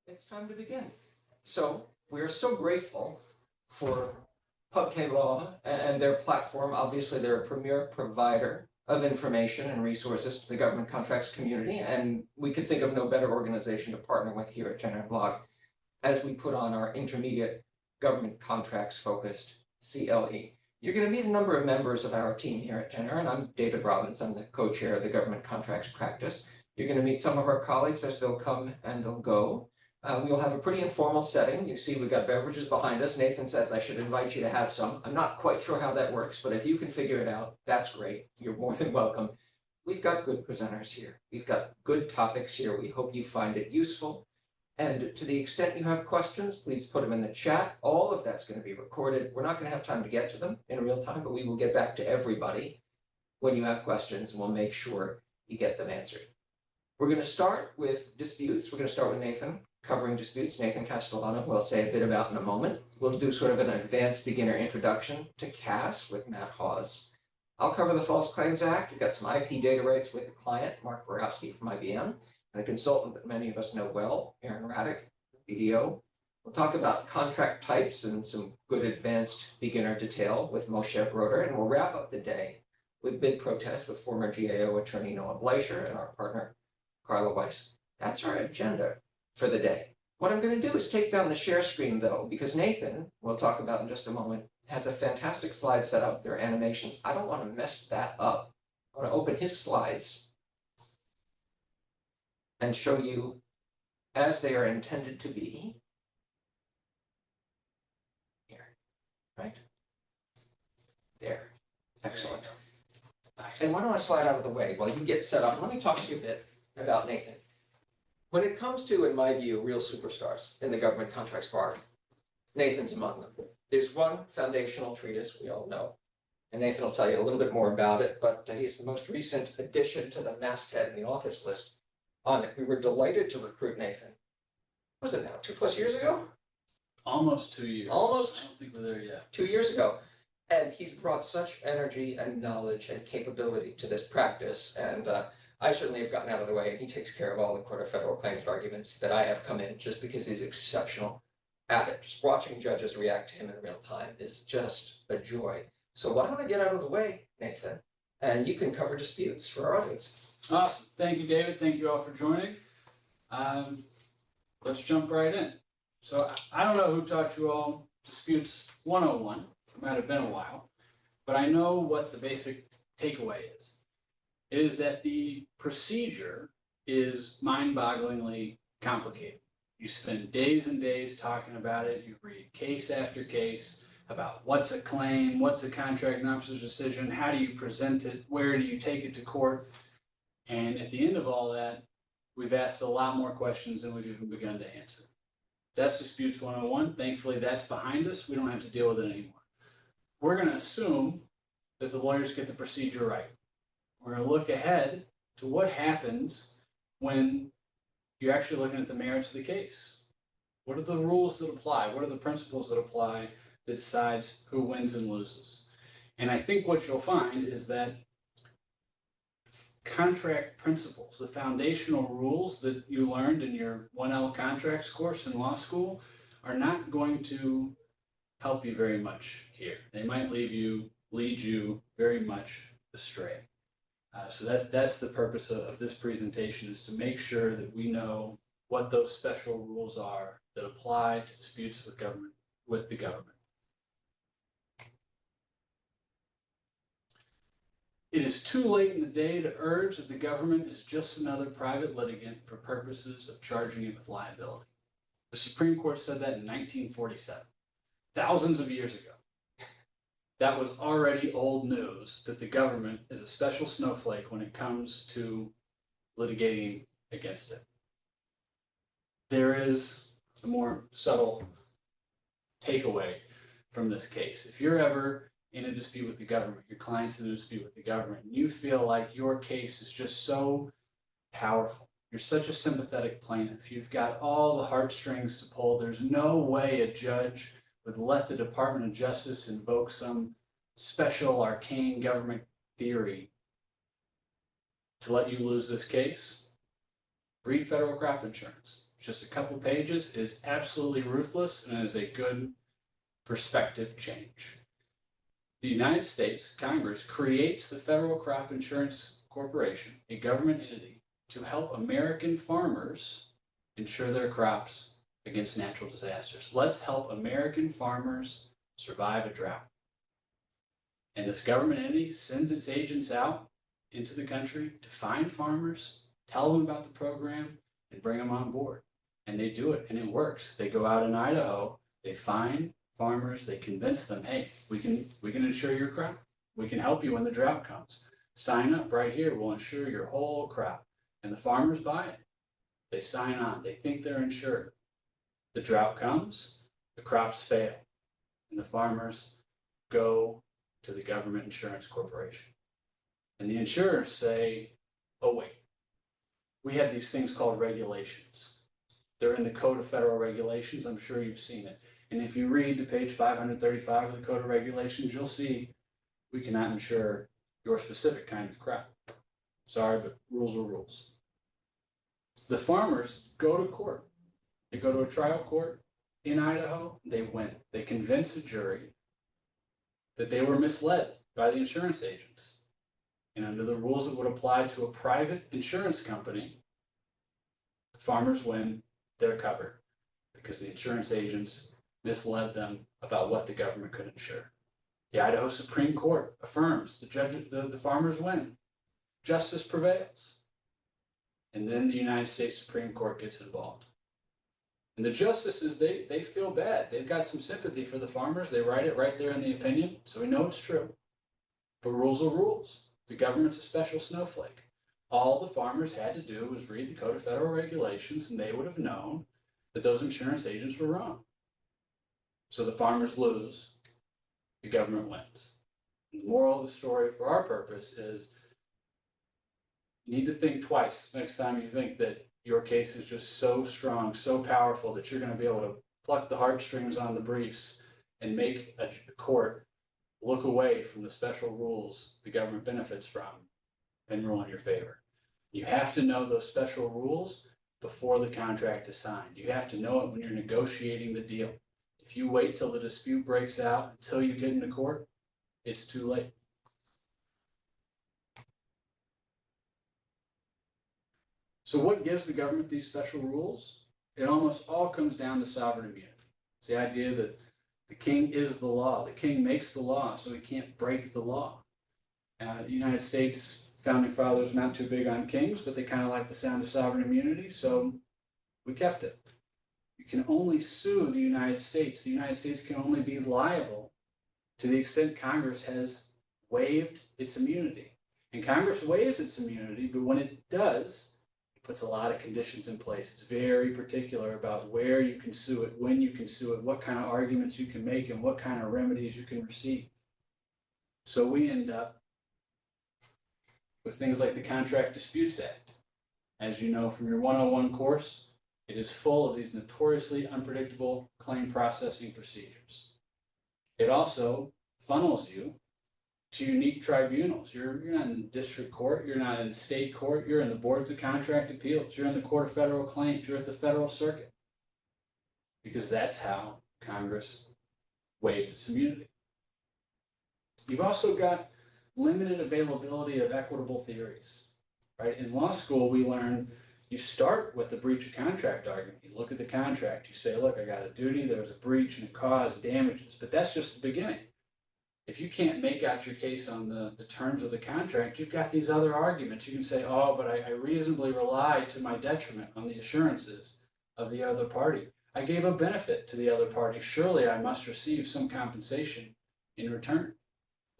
It's time to begin. So we are so grateful for PubK Law and their platform. Obviously, they're a premier provider of information and resources to the government contracts community, and we could think of no better organization to partner with here at Jenner Blog as we put on our intermediate government contracts focused CLE. You're going to meet a number of members of our team here at Jenner, and I'm David Robbins. I'm the co-chair of the government contracts practice. You're going to meet some of our colleagues as they'll come and they'll go. We will have a pretty informal setting. You see we've got beverages behind us. Nathan says I should invite you to have some. I'm not quite sure how that works, but if you can figure it out, that's great. You're more than welcome. We've got good presenters here. We've got good topics here. We hope you find it useful. And to the extent you have questions, please put them in the chat. All of that's going to be recorded. We're not going to have time to get to them in real time, but we will get back to everybody when you have questions, and we'll make sure you get them answered. We're going to start with disputes. We're going to start with Nathan covering disputes. Nathan Castellano, who I'll say a bit about in a moment. We'll do sort of an advanced beginner introduction to CAS with Matt Haws. I'll cover the False Claims Act. We've got some IP data rights with a client, Mark Borowski from IBM, and a consultant that many of us know well, Aaron Raddock, BDO. We'll talk about contract types and some good advanced beginner detail with Moshe, Broder, and we'll wrap up the day with bid protest with former GAO attorney Bleicher and our partner, Carla, Weiss. That's our agenda for the day. What I'm going to do is take down the share screen, though, because Nathan, we'll talk about in just a moment, has a fantastic slide set up. There are animations. I don't want to mess that up. I want to open his slides and show you as they are intended to be. Here, right? There. Excellent. And why don't I slide out of the way while you get set up? Let me talk to you a bit about Nathan. When it comes to, in my view, real superstars in the government contracts bar, Nathan's among them. There's one foundational treatise we all know, and Nathan will tell you a little bit more about it, but he's the most recent addition to the masthead in the authors list on it. We were delighted to recruit Nathan. What was it now, 2+ years ago? Almost 2 years. Almost. I don't think we're there yet. 2 years ago. And he's brought such energy and knowledge and capability to this practice, and I certainly have gotten out of the way, and he takes care of all the Court of Federal Claims arguments that I have come in just because he's exceptional at it. Just watching judges react to him in real time is just a joy. So why don't I get out of the way, Nathan, and you can cover disputes for our audience. Awesome. Thank you, David. Thank you all for joining. Let's jump right in. So I don't know who taught you all Disputes 101. It might have been a while, but I know what the basic takeaway is. It is that the procedure is mind-bogglingly complicated. You spend days and days talking about it. You read case after case about what's a claim, what's a contract officer's decision, how do you present it, where do you take it to court? And at the end of all that, we've asked a lot more questions than we've even begun to answer. That's Disputes 101. Thankfully, that's behind us. We don't have to deal with it anymore. We're going to assume that the lawyers get the procedure right. We're going to look ahead to what happens when you're actually looking at the merits of the case. What are the rules that apply? What are the principles that apply that decides who wins and loses? And I think what you'll find is that contract principles, the foundational rules that you learned in your 1L contracts course in law school, are not going to help you very much here. They might lead you very much astray. So that's the purpose of this presentation, is to make sure that we know what those special rules are that apply to disputes with the government. It is too late in the day to urge that the government is just another private litigant for purposes of charging it with liability. The Supreme Court said that in 1947, thousands of years ago. That was already old news, that the government is a special snowflake when it comes to litigating against it. There is a more subtle takeaway from this case. If you're ever in a dispute with the government, your client's in a dispute with the government, and you feel like your case is just so powerful, you're such a sympathetic plaintiff, you've got all the heartstrings to pull, there's no way a judge would let the Department of Justice invoke some special arcane government theory to let you lose this case, read federal crop insurance. just a couple pages, is absolutely ruthless and is a good perspective change. The United States Congress creates the Federal Crop Insurance Corporation, a government entity, to help American farmers insure their crops against natural disasters. Let's help American farmers survive a drought. And this government entity sends its agents out into the country to find farmers, tell them about the program, and bring them on board. And they do it, and it works. They go out in Idaho, they find farmers, they convince them, hey, we can insure your crop. We can help you when the drought comes. Sign up right here, we'll insure your whole crop. And the farmers buy it. They sign on, they think they're insured. The drought comes, the crops fail, and the farmers go to the government insurance corporation. And the insurers say, oh wait, we have these things called regulations. They're in the Code of Federal Regulations, I'm sure you've seen it. And if you read to page 535 of the Code of Regulations, you'll see we cannot insure your specific kind of crop. Sorry, but rules are rules. The farmers go to court. They go to a trial court in Idaho, they win. They convince a jury that they were misled by the insurance agents. And under the rules that would apply to a private insurance company, the farmers win, they're covered because the insurance agents misled them about what the government could insure. The Idaho Supreme Court affirms the farmers win. Justice prevails. And then the United States Supreme Court gets involved. And the justices, they feel bad. They've got some sympathy for the farmers. They write it right there in the opinion, so we know it's true. But rules are rules. The government's a special snowflake. All the farmers had to do was read the Code of Federal Regulations, and they would have known that those insurance agents were wrong. So the farmers lose, the government wins. And the moral of the story for our purpose is you need to think twice next time you think that your case is just so strong, so powerful that you're going to be able to pluck the heartstrings on the briefs and make a court look away from the special rules the government benefits from and rule in your favor. You have to know those special rules before the contract is signed. You have to know it when you're negotiating the deal. If you wait till the dispute breaks out until you get into court, it's too late. So what gives the government these special rules? It almost all comes down to sovereign immunity. It's the idea that the king is the law. The king makes the law, so he can't break the law. The United States founding fathers were not too big on kings, but they kind of like the sound of sovereign immunity, so we kept it. You can only sue the United States. The United States can only be liable to the extent Congress has waived its immunity. And Congress waives its immunity, but when it does, puts a lot of conditions in place. It's very particular about where you can sue it, when you can sue it, what kind of arguments you can make, and what kind of remedies you can receive. So we end up with things like the Contract Disputes Act. As you know from your 101 course, it is full of these notoriously unpredictable claim processing procedures. It also funnels you to unique tribunals. You're not in the district court, you're not in state court, you're in the boards of contract appeals, you're in the Court of Federal Claims, you're at the federal circuit. Because that's how Congress waived its immunity. You've also got limited availability of equitable theories, right? In law school, we learn you start with the breach of contract argument. You look at the contract, you say, look, I got a duty, there was a breach and it caused damages, but that's just the beginning. If you can't make out your case on the terms of the contract, you've got these other arguments. You can say, oh, but I reasonably relied to my detriment on the assurances of the other party. I gave a benefit to the other party. Surely I must receive some compensation in return.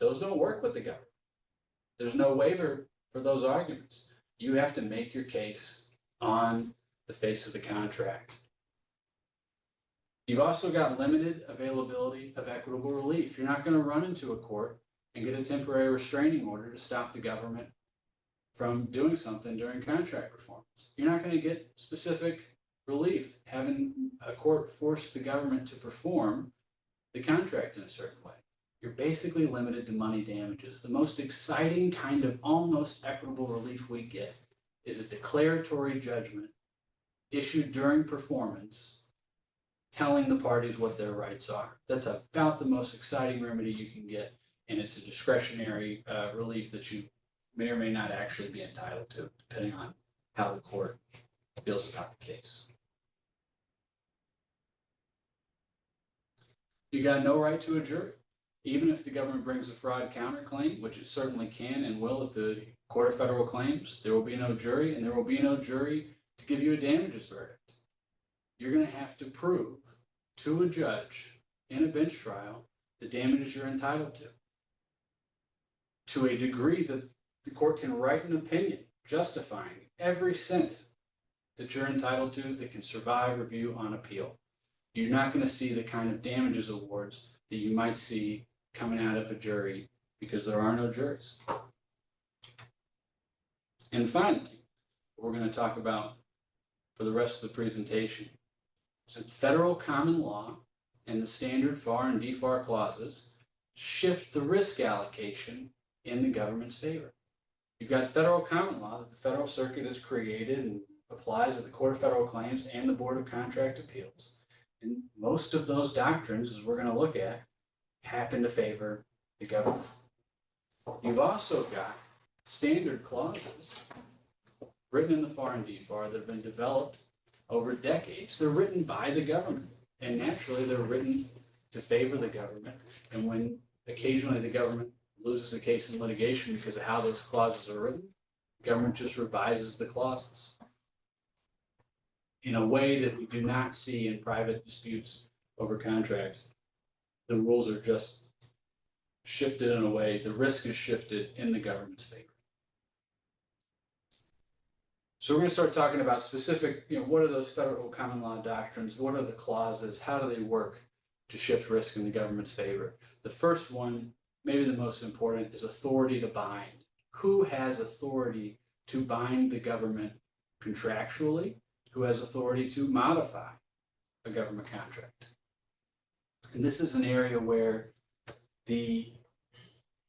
Those don't work with the government. There's no waiver for those arguments. You have to make your case on the face of the contract. You've also got limited availability of equitable relief. You're not going to run into a court and get a temporary restraining order to stop the government from doing something during contract performance. You're not going to get specific relief, having a court force the government to perform the contract in a certain way. You're basically limited to money damages. The most exciting kind of almost equitable relief we get is a declaratory judgment issued during performance telling the parties what their rights are. That's about the most exciting remedy you can get, and it's a discretionary relief that you may or may not actually be entitled to, depending on how the court feels about the case. You got no right to a jury. Even if the government brings a fraud counterclaim, which it certainly can and will at the Court of Federal Claims, there will be no jury, and there will be no jury to give you a damages verdict. You're going to have to prove to a judge in a bench trial the damages you're entitled to a degree that the court can write an opinion justifying every cent that you're entitled to that can survive review on appeal. You're not going to see the kind of damages awards that you might see coming out of a jury because there are no juries. And finally, what we're going to talk about for the rest of the presentation is that federal common law and the standard FAR and DFAR clauses shift the risk allocation in the government's favor. You've got federal common law that the Federal Circuit has created and applies at the Court of Federal Claims and the Board of Contract Appeals. And most of those doctrines, as we're going to look at, happen to favor the government. You've also got standard clauses written in the FAR and DFAR that have been developed over decades. They're written by the government, and naturally they're written to favor the government. And when occasionally the government loses a case in litigation because of how those clauses are written, the government just revises the clauses in a way that we do not see in private disputes over contracts. The rules are just shifted in a way, the risk is shifted in the government's favor. So we're going to start talking about specific, what are those federal common law doctrines? What are the clauses? How do they work to shift risk in the government's favor? The first one, maybe the most important, is authority to bind. Who has authority to bind the government contractually? Who has authority to modify a government contract? And this is an area where the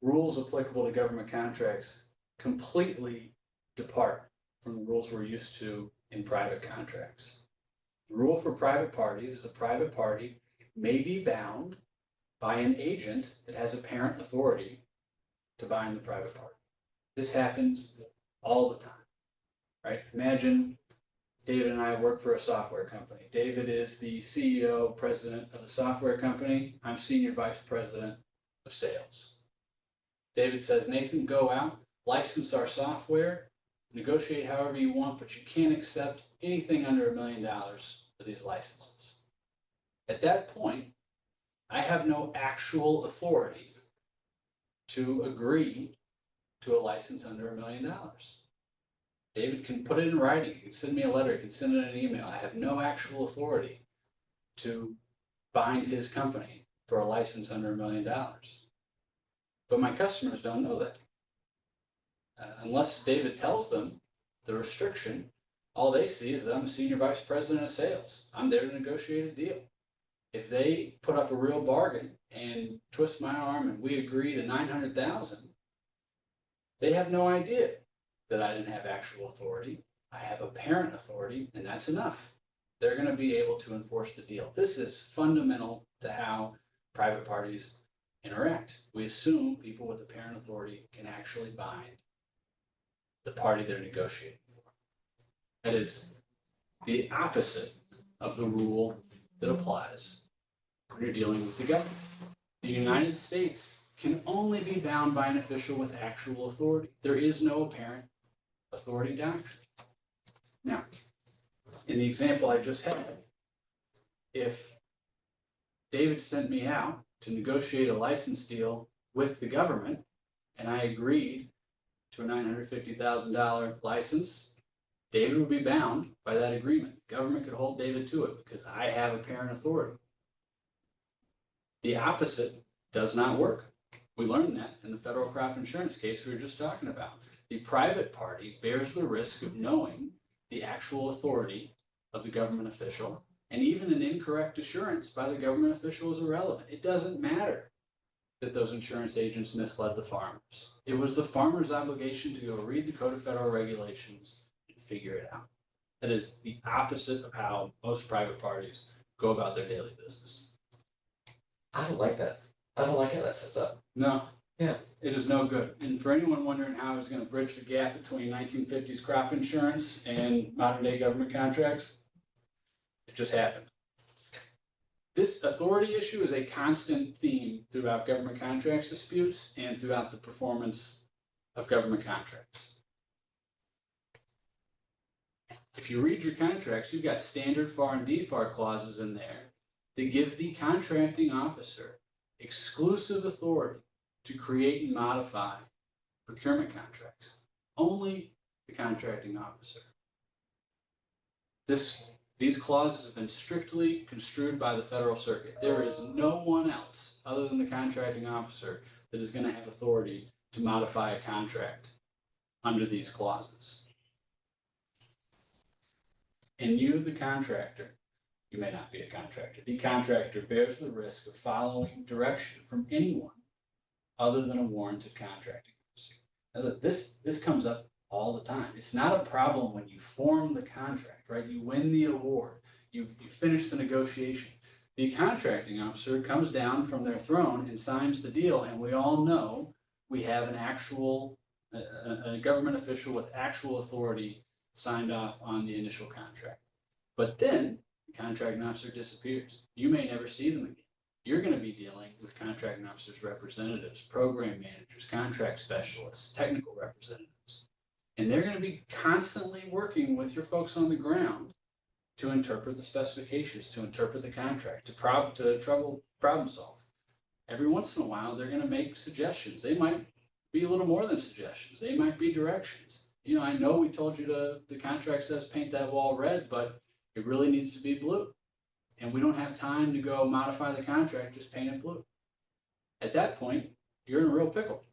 rules applicable to government contracts completely depart from the rules we're used to in private contracts. The rule for private parties is a private party may be bound by an agent that has apparent authority to bind the private party. This happens all the time, right? Imagine David and I work for a software company. David is the CEO, president of the software company. I'm senior vice president of sales. David says, Nathan, go out, license our software, negotiate however you want, but you can't accept anything under $1 million for these licenses. At that point, I have no actual authority to agree to a license under $1 million. David can put it in writing, he can send me a letter, he can send it in an email. I have no actual authority to bind his company for a license under $1 million. But my customers don't know that. Unless David tells them the restriction, all they see is that I'm a senior vice president of sales. I'm there to negotiate a deal. If they put up a real bargain and twist my arm and we agree to $900,000, they have no idea that I didn't have actual authority. I have apparent authority, and that's enough. They're going to be able to enforce the deal. This is fundamental to how private parties interact. We assume people with apparent authority can actually bind the party they're negotiating for. That is the opposite of the rule that applies when you're dealing with the government. The United States can only be bound by an official with actual authority. There is no apparent authority doctrine. Now, in the example I just had, if David sent me out to negotiate a license deal with the government and I agreed to a $950,000 license, David would be bound by that agreement. Government could hold David to it because I have apparent authority. The opposite does not work. We learned that in the federal crop insurance case we were just talking about. The private party bears the risk of knowing the actual authority of the government official, and even an incorrect assurance by the government official is irrelevant. It doesn't matter that those insurance agents misled the farmers. It was the farmer's obligation to go read the Code of Federal Regulations and figure it out. That is the opposite of how most private parties go about their daily business. I don't like that. I don't like how that sets up. No. Yeah. It is no good. And for anyone wondering how it's going to bridge the gap between 1950s crop insurance and modern day government contracts, it just happened. This authority issue is a constant theme throughout government contracts disputes and throughout the performance of government contracts. If you read your contracts, you've got standard FAR and DFAR clauses in there that give the contracting officer exclusive authority to create and modify procurement contracts. Only the contracting officer. These clauses have been strictly construed by the Federal Circuit. There is no one else other than the contracting officer that is going to have authority to modify a contract under these clauses. And you, the contractor, you may not be a contractor, the contractor bears the risk of following direction from anyone other than a warranted contracting officer. Now, look, this comes up all the time. It's not a problem when you form the contract, right? You win the award, you finish the negotiation. The contracting officer comes down from their throne and signs the deal, and we all know we have an actual, a government official with actual authority signed off on the initial contract. But then the contracting officer disappears. You may never see them again. You're going to be dealing with contracting officers' representatives, program managers, contract specialists, technical representatives. And they're going to be constantly working with your folks on the ground to interpret the specifications, to interpret the contract, to problem solve. Every once in a while, they're going to make suggestions. They might be a little more than suggestions. They might be directions. You know, I know we told you the contract says paint that wall red, but it really needs to be blue. And we don't have time to go modify the contract, just paint it blue. At that point, you're in a real pickle.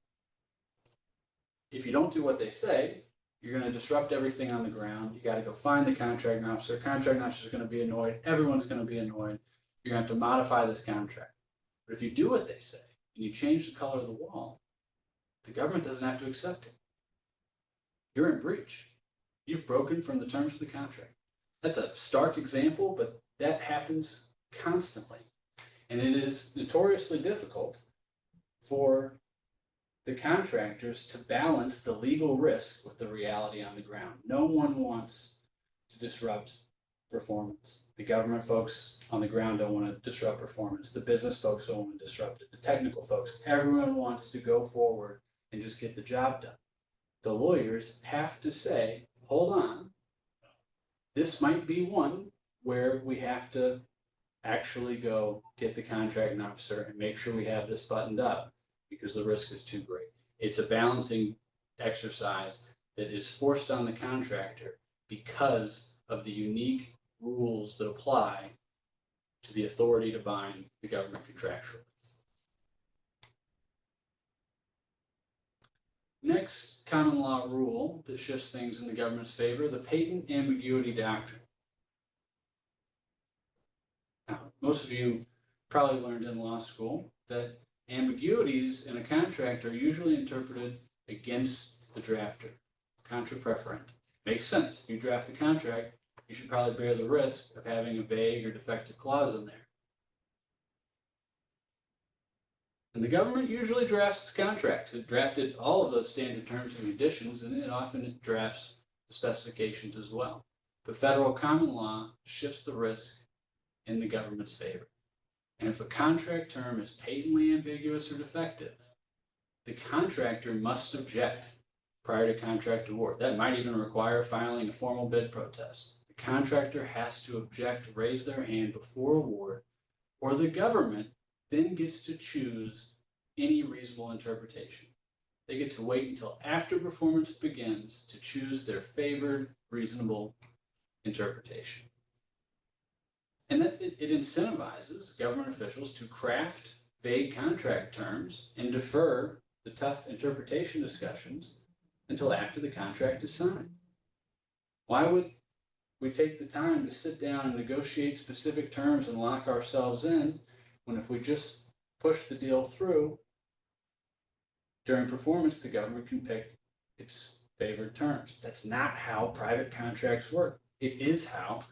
If you don't do what they say, you're going to disrupt everything on the ground. You got to go find the contracting officer. Contracting officer is going to be annoyed. Everyone's going to be annoyed. You're going to have to modify this contract. But if you do what they say and you change the color of the wall, the government doesn't have to accept it. You're in breach. You've broken from the terms of the contract. That's a stark example, but that happens constantly. And it is notoriously difficult for the contractors to balance the legal risk with the reality on the ground. No one wants to disrupt performance. The government folks on the ground don't want to disrupt performance. The business folks don't want to disrupt it. The technical folks, everyone wants to go forward and just get the job done. The lawyers have to say, hold on, this might be one where we have to actually go get the contracting officer and make sure we have this buttoned up because the risk is too great. It's a balancing exercise that is forced on the contractor because of the unique rules that apply to the authority to bind the government contractually. Next common law rule that shifts things in the government's favor, the patent ambiguity doctrine. Now, most of you probably learned in law school that ambiguities in a contract are usually interpreted against the drafter, contra preferent. Makes sense. If you draft the contract, you should probably bear the risk of having a vague or defective clause in there. And the government usually drafts its contracts. It drafted all of those standard terms and conditions, and it often drafts the specifications as well. But federal common law shifts the risk in the government's favor. And if a contract term is patently ambiguous or defective, the contractor must object prior to contract award. That might even require filing a formal bid protest. The contractor has to object, raise their hand before award, or the government then gets to choose any reasonable interpretation. They get to wait until after performance begins to choose their favored reasonable interpretation. And that it incentivizes government officials to craft vague contract terms and defer the tough interpretation discussions until after the contract is signed. Why would we take the time to sit down and negotiate specific terms and lock ourselves in when if we just push the deal through during performance, the government can pick its favored terms? That's not how private contracts work. It is how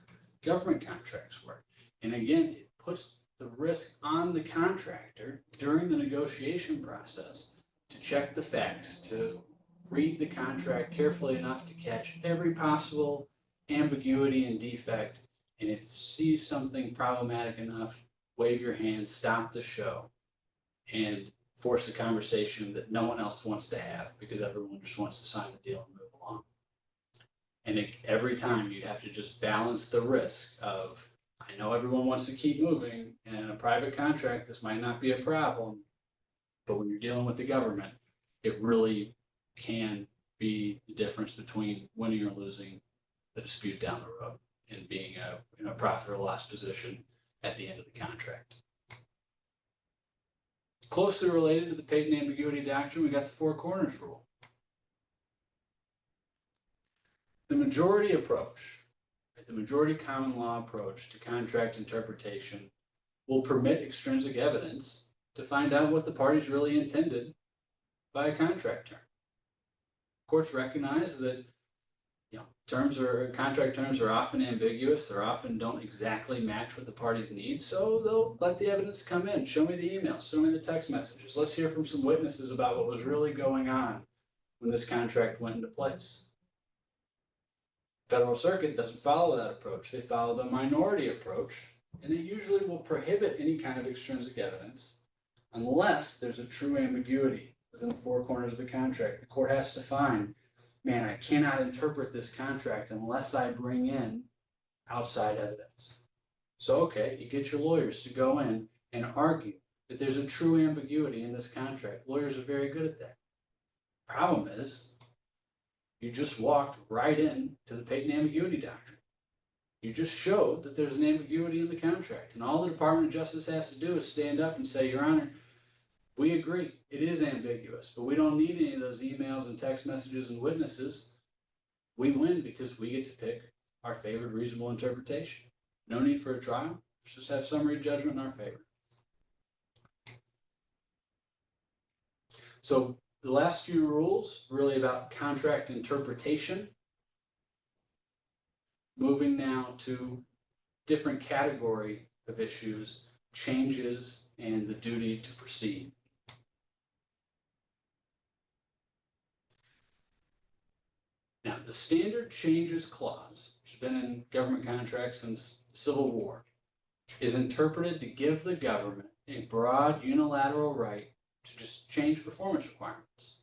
government contracts work. And again, it puts the risk on the contractor during the negotiation process to check the facts, to read the contract carefully enough to catch every possible ambiguity and defect. And if you see something problematic enough, wave your hand, stop the show, and force a conversation that no one else wants to have because everyone just wants to sign the deal and move along. And every time you have to just balance the risk of, I know everyone wants to keep moving, and in a private contract, this might not be a problem, but when you're dealing with the government, it really can be the difference between winning or losing the dispute down the road and being in a profit or loss position at the end of the contract. Closely related to the patent ambiguity doctrine, we got the four corners rule. The majority approach, the majority common law approach to contract interpretation will permit extrinsic evidence to find out what the parties really intended by a contract term. Courts recognize that contract terms are often ambiguous. They often don't exactly match what the parties need. So they'll let the evidence come in. Show me the emails, show me the text messages. Let's hear from some witnesses about what was really going on when this contract went into place. Federal Circuit doesn't follow that approach. They follow the minority approach, and they usually will prohibit any kind of extrinsic evidence unless there's a true ambiguity within the four corners of the contract. The court has to find, man, I cannot interpret this contract unless I bring in outside evidence. So, okay, you get your lawyers to go in and argue that there's a true ambiguity in this contract. Lawyers are very good at that. Problem is, you just walked right in to the patent ambiguity doctrine. You just showed that there's an ambiguity in the contract. And all the Department of Justice has to do is stand up and say, Your Honor, we agree, it is ambiguous, but we don't need any of those emails and text messages and witnesses. We win because we get to pick our favored reasonable interpretation. No need for a trial. Let's just have summary judgment in our favor. So the last few rules really about contract interpretation. Moving now to different category of issues, changes, and the duty to proceed. Now, the standard changes clause, which has been in government contracts since the Civil War, is interpreted to give the government a broad unilateral right to just change performance requirements.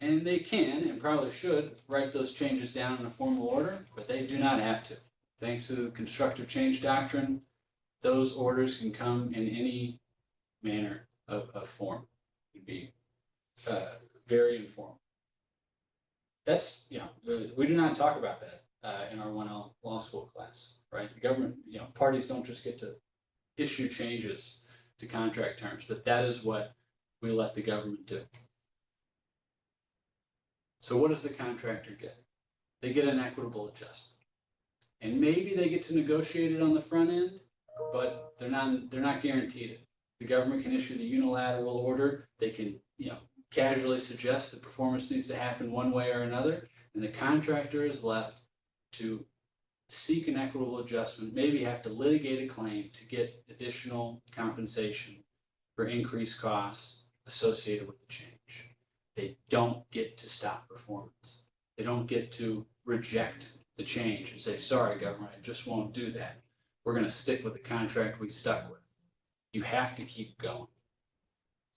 And they can, and probably should, write those changes down in a formal order, but they do not have to. Thanks to the constructive change doctrine, those orders can come in any manner of form. It would be very informal. That's, we do not talk about that in our 1L law school class, right? The government, parties don't just get to issue changes to contract terms, but that is what we let the government do. So what does the contractor get? They get an equitable adjustment. And maybe they get to negotiate it on the front end, but they're not guaranteed it. The government can issue the unilateral order. They can, casually suggest that performance needs to happen one way or another, and the contractor is left to seek an equitable adjustment, maybe have to litigate a claim to get additional compensation for increased costs associated with the change. They don't get to stop performance. They don't get to reject the change and say, sorry, government, I just won't do that. We're going to stick with the contract we stuck with. You have to keep going.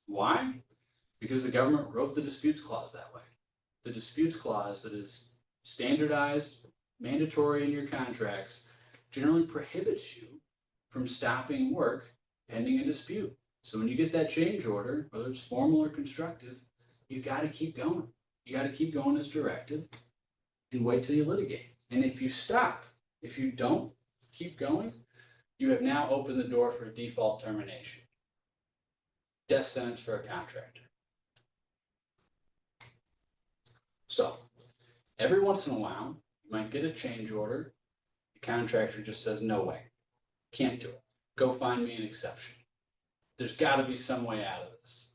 Why? Because the government wrote the disputes clause that way. The disputes clause that is standardized, mandatory in your contracts, generally prohibits you from stopping work pending a dispute. So when you get that change order, whether it's formal or constructive, you got to keep going. You got to keep going as directed and wait till you litigate. And if you stop, if you don't keep going, you have now opened the door for a default termination. Death sentence for a contractor. So every once in a while, you might get a change order. The contractor just says, no way, can't do it. Go find me an exception. There's got to be some way out of this.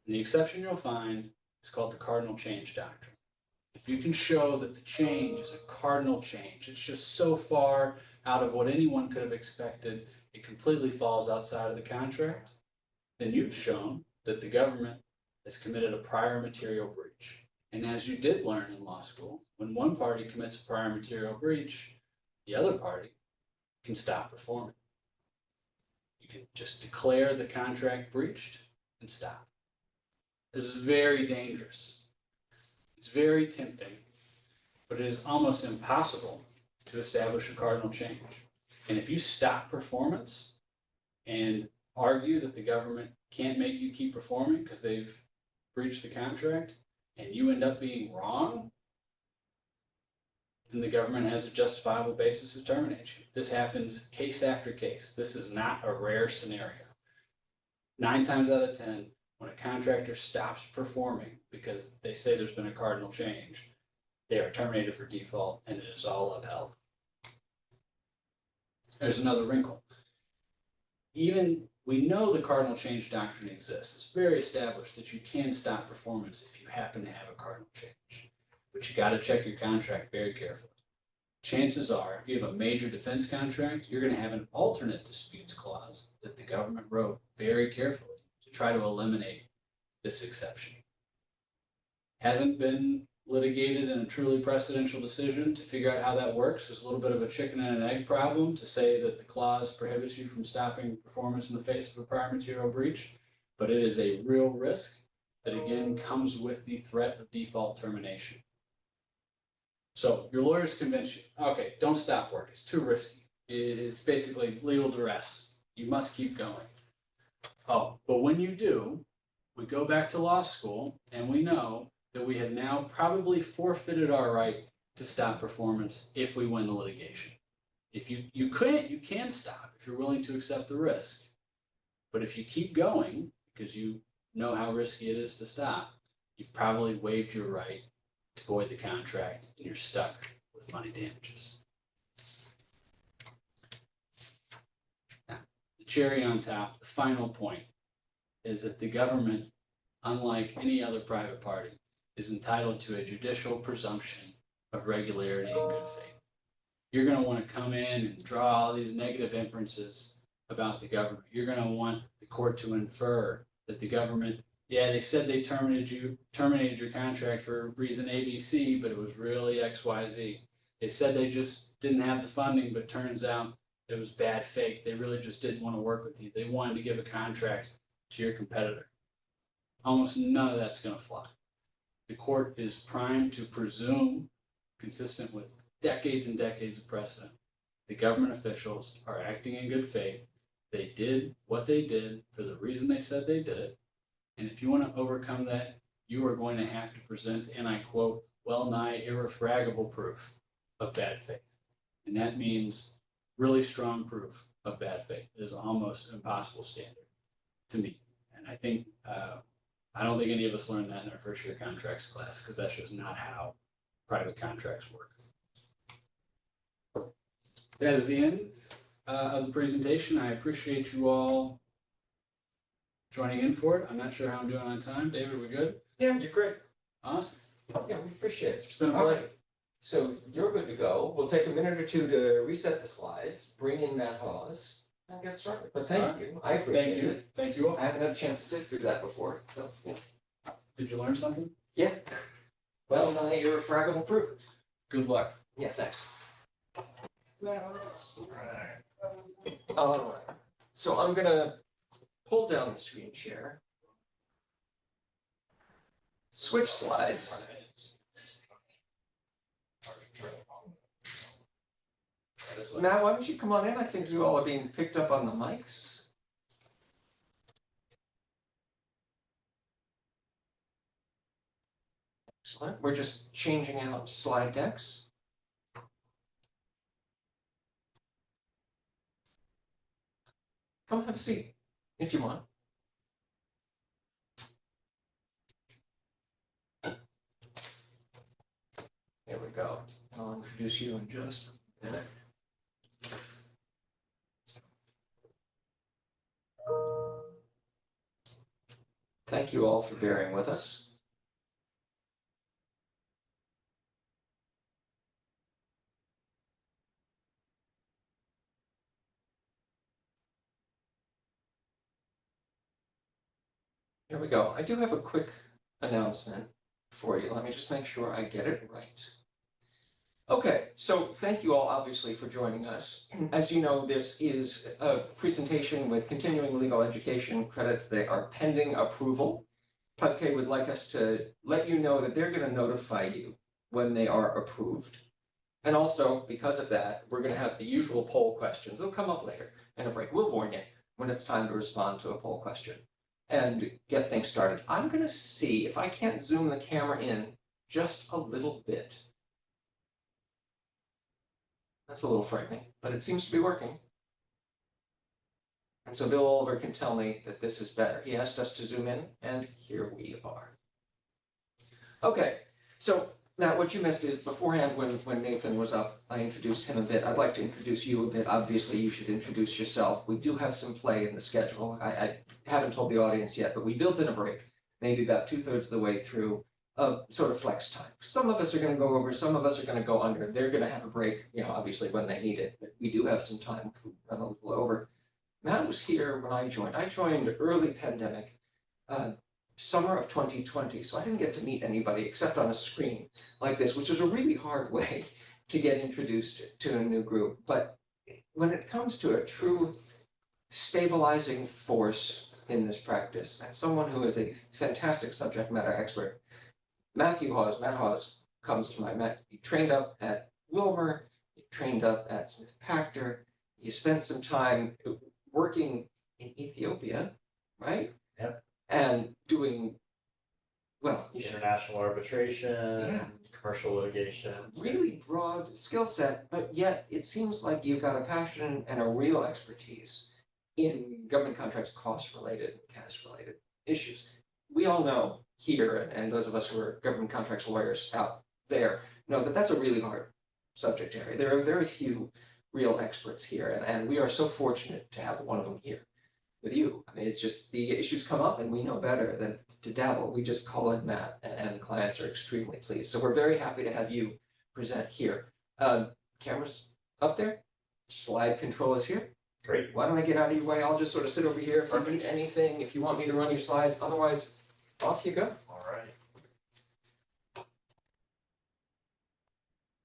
And the exception you'll find is called the cardinal change doctrine. If you can show that the change is a cardinal change, it's just so far out of what anyone could have expected, it completely falls outside of the contract, then you've shown that the government has committed a prior material breach. And as you did learn in law school, when one party commits a prior material breach, the other party can stop performing. You can just declare the contract breached and stop. This is very dangerous. It's very tempting, but it is almost impossible to establish a cardinal change. And if you stop performance and argue that the government can't make you keep performing because they've breached the contract, and you end up being wrong, then the government has a justifiable basis to terminate you. This happens case after case. This is not a rare scenario. 9 times out of 10, when a contractor stops performing because they say there's been a cardinal change, they are terminated for default and it is all upheld. There's another wrinkle. Even we know the cardinal change doctrine exists. It's very established that you can stop performance if you happen to have a cardinal change. But you got to check your contract very carefully. Chances are, if you have a major defense contract, you're going to have an alternate disputes clause that the government wrote very carefully to try to eliminate this exception. Hasn't been litigated in a truly precedential decision to figure out how that works. There's a little bit of a chicken and an egg problem to say that the clause prohibits you from stopping performance in the face of a prior material breach, but it is a real risk that again comes with the threat of default termination. So your lawyers convince you, okay, don't stop work, it's too risky. It's basically legal duress. You must keep going. Oh, but when you do, we go back to law school and we know that we have now probably forfeited our right to stop performance if we win the litigation. If you can stop if you're willing to accept the risk. But if you keep going because you know how risky it is to stop, you've probably waived your right to void the contract and you're stuck with money damages. Now, the cherry on top, the final point, is that the government, unlike any other private party, is entitled to a judicial presumption of regularity and good faith. You're going to want to come in and draw all these negative inferences about the government. You're going to want the court to infer that the government, yeah, they said they terminated your contract for reason ABC, but it was really XYZ. They said they just didn't have the funding, but turns out it was bad faith. They really just didn't want to work with you. They wanted to give a contract to your competitor. Almost none of that's going to fly. The court is primed to presume, consistent with decades and decades of precedent, the government officials are acting in good faith. They did what they did for the reason they said they did it. And if you want to overcome that, you are going to have to present, and I quote, well nigh irrefragable proof of bad faith. And that means really strong proof of bad faith. It is almost an impossible standard to meet. And I think, I don't think any of us learned that in our first year contracts class, because that's just not how private contracts work. That is the end of the presentation. I appreciate you all joining in for it. I'm not sure how I'm doing on time. David, are we good? Yeah, you're great. Awesome. Yeah, we appreciate it. It's been a All right. pleasure. So you're good to go. We'll take a minute or two to reset the slides, bring in that Haws, and get started. But thank All you. I appreciate it. Thank you all. I haven't had a chance to sit through that before. So yeah. Did you learn something? Yeah. Well, nigh irrefragable proof. Good luck. Yeah, thanks. All right. So I'm gonna pull down the screen share. Switch slides. Matt, why don't you come on in? I think you all are being picked up on the mics. Excellent. We're just changing out slide decks. Come have a seat if you want. There we go. I'll introduce you in just a minute. Thank you all for bearing with us. Here we go. I do have a quick announcement for you. Let me just make sure I get it right. Okay, so thank you all obviously for joining us. As you know, this is a presentation with continuing legal education credits. They are pending approval. PubK would like us to let you know that they're going to notify you when they are approved. And also, because of that, we're going to have the usual poll questions. They'll come up later in a break. We'll warn you when it's time to respond to a poll question and get things started. I'm going to see if I can't zoom the camera in just a little bit. That's a little frightening, but it seems to be working. And so Bill Oliver can tell me that this is better. He asked us to zoom in, and here we are. Okay, so now what you missed is beforehand when Nathan was up, I introduced him a bit. I'd like to introduce you a bit. Obviously, you should introduce yourself. We do have some play in the schedule. I haven't told the audience yet, but we built in a break, maybe about 2/3 of the way through, of sort of flex time. Some of us are going to go over, some of us are going to go under. They're going to have a break, obviously when they need it, but we do have some time to run a little over. Matt was here when I joined. I joined early pandemic, summer of 2020, so I didn't get to meet anybody except on a screen like this, which is a really hard way to get introduced to a new group. But when it comes to a true stabilizing force in this practice, and someone who is a fantastic subject matter expert, Matt Haws comes to mind. Matt, you trained up at Wilmer, you trained up at Smith-Pachter, you spent some time working in Ethiopia, right? Yep. And doing, well, you should, International arbitration, Yeah. commercial litigation. really broad skill set, but yet it seems like you've got a passion and a real expertise in government contracts, cost-related, cash-related issues. We all know here, and those of us who are government contracts lawyers out there know that that's a really hard subject area. There are very few real experts here, and we are so fortunate to have one of them here with you. I mean, it's just the issues come up and we know better than to dabble. We just call in Matt, and clients are extremely pleased. So we're very happy to have you present here. Camera's up there, slide control is here. Great. Why don't I get out of your way? I'll just sort of sit over here if you need anything, if you want me to run your slides. Otherwise, off you go. All right.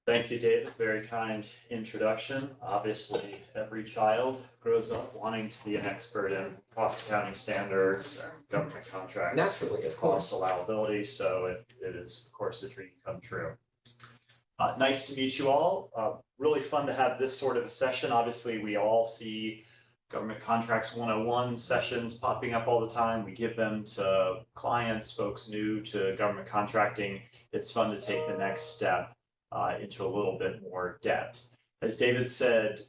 Thank you, David. Very kind introduction. Obviously, every child grows up wanting to be an expert in cost accounting standards, government contracts, Naturally, of course. cost allowability. So it is, of course, a dream come true. Nice to meet you all. Really fun to have this sort of a session. Obviously, we all see Government Contracts 101 sessions popping up all the time. We give them to clients, folks new to government contracting. It's fun to take the next step into a little bit more depth. As David said,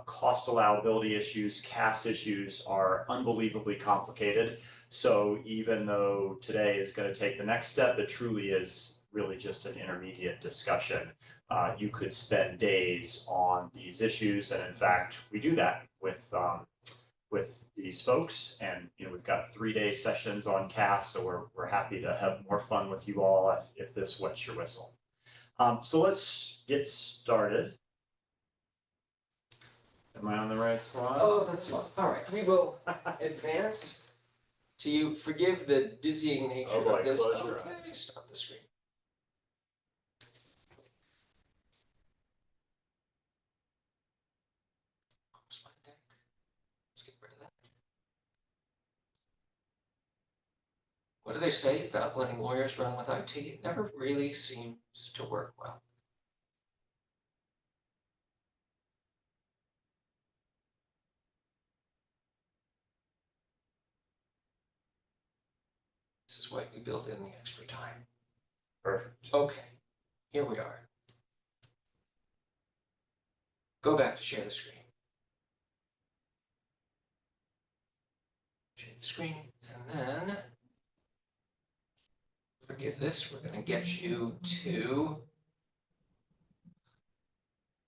cost allowability issues, CAS issues are unbelievably complicated. So even though today is going to take the next step, it truly is really just an intermediate discussion. You could spend days on these issues, and in fact, we do that with these folks. And we've got 3-day sessions on CAS, so we're happy to have more fun with you all if this wets your whistle. So let's get started. Am I on the right slide? Oh, that's fine. All right, we will advance to you. Forgive the dizzying nature Oh boy, of this. close your Okay, eyes. stop the screen. Slide deck. Let's get rid of that. What do they say about letting lawyers run with IT? It never really seems to work well. This is why we build in the extra time. Perfect. Okay, here we are. Go back to share the screen. Share the screen, and then, forgive this, we're going to get you to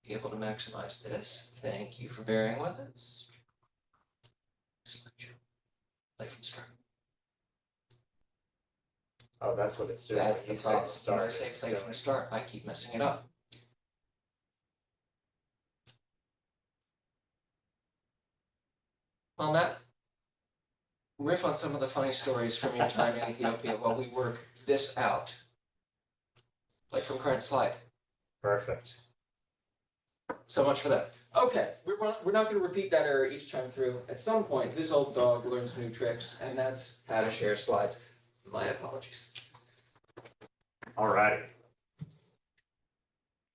be able to maximize this. Thank you for bearing with us. Play from start. Oh, that's what it's doing. That's When the you say problem. start, When I say it's play going- from start, I keep messing it up. Well, Matt, riff on some of the funny stories from your time in Ethiopia while we work this out. Like from current slide. Perfect. So much for that. Okay, we're not going to repeat that error each time through. At some point, this old dog learns new tricks, and that's how to share slides. My apologies. All right.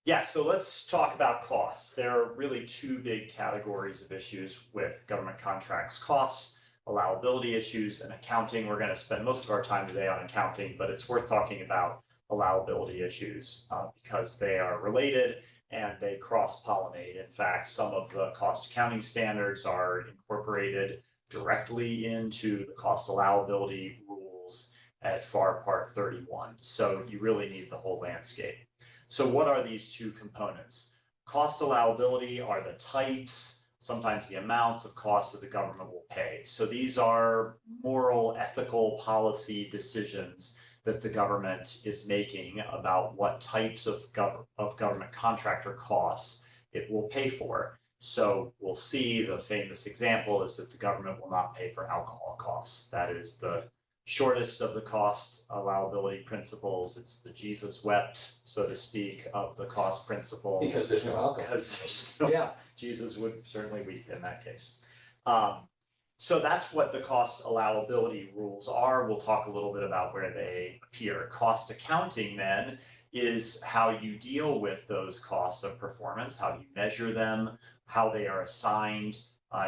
Yeah, so let's talk about costs. There are really two big categories of issues with government contracts: costs, allowability issues, and accounting. We're going to spend most of our time today on accounting, but it's worth talking about allowability issues because they are related and they cross-pollinate. In fact, some of the cost accounting standards are incorporated directly into the cost allowability rules at FAR Part 31. So you really need the whole landscape. So what are these two components? Cost allowability are the types, sometimes the amounts of costs that the government will pay. So these are moral, ethical policy decisions that the government is making about what types of government contractor costs it will pay for. So we'll see the famous example is that the government will not pay for alcohol costs. That is the shortest of the cost allowability principles. It's the Jesus wept, so to speak, of the cost principles. Because there's no alcohol. Because there's no, Yeah. Jesus would certainly weep in that case. So that's what the cost allowability rules are. We'll talk a little bit about where they appear. Cost accounting then is how you deal with those costs of performance, how you measure them, how they are assigned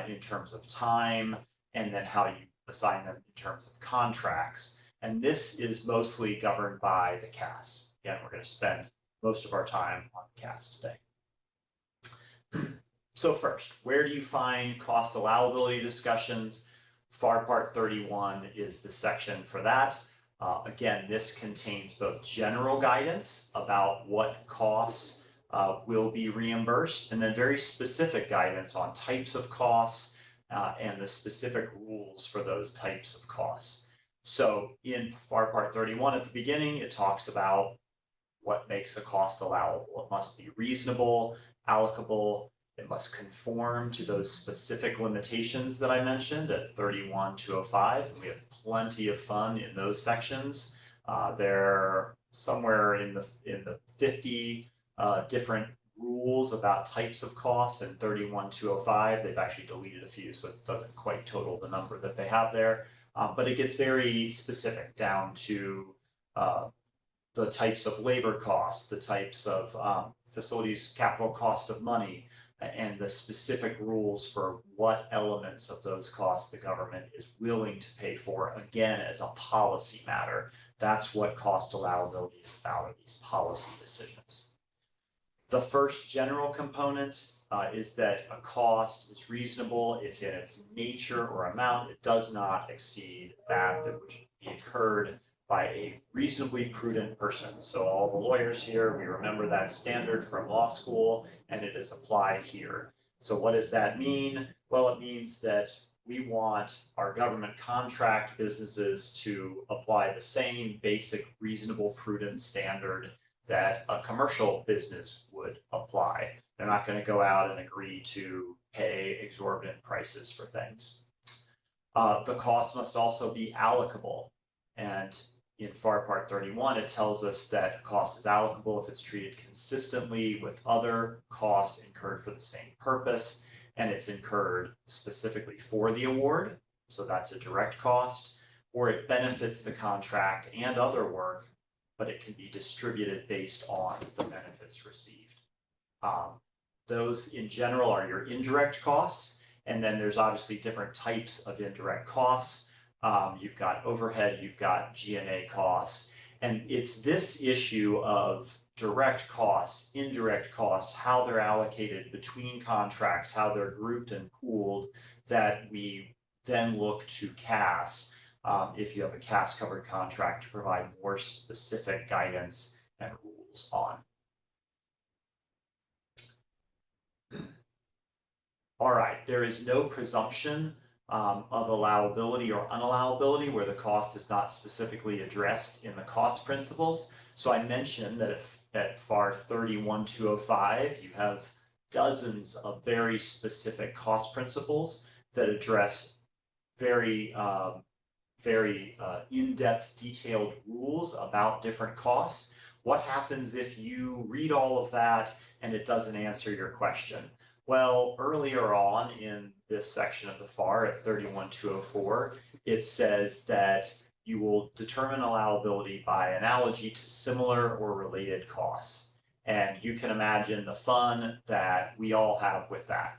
in terms of time, and then how you assign them in terms of contracts. And this is mostly governed by the CAS. Again, we're going to spend most of our time on the CAS today. So first, where do you find cost allowability discussions? FAR Part 31 is the section for that. Again, this contains both general guidance about what costs will be reimbursed, and then very specific guidance on types of costs and the specific rules for those types of costs. So in FAR Part 31 at the beginning, it talks about what makes a cost allowable. It must be reasonable, allocable. It must conform to those specific limitations that I mentioned at 31.205. And we have plenty of fun in those sections. They're somewhere in the 50 different rules about types of costs in 31.205. They've actually deleted a few, so it doesn't quite total the number that they have there. But it gets very specific down to the types of labor costs, the types of facilities capital cost of money, and the specific rules for what elements of those costs the government is willing to pay for, again, as a policy matter. That's what cost allowability is about, are these policy decisions. The first general component is that a cost is reasonable if in its nature or amount it does not exceed that which would be incurred by a reasonably prudent person. So all the lawyers here, we remember that standard from law school, and it is applied here. So what does that mean? Well, it means that we want our government contract businesses to apply the same basic reasonable prudent standard that a commercial business would apply. They're not going to go out and agree to pay exorbitant prices for things. The cost must also be allocable. And in FAR Part 31, it tells us that a cost is allocable if it's treated consistently with other costs incurred for the same purpose, and it's incurred specifically for the award. So that's a direct cost, or it benefits the contract and other work, but it can be distributed based on the benefits received. Those in general are your indirect costs, and then there's obviously different types of indirect costs. You've got overhead, you've got G&A costs, and it's this issue of direct costs, indirect costs, how they're allocated between contracts, how they're grouped and pooled, that we then look to CAS, if you have a CAS covered contract, to provide more specific guidance and rules on. All right, there is no presumption of allowability or unallowability where the cost is not specifically addressed in the cost principles. So I mentioned that if at FAR 31.205, you have dozens of very specific cost principles that address very very in-depth, detailed rules about different costs. What happens if you read all of that and it doesn't answer your question? Well, earlier on in this section of the FAR at 31204, it says that you will determine allowability by analogy to similar or related costs. And you can imagine the fun that we all have with that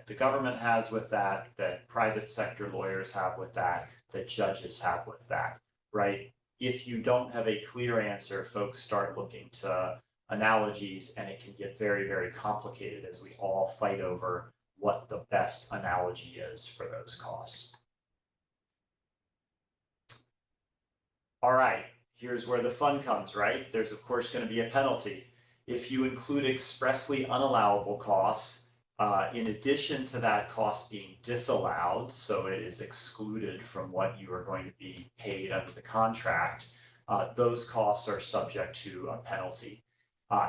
the government has with that private sector lawyers have with that judges have with that, right? If you don't have a clear answer, folks start looking to analogies, and it can get very, very complicated as we all fight over what the best analogy is for those costs. All right, here's where the fun comes, right? There's of course going to be a penalty. If you include expressly unallowable costs, in addition to that cost being disallowed, so it is excluded from what you are going to be paid under the contract, those costs are subject to a penalty.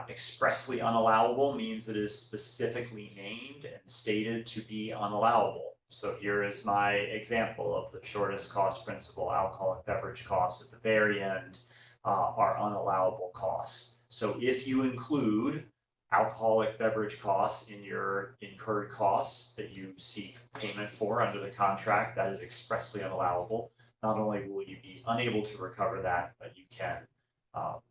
Expressly unallowable means that it is specifically named and stated to be unallowable. So here is my example of the shortest cost principle: alcoholic beverage costs at the very end are unallowable costs. So if you include alcoholic beverage costs in your incurred costs that you seek payment for under the contract, that is expressly unallowable. Not only will you be unable to recover that, but you can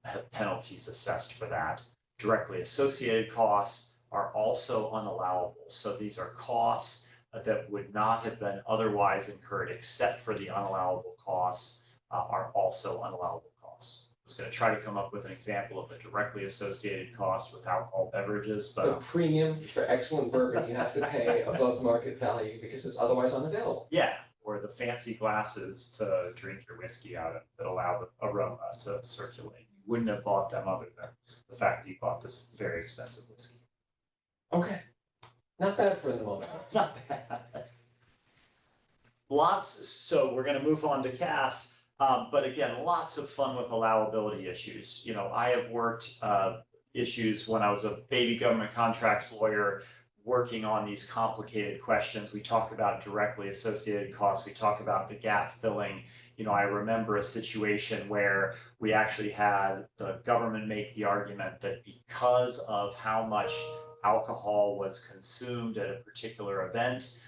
have penalties assessed for that. Directly associated costs are also unallowable. So these are costs that would not have been otherwise incurred except for the unallowable costs are also unallowable costs. I was going to try to come up with an example of a directly associated cost with alcohol beverages, The but premium for excellent bourbon you have to pay above market value because it's otherwise unavailable. yeah, or the fancy glasses to drink your whiskey out of that allow the aroma to circulate. You wouldn't have bought them other than the fact that you bought this very expensive whiskey. Okay, not bad for the moment. Not bad. So we're going to move on to CAS, but again, lots of fun with allowability issues. You know, I have worked issues when I was a baby government contracts lawyer, working on these complicated questions. We talk about directly associated costs. We talk about the gap filling. You know, I remember a situation where we actually had the government make the argument that because of how much alcohol was consumed at a particular event,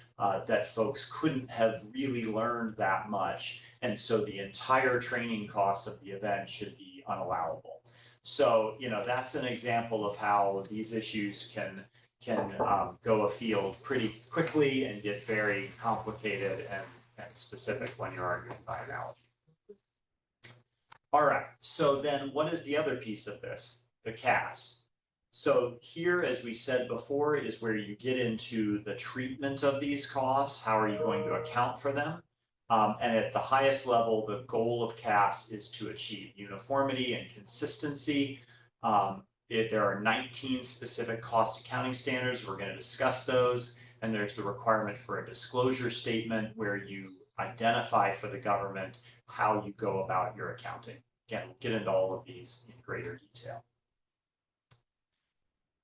that folks couldn't have really learned that much. And so the entire training costs of the event should be unallowable. So, you know, that's an example of how these issues can go afield pretty quickly and get very complicated and specific when you're arguing by analogy. All right, so then what is the other piece of this? The CAS. So here, as we said before, is where you get into the treatment of these costs. How are you going to account for them? And at the highest level, the goal of CAS is to achieve uniformity and consistency. There are 19 specific cost accounting standards. We're going to discuss those. And there's the requirement for a disclosure statement where you identify for the government how you go about your accounting. Again, we'll get into all of these in greater detail.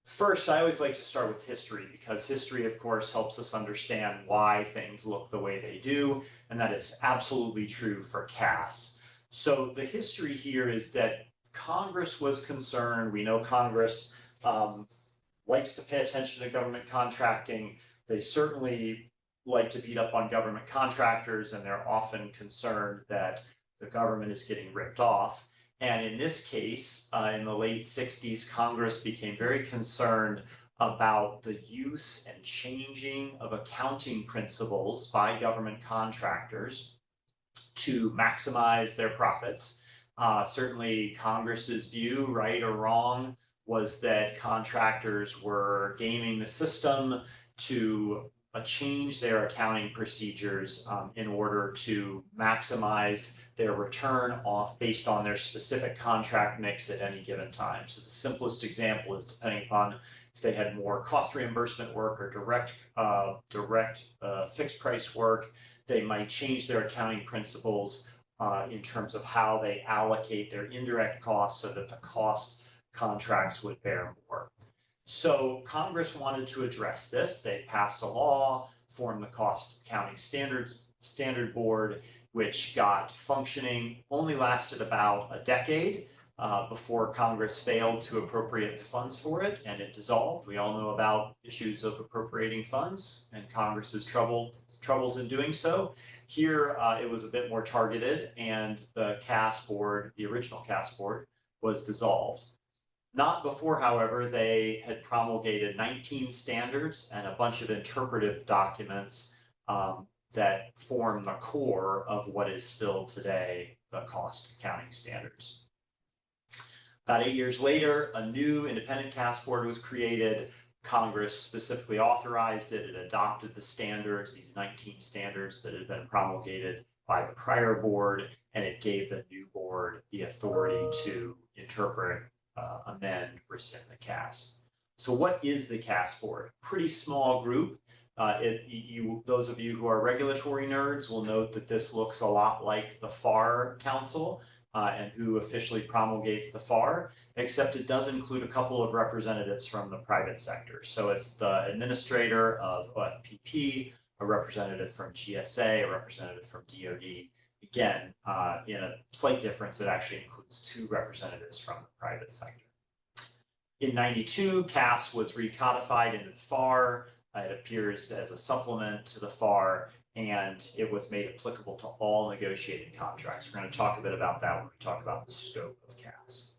First, I always like to start with history because history, of course, helps us understand why things look the way they do, and that is absolutely true for CAS. So the history here is that Congress was concerned. We know Congress likes to pay attention to government contracting. They certainly like to beat up on government contractors, and they're often concerned that the government is getting ripped off. And in this case, in the late 60s, Congress became very concerned about the use and changing of accounting principles by government contractors to maximize their profits. Certainly Congress's view, right or wrong, was that contractors were gaming the system to change their accounting procedures in order to maximize their return based on their specific contract mix at any given time. So the simplest example is depending upon if they had more cost reimbursement work or direct fixed price work, they might change their accounting principles in terms of how they allocate their indirect costs so that the cost contracts would bear more. So Congress wanted to address this. They passed a law, formed the cost accounting standards standard board, which got functioning, only lasted about a decade before Congress failed to appropriate funds for it and it dissolved. We all know about issues of appropriating funds and Congress's troubles in doing so. Here, it was a bit more targeted, and the CAS board, the original CAS board, was dissolved. Not before, however, they had promulgated 19 standards and a bunch of interpretive documents that form the core of what is still today the cost accounting standards. About 8 years later, a new independent CAS board was created. Congress specifically authorized it. It adopted the standards, these 19 standards that had been promulgated by the prior board, and it gave the new board the authority to interpret, amend, rescind the CAS. So what is the CAS board? Pretty small group. Those of you who are regulatory nerds will note that this looks a lot like the FAR Council and who officially promulgates the FAR, except it does include a couple of representatives from the private sector. So it's the administrator of OFPP, a representative from GSA, a representative from DoD. Again, in a slight difference, it actually includes 2 representatives from the private sector. In '92, CAS was recodified into the FAR. It appears as a supplement to the FAR, and it was made applicable to all negotiated contracts. We're going to talk a bit about that when we talk about the scope of CAS.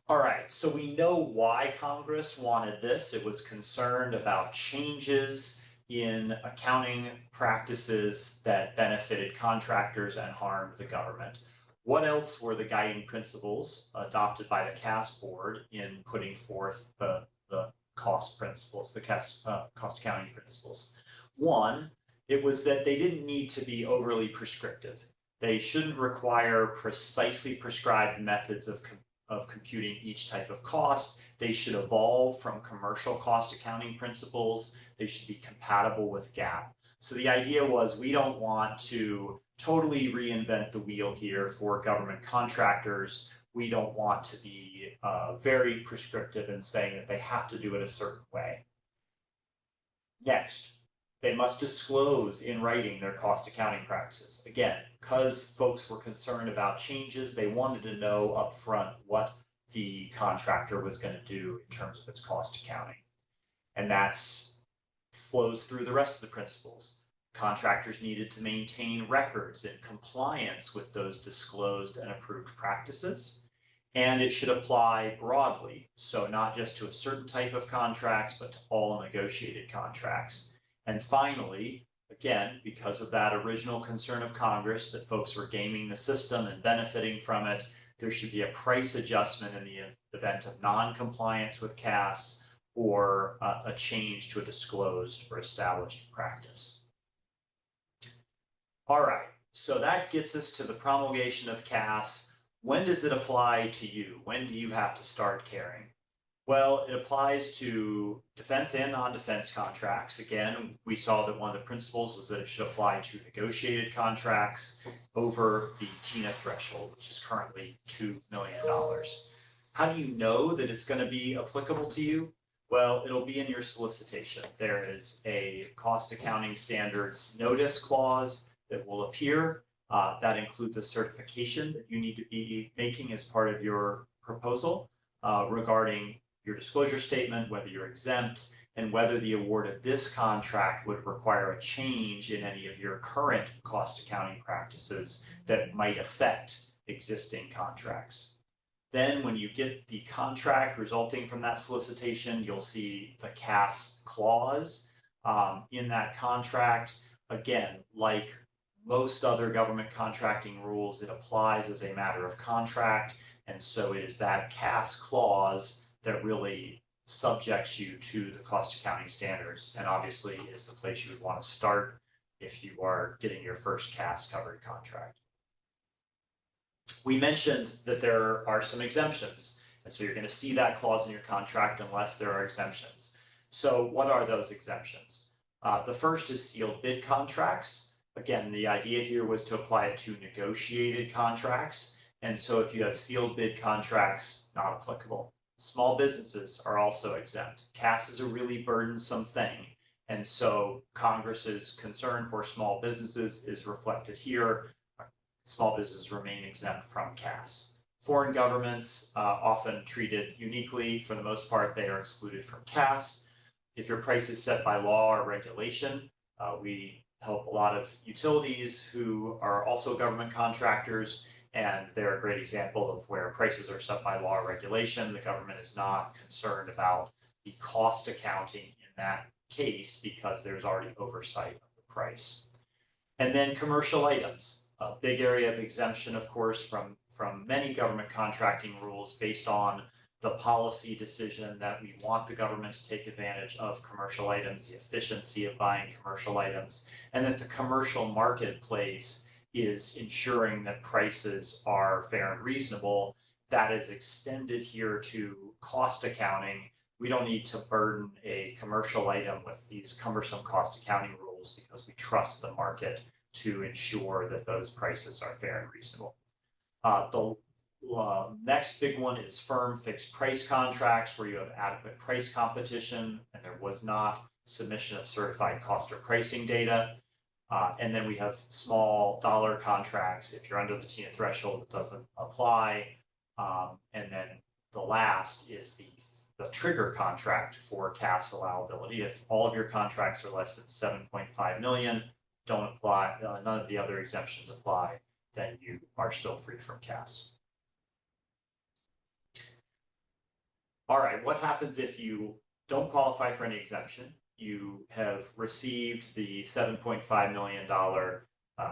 All right, so we know why Congress wanted this. It was concerned about changes in accounting practices that benefited contractors and harmed the government. What else were the guiding principles adopted by the CAS board in putting forth the cost principles, the cost accounting principles? One, it was that they didn't need to be overly prescriptive. They shouldn't require precisely prescribed methods of computing each type of cost. They should evolve from commercial cost accounting principles. They should be compatible with GAAP. So the idea was, we don't want to totally reinvent the wheel here for government contractors. We don't want to be very prescriptive in saying that they have to do it a certain way. Next, they must disclose in writing their cost accounting practices. Again, because folks were concerned about changes, they wanted to know upfront what the contractor was going to do in terms of its cost accounting. And that flows through the rest of the principles. Contractors needed to maintain records in compliance with those disclosed and approved practices. And it should apply broadly, so not just to a certain type of contracts, but to all negotiated contracts. And finally, again, because of that original concern of Congress that folks were gaming the system and benefiting from it, there should be a price adjustment in the event of non-compliance with CAS or a change to a disclosed or established practice. All right, so that gets us to the promulgation of CAS. When does it apply to you? When do you have to start caring? Well, it applies to defense and non-defense contracts. Again, we saw that one of the principles was that it should apply to negotiated contracts over the TINA threshold, which is currently $2 million. How do you know that it's going to be applicable to you? Well, it'll be in your solicitation. There is a cost accounting standards notice clause that will appear. That includes a certification that you need to be making as part of your proposal regarding your disclosure statement, whether you're exempt, and whether the award of this contract would require a change in any of your current cost accounting practices that might affect existing contracts. Then when you get the contract resulting from that solicitation, you'll see the CAS clause in that contract. Again, like most other government contracting rules, it applies as a matter of contract. And so it is that CAS clause that really subjects you to the cost accounting standards, and obviously is the place you would want to start if you are getting your first CAS covered contract. We mentioned that there are some exemptions, and so you're going to see that clause in your contract unless there are exemptions. So what are those exemptions? The first is sealed bid contracts. Again, the idea here was to apply it to negotiated contracts, and so if you have sealed bid contracts, not applicable. Small businesses are also exempt. CAS is a really burdensome thing, And so Congress's concern for small businesses is reflected here. Small businesses remain exempt from CAS. Foreign governments, often treated uniquely. For the most part, they are excluded from CAS. If your price is set by law or regulation, we help a lot of utilities who are also government contractors, and they're a great example of where prices are set by law or regulation. The government is not concerned about the cost accounting in that case because there's already oversight of the price. And then commercial items, a big area of exemption, of course, from many government contracting rules based on the policy decision that we want the government to take advantage of commercial items, the efficiency of buying commercial items, and that the commercial marketplace is ensuring that prices are fair and reasonable. That is extended here to cost accounting. We don't need to burden a commercial item with these cumbersome cost accounting rules because we trust the market to ensure that those prices are fair and reasonable. The next big one is firm fixed price contracts where you have adequate price competition and there was not submission of certified cost or pricing data. And then we have small dollar contracts. If you're under the TINA threshold, it doesn't apply. And then the last is the trigger contract for CAS allowability. If all of your contracts are less than 7.5 million, don't apply, none of the other exemptions apply, then you are still free from CAS. All right, what happens if you don't qualify for any exemption? You have received the $7.5 million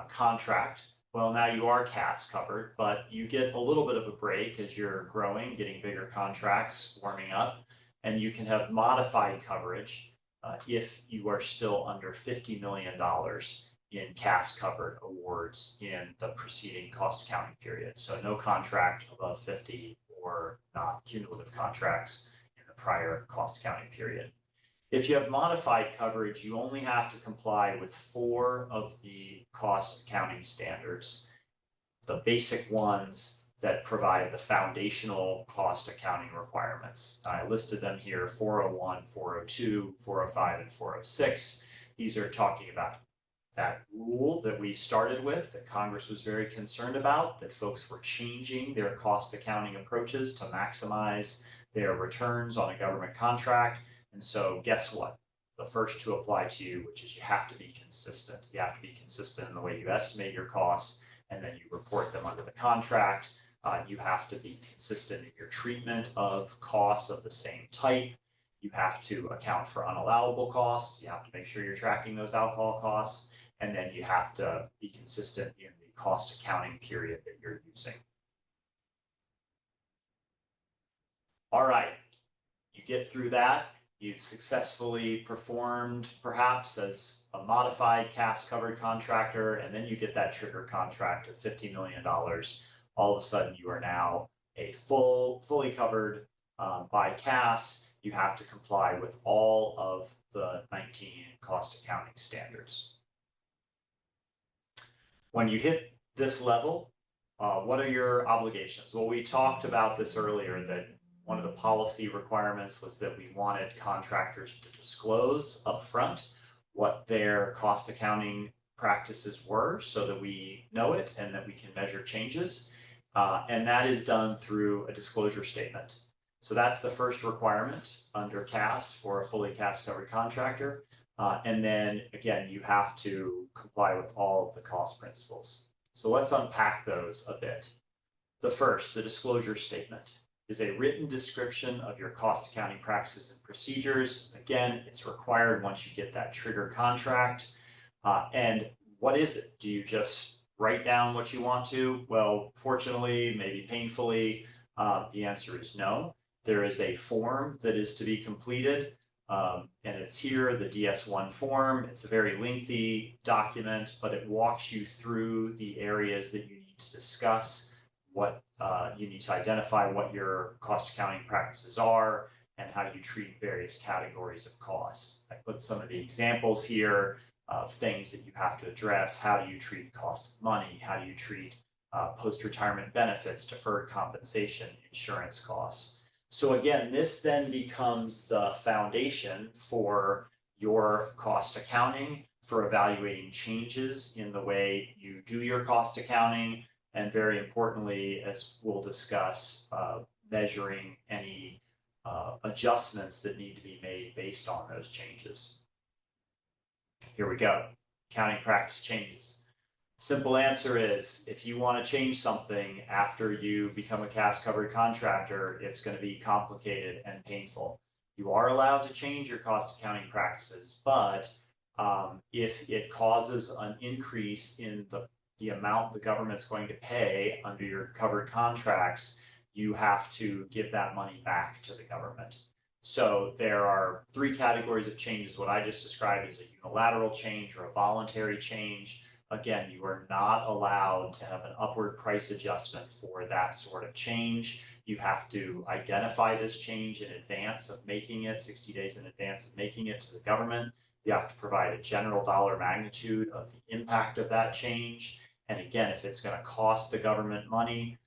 contract. Well, now you are CAS covered, but you get a little bit of a break as you're growing, getting bigger contracts, warming up, and you can have modified coverage if you are still under $50 million in CAS covered awards in the preceding cost accounting period. So no contract above 50 or not cumulative contracts in the prior cost accounting period. If you have modified coverage, you only have to comply with 4 of the cost accounting standards, the basic ones that provide the foundational cost accounting requirements. I listed them here: 401, 402, 405, and 406. These are talking about that rule that we started with, that Congress was very concerned about, that folks were changing their cost accounting approaches to maximize their returns on a government contract. And so guess what? The first 2 apply to you, which is you have to be consistent. You have to be consistent in the way you estimate your costs, and then you report them under the contract. You have to be consistent in your treatment of costs of the same type. You have to account for unallowable costs. You have to make sure you're tracking those alcohol costs. And then you have to be consistent in the cost accounting period that you're using. All right, you get through that. You've successfully performed perhaps as a modified CAS covered contractor, and then you get that trigger contract of $50 million. All of a sudden you are now a fully covered by CAS. You have to comply with all of the 19 cost accounting standards. When you hit this level, what are your obligations? Well, we talked about this earlier, that one of the policy requirements was that we wanted contractors to disclose upfront what their cost accounting practices were so that we know it and that we can measure changes. And that is done through a disclosure statement. So that's the first requirement under CAS for a fully CAS covered contractor. And then again, you have to comply with all of the cost principles. So let's unpack those a bit. The first, the disclosure statement, is a written description of your cost accounting practices and procedures. Again, it's required once you get that trigger contract. And what is it? Do you just write down what you want to? Well, fortunately, maybe painfully, the answer is no. There is a form that is to be completed, and it's here, the DS1 form. It's a very lengthy document, but it walks you through the areas that you need to discuss, what you need to identify what your cost accounting practices are, and how you treat various categories of costs. I put some of the examples here of things that you have to address. How do you treat cost of money? How do you treat post-retirement benefits, deferred compensation, insurance costs? So again, this then becomes the foundation for your cost accounting, for evaluating changes in the way you do your cost accounting, and very importantly, as we'll discuss, measuring any adjustments that need to be made based on those changes. Here we go. Accounting practice changes. Simple answer is, if you want to change something after you become a CAS covered contractor, it's going to be complicated and painful. You are allowed to change your cost accounting practices, but if it causes an increase in the amount the government's going to pay under your covered contracts, you have to give that money back to the government. So there are three categories of changes. What I just described is a unilateral change or a voluntary change. Again, you are not allowed to have an upward price adjustment for that sort of change. You have to identify this change in advance of making it, 60 days in advance of making it to the government. You have to provide a general dollar magnitude of the impact of that change. And again, if it's going to cost the government money,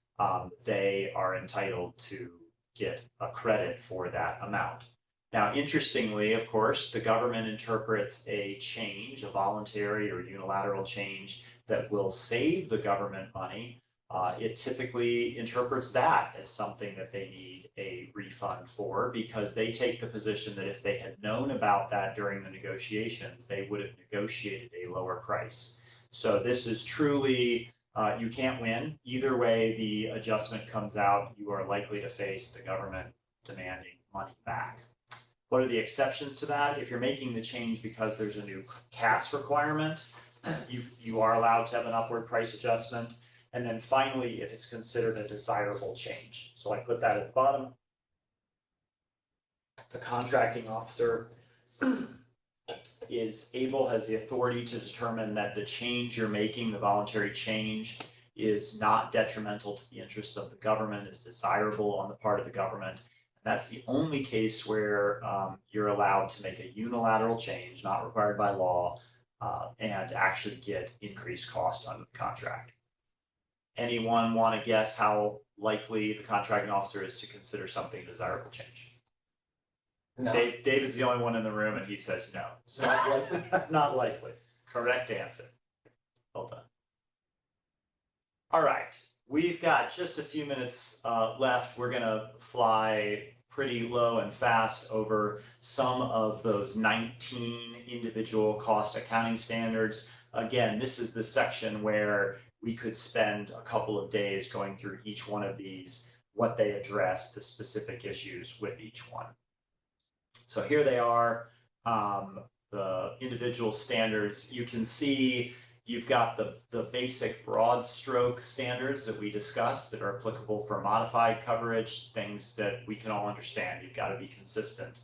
they are entitled to get a credit for that amount. Now, interestingly, of course, the government interprets a change, a voluntary or unilateral change that will save the government money. It typically interprets that as something that they need a refund for, because they take the position that if they had known about that during the negotiations, they would have negotiated a lower price. So this is truly, you can't win. Either way the adjustment comes out, you are likely to face the government demanding money back. What are the exceptions to that? If you're making the change because there's a new CAS requirement, you are allowed to have an upward price adjustment. And then finally, if it's considered a desirable change. So I put that at the bottom. The contracting officer has the authority to determine that the change you're making, the voluntary change, is not detrimental to the interests of the government, is desirable on the part of the government. That's the only case where you're allowed to make a unilateral change, not required by law, and actually get increased cost under the contract. Anyone want to guess how likely the contracting officer is to consider something a desirable change? No. David's the only one in the room and he says no. It's not likely. Not likely. Correct answer. Well done. All right. We've got just a few minutes left. We're going to fly pretty low and fast over some of those 19 individual cost accounting standards. Again, this is the section where we could spend a couple of days going through each one of these, what they address, the specific issues with each one. So here they are, the individual standards. You can see you've got the basic broad stroke standards that we discussed that are applicable for modified coverage, things that we can all understand. You've got to be consistent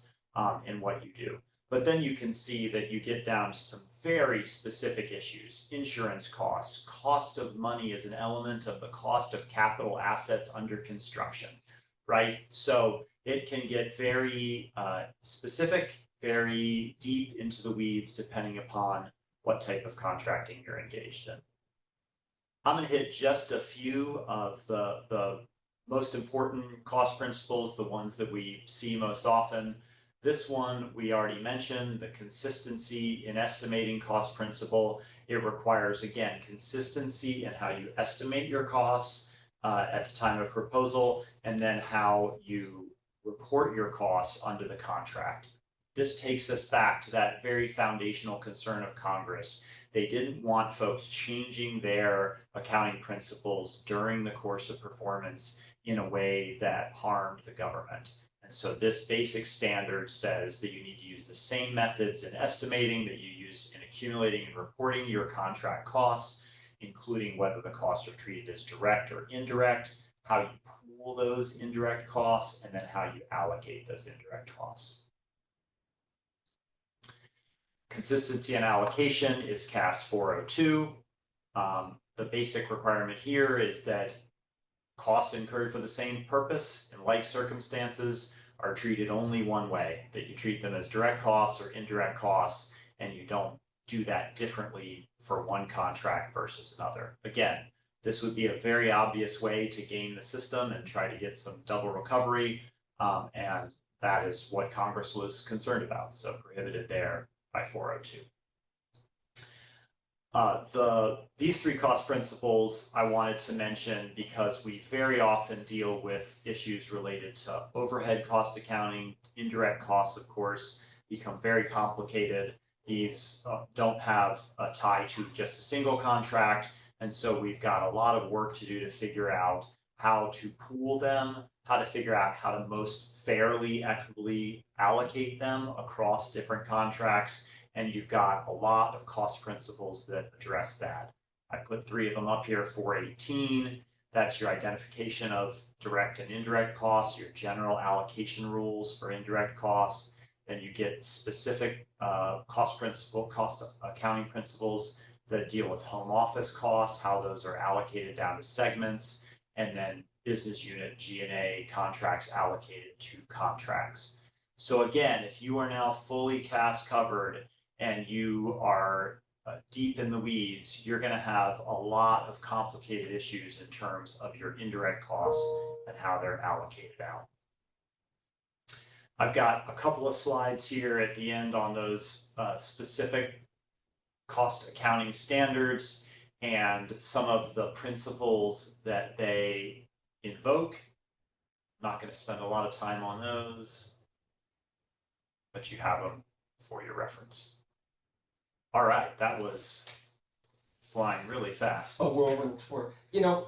in what you do. But then you can see that you get down to some very specific issues: insurance costs, cost of money as an element of the cost of capital assets under construction, right? So it can get very specific, very deep into the weeds, depending upon what type of contracting you're engaged in. I'm going to hit just a few of the most important cost principles, the ones that we see most often. This one we already mentioned, the consistency in estimating cost principle. It requires, again, consistency in how you estimate your costs at the time of proposal, and then how you report your costs under the contract. This takes us back to that very foundational concern of Congress. They didn't want folks changing their accounting principles during the course of performance in a way that harmed the government. And so this basic standard says that you need to use the same methods in estimating that you use in accumulating and reporting your contract costs, including whether the costs are treated as direct or indirect, how you pool those indirect costs, and then how you allocate those indirect costs. Consistency and allocation is CAS 402. The basic requirement here is that costs incurred for the same purpose in like circumstances are treated only one way, that you treat them as direct costs or indirect costs, and you don't do that differently for one contract versus another. Again, this would be a very obvious way to game the system and try to get some double recovery, and that is what Congress was concerned about, so prohibited there by 402. These three cost principles I wanted to mention because we very often deal with issues related to overhead cost accounting. Indirect costs, of course, become very complicated. These don't have a tie to just a single contract, and so we've got a lot of work to do to figure out how to pool them, how to figure out how to most fairly, equitably allocate them across different contracts. And you've got a lot of cost principles that address that. I put three of them up here. 418, that's your identification of direct and indirect costs, your general allocation rules for indirect costs. Then you get specific cost accounting principles that deal with home office costs, how those are allocated down to segments, and then business unit G&A contracts allocated to contracts. So again, if you are now fully CAS covered and you are deep in the weeds, you're going to have a lot of complicated issues in terms of your indirect costs and how they're allocated out. I've got a couple of slides here at the end on those specific cost accounting standards and some of the principles that they invoke. I'm not going to spend a lot of time on those, but you have them for your reference. All right, that was flying really fast. Oh, we're over the tour. You know,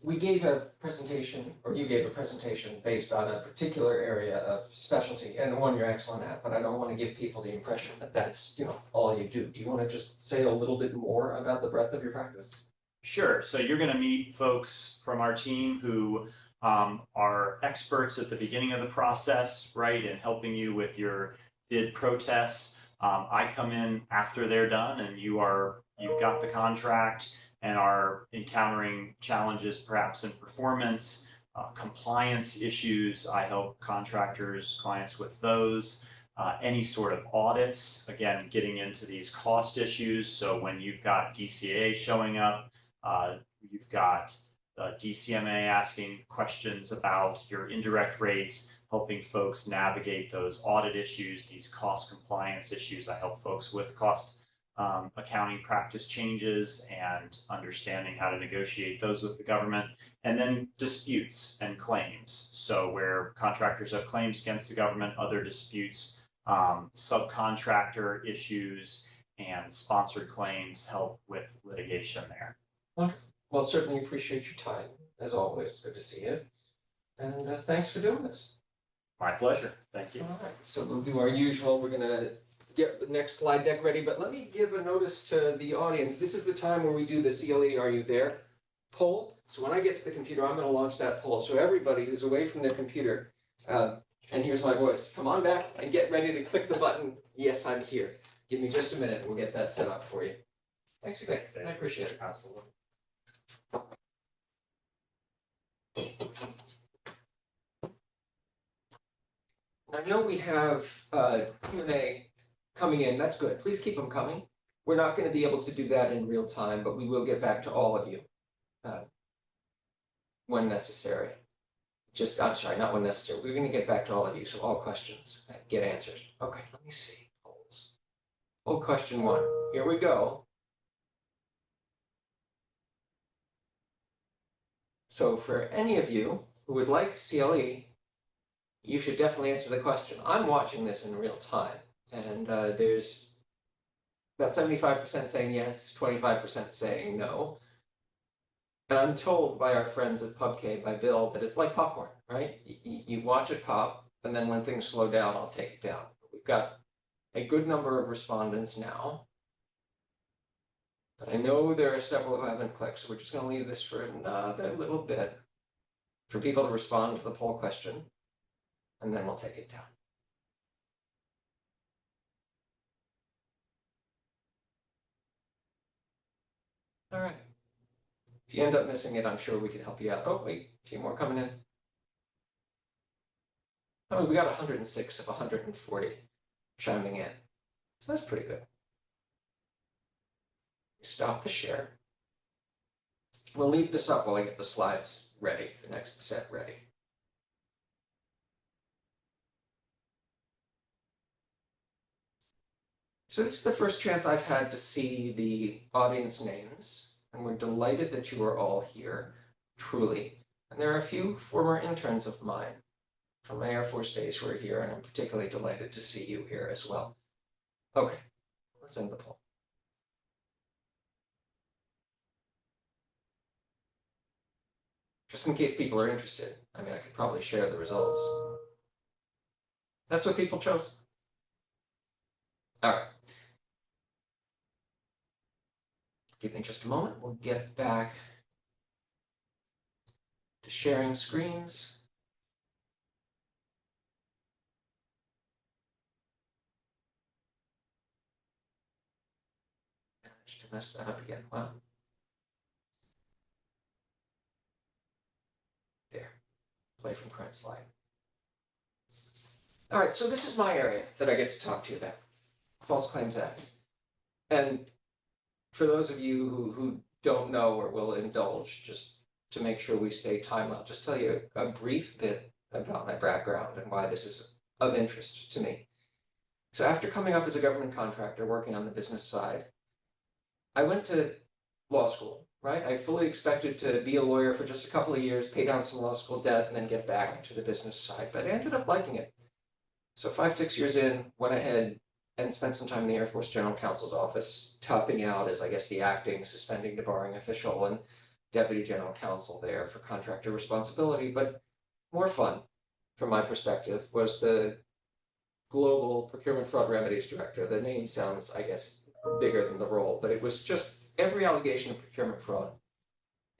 we gave a presentation, or you gave a presentation based on a particular area of specialty, and one you're excellent at, but I don't want to give people the impression that that's, you know, all you do. Do you want to just say a little bit more about the breadth of your practice? Sure. So you're going to meet folks from our team who are experts at the beginning of the process, right, and helping you with your bid protests. I come in after they're done and you've got the contract and are encountering challenges perhaps in performance, compliance issues. I help contractors, clients with those, any sort of audits, again, getting into these cost issues. So when you've got DCA showing up, you've got DCMA asking questions about your indirect rates, helping folks navigate those audit issues, these cost compliance issues. I help folks with cost accounting practice changes and understanding how to negotiate those with the government. And then disputes and claims. So where contractors have claims against the government, other disputes, subcontractor issues, and sponsored claims help with litigation there. Wonderful. Well, certainly appreciate your time, as always. Good to see you. And thanks for doing this. My pleasure. Thank you. All right, so we'll do our usual. We're gonna get the next slide deck ready, but let me give a notice to the audience. This is the time where we do the CLE Are You There poll. So when I get to the computer, I'm gonna launch that poll. So everybody who's away from their computer, and here's my voice, come on back and get ready to click the button, yes, I'm here. Give me just a minute, we'll get that set up for you. Thanks again, I appreciate it. Absolutely. I know we have Q&A coming in. That's good. Please keep them coming. We're not going to be able to do that in real time, but we will get back to all of you when necessary. I'm sorry, not when necessary. We're going to get back to all of you, so all questions get answered. Okay, let me see. Polls. Poll question 1. Here we go. So for any of you who would like CLE, you should definitely answer the question. I'm watching this in real time, and there's about 75% saying yes, 25% saying no. And I'm told by our friends at PubK, by Bill, that it's like popcorn, right? You watch it pop, and then when things slow down, I'll take it down. We've got a good number of respondents now. But I know there are several who haven't clicked, so we're just going to leave this for another little bit for people to respond to the poll question, and then we'll take it down. All right. If you end up missing it, I'm sure we can help you out. Oh, wait, a few more coming in. Oh, we got 106 of 140 chiming in. So that's pretty good. Stop the share. We'll leave this up while I get the slides ready, the next set ready. So this is the first chance I've had to see the audience names, and we're delighted that you are all here, truly. And there are a few former interns of mine from my Air Force days who are here, and I'm particularly delighted to see you here as well. Okay, let's end the poll. Just in case people are interested, I mean, I could probably share the results. That's what people chose. All right. Give me just a moment. We'll get back to sharing screens. Managed to mess that up again. Wow. There. Play from current slide. All right, so this is my area that I get to talk to you about. False Claims Act. And for those of you who don't know or will indulge, just to make sure we stay timely, I'll just tell you a brief bit about my background and why this is of interest to me. So after coming up as a government contractor working on the business side, I went to law school, right? I fully expected to be a lawyer for just a couple of years, pay down some law school debt, and then get back to the business side, but I ended up liking it. So 5-6 years in, went ahead and spent some time in the Air Force General Counsel's office, topping out as, I guess, the acting, suspending, debarring official and Deputy General Counsel there for contractor responsibility. But more fun, from my perspective, was the Global Procurement Fraud Remedies Director. The name sounds, I guess, bigger than the role, but it was just every allegation of procurement fraud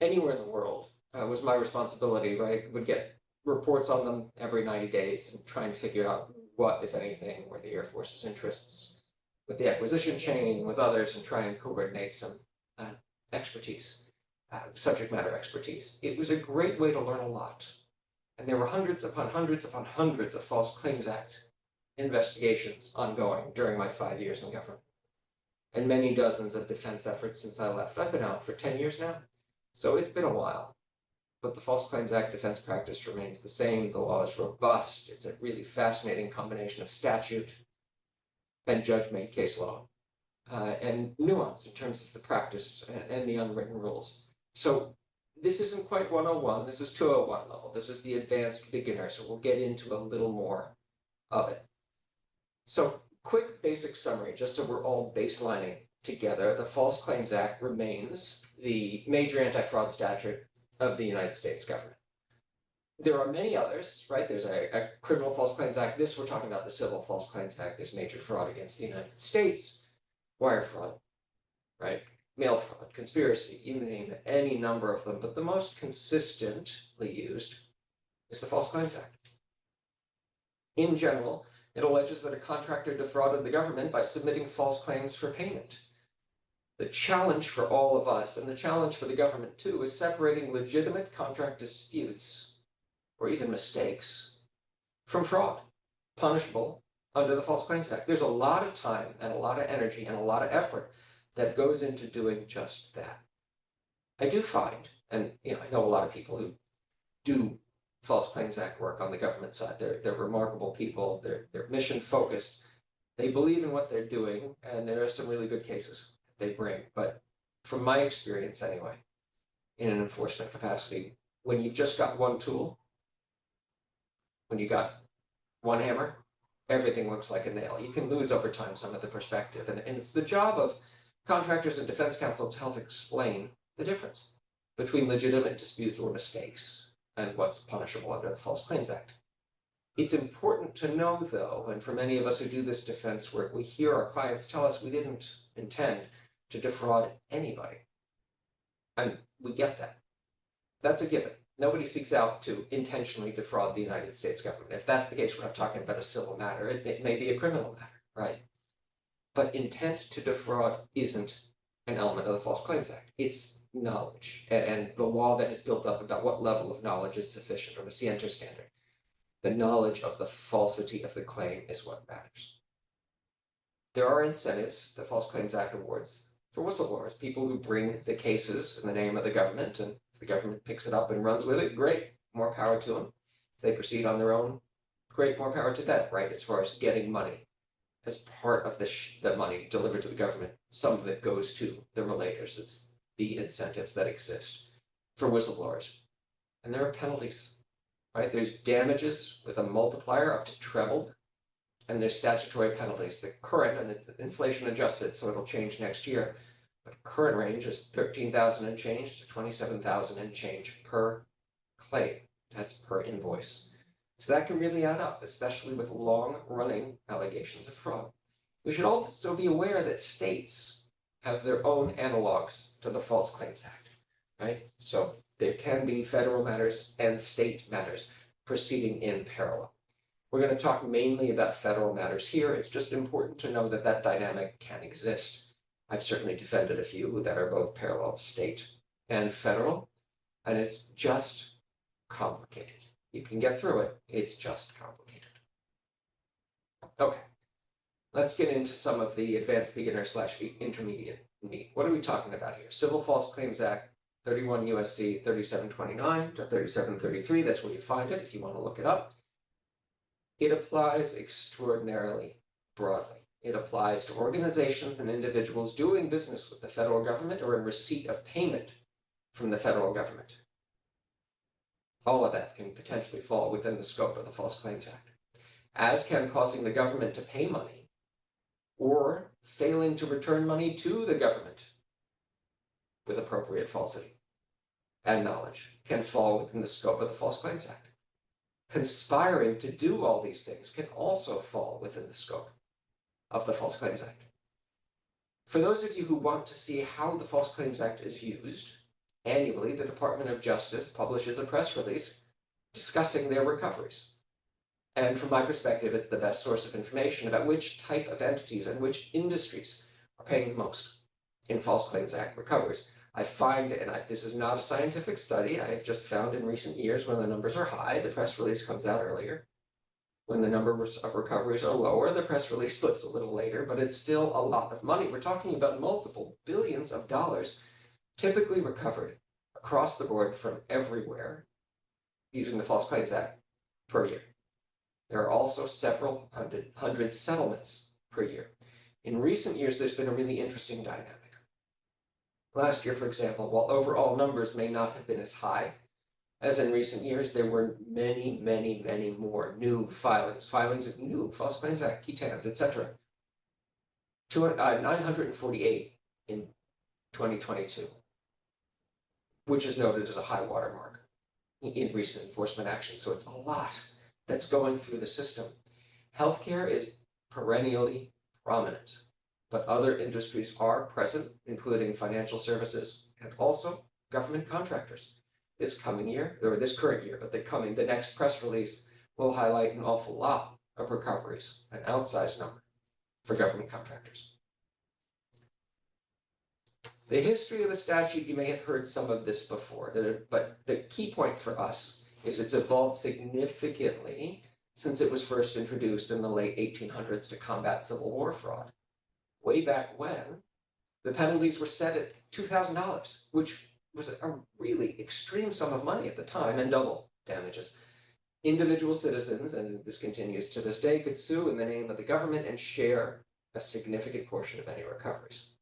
anywhere in the world was my responsibility, right? Would get reports on them every 90 days and try and figure out what, if anything, were the Air Force's interests with the acquisition chain, with others, and try and coordinate some expertise, subject matter expertise. It was a great way to learn a lot. And there were hundreds upon hundreds upon hundreds of False Claims Act investigations ongoing during my 5 years in government, and many dozens of defense efforts since I left. I've been out for 10 years now, so it's been a while. But the False Claims Act defense practice remains the same. The law is robust. It's a really fascinating combination of statute and judge-made case law, and nuance in terms of the practice and the unwritten rules. So this isn't quite 101. This is 201 level. This is the advanced beginner. So we'll get into a little more of it. So quick basic summary, just so we're all baselining together. The False Claims Act remains the major anti-fraud statute of the United States government. There are many others, right? There's a criminal False Claims Act. This, we're talking about the Civil False Claims Act. There's major fraud against the United States, wire fraud, right? Mail fraud, conspiracy, you name it, any number of them. But the most consistently used is the False Claims Act. In general, it alleges that a contractor defrauded the government by submitting false claims for payment. The challenge for all of us, and the challenge for the government too, is separating legitimate contract disputes, or even mistakes, from fraud, punishable under the False Claims Act. There's a lot of time and a lot of energy and a lot of effort that goes into doing just that. I do find, and I know a lot of people who do False Claims Act work on the government side. They're remarkable people. They're mission focused. They believe in what they're doing, and there are some really good cases they bring. But from my experience anyway, in an enforcement capacity, when you've just got one tool, when you got one hammer, everything looks like a nail. You can lose over time some of the perspective. And it's the job of contractors and defense counsel to help explain the difference between legitimate disputes or mistakes and what's punishable under the False Claims Act. It's important to know, though, and for many of us who do this defense work, we hear our clients tell us we didn't intend to defraud anybody. And we get that. That's a given. Nobody seeks out to intentionally defraud the United States government. If that's the case, we're not talking about a civil matter. It may be a criminal matter, right? But intent to defraud isn't an element of the False Claims Act. It's knowledge and the law that is built up about what level of knowledge is sufficient, or the scienter standard. The knowledge of the falsity of the claim is what matters. There are incentives the False Claims Act awards for whistleblowers, people who bring the cases in the name of the government, and if the government picks it up and runs with it, great, more power to them. If they proceed on their own, great, more power to them, right, as far as getting money as part of the money delivered to the government. Some of it goes to the relators. It's the incentives that exist for whistleblowers. And there are penalties, right? There's damages with a multiplier up to treble, and there's statutory penalties. The current, and it's inflation adjusted, so it'll change next year, but current range is 13,000 and change to 27,000 and change per claim. That's per invoice. So that can really add up, especially with long-running allegations of fraud. We should also be aware that states have their own analogs to the False Claims Act, right? So there can be federal matters and state matters proceeding in parallel. We're going to talk mainly about federal matters here. It's just important to know that that dynamic can exist. I've certainly defended a few that are both parallel state and federal, and it's just complicated. You can get through it, it's just complicated. Okay, let's get into some of the advanced beginner / intermediate need. What are we talking about here? Civil False Claims Act, 31 USC 3729 to 3733, that's where you find it if you want to look it up. It applies extraordinarily broadly. It applies to organizations and individuals doing business with the federal government or in receipt of payment from the federal government. All of that can potentially fall within the scope of the False Claims Act, as can causing the government to pay money or failing to return money to the government with appropriate falsity and knowledge can fall within the scope of the False Claims Act. Conspiring to do all these things can also fall within the scope of the False Claims Act. For those of you who want to see how the False Claims Act is used, annually, the Department of Justice publishes a press release discussing their recoveries. And from my perspective, it's the best source of information about which type of entities and which industries are paying the most in False Claims Act recoveries. I find, and this is not a scientific study, I have just found in recent years when the numbers are high, the press release comes out earlier. When the numbers of recoveries are lower, the press release slips a little later, but it's still a lot of money. We're talking about multiple billions of dollars typically recovered across the board from everywhere using the False Claims Act per year. There are also several hundred settlements per year. In recent years, there's been a really interesting dynamic. Last year, for example, while overall numbers may not have been as high as in recent years, there were many, many, many more new filings of new False Claims Act, QTANs, etc. 948 in 2022, which is noted as a high watermark in recent enforcement action. So it's a lot that's going through the system. Healthcare is perennially prominent, but other industries are present, including financial services and also government contractors. This coming year, or this current year, but the next press release will highlight an awful lot of recoveries, an outsized number for government contractors. The history of the statute, you may have heard some of this before, but the key point for us is it's evolved significantly since it was first introduced in the late 1800s to combat Civil War fraud. Way back when, the penalties were set at $2,000, which was a really extreme sum of money at the time, and double damages. Individual citizens, and this continues to this day, could sue in the name of the government and share a significant portion of any recoveries.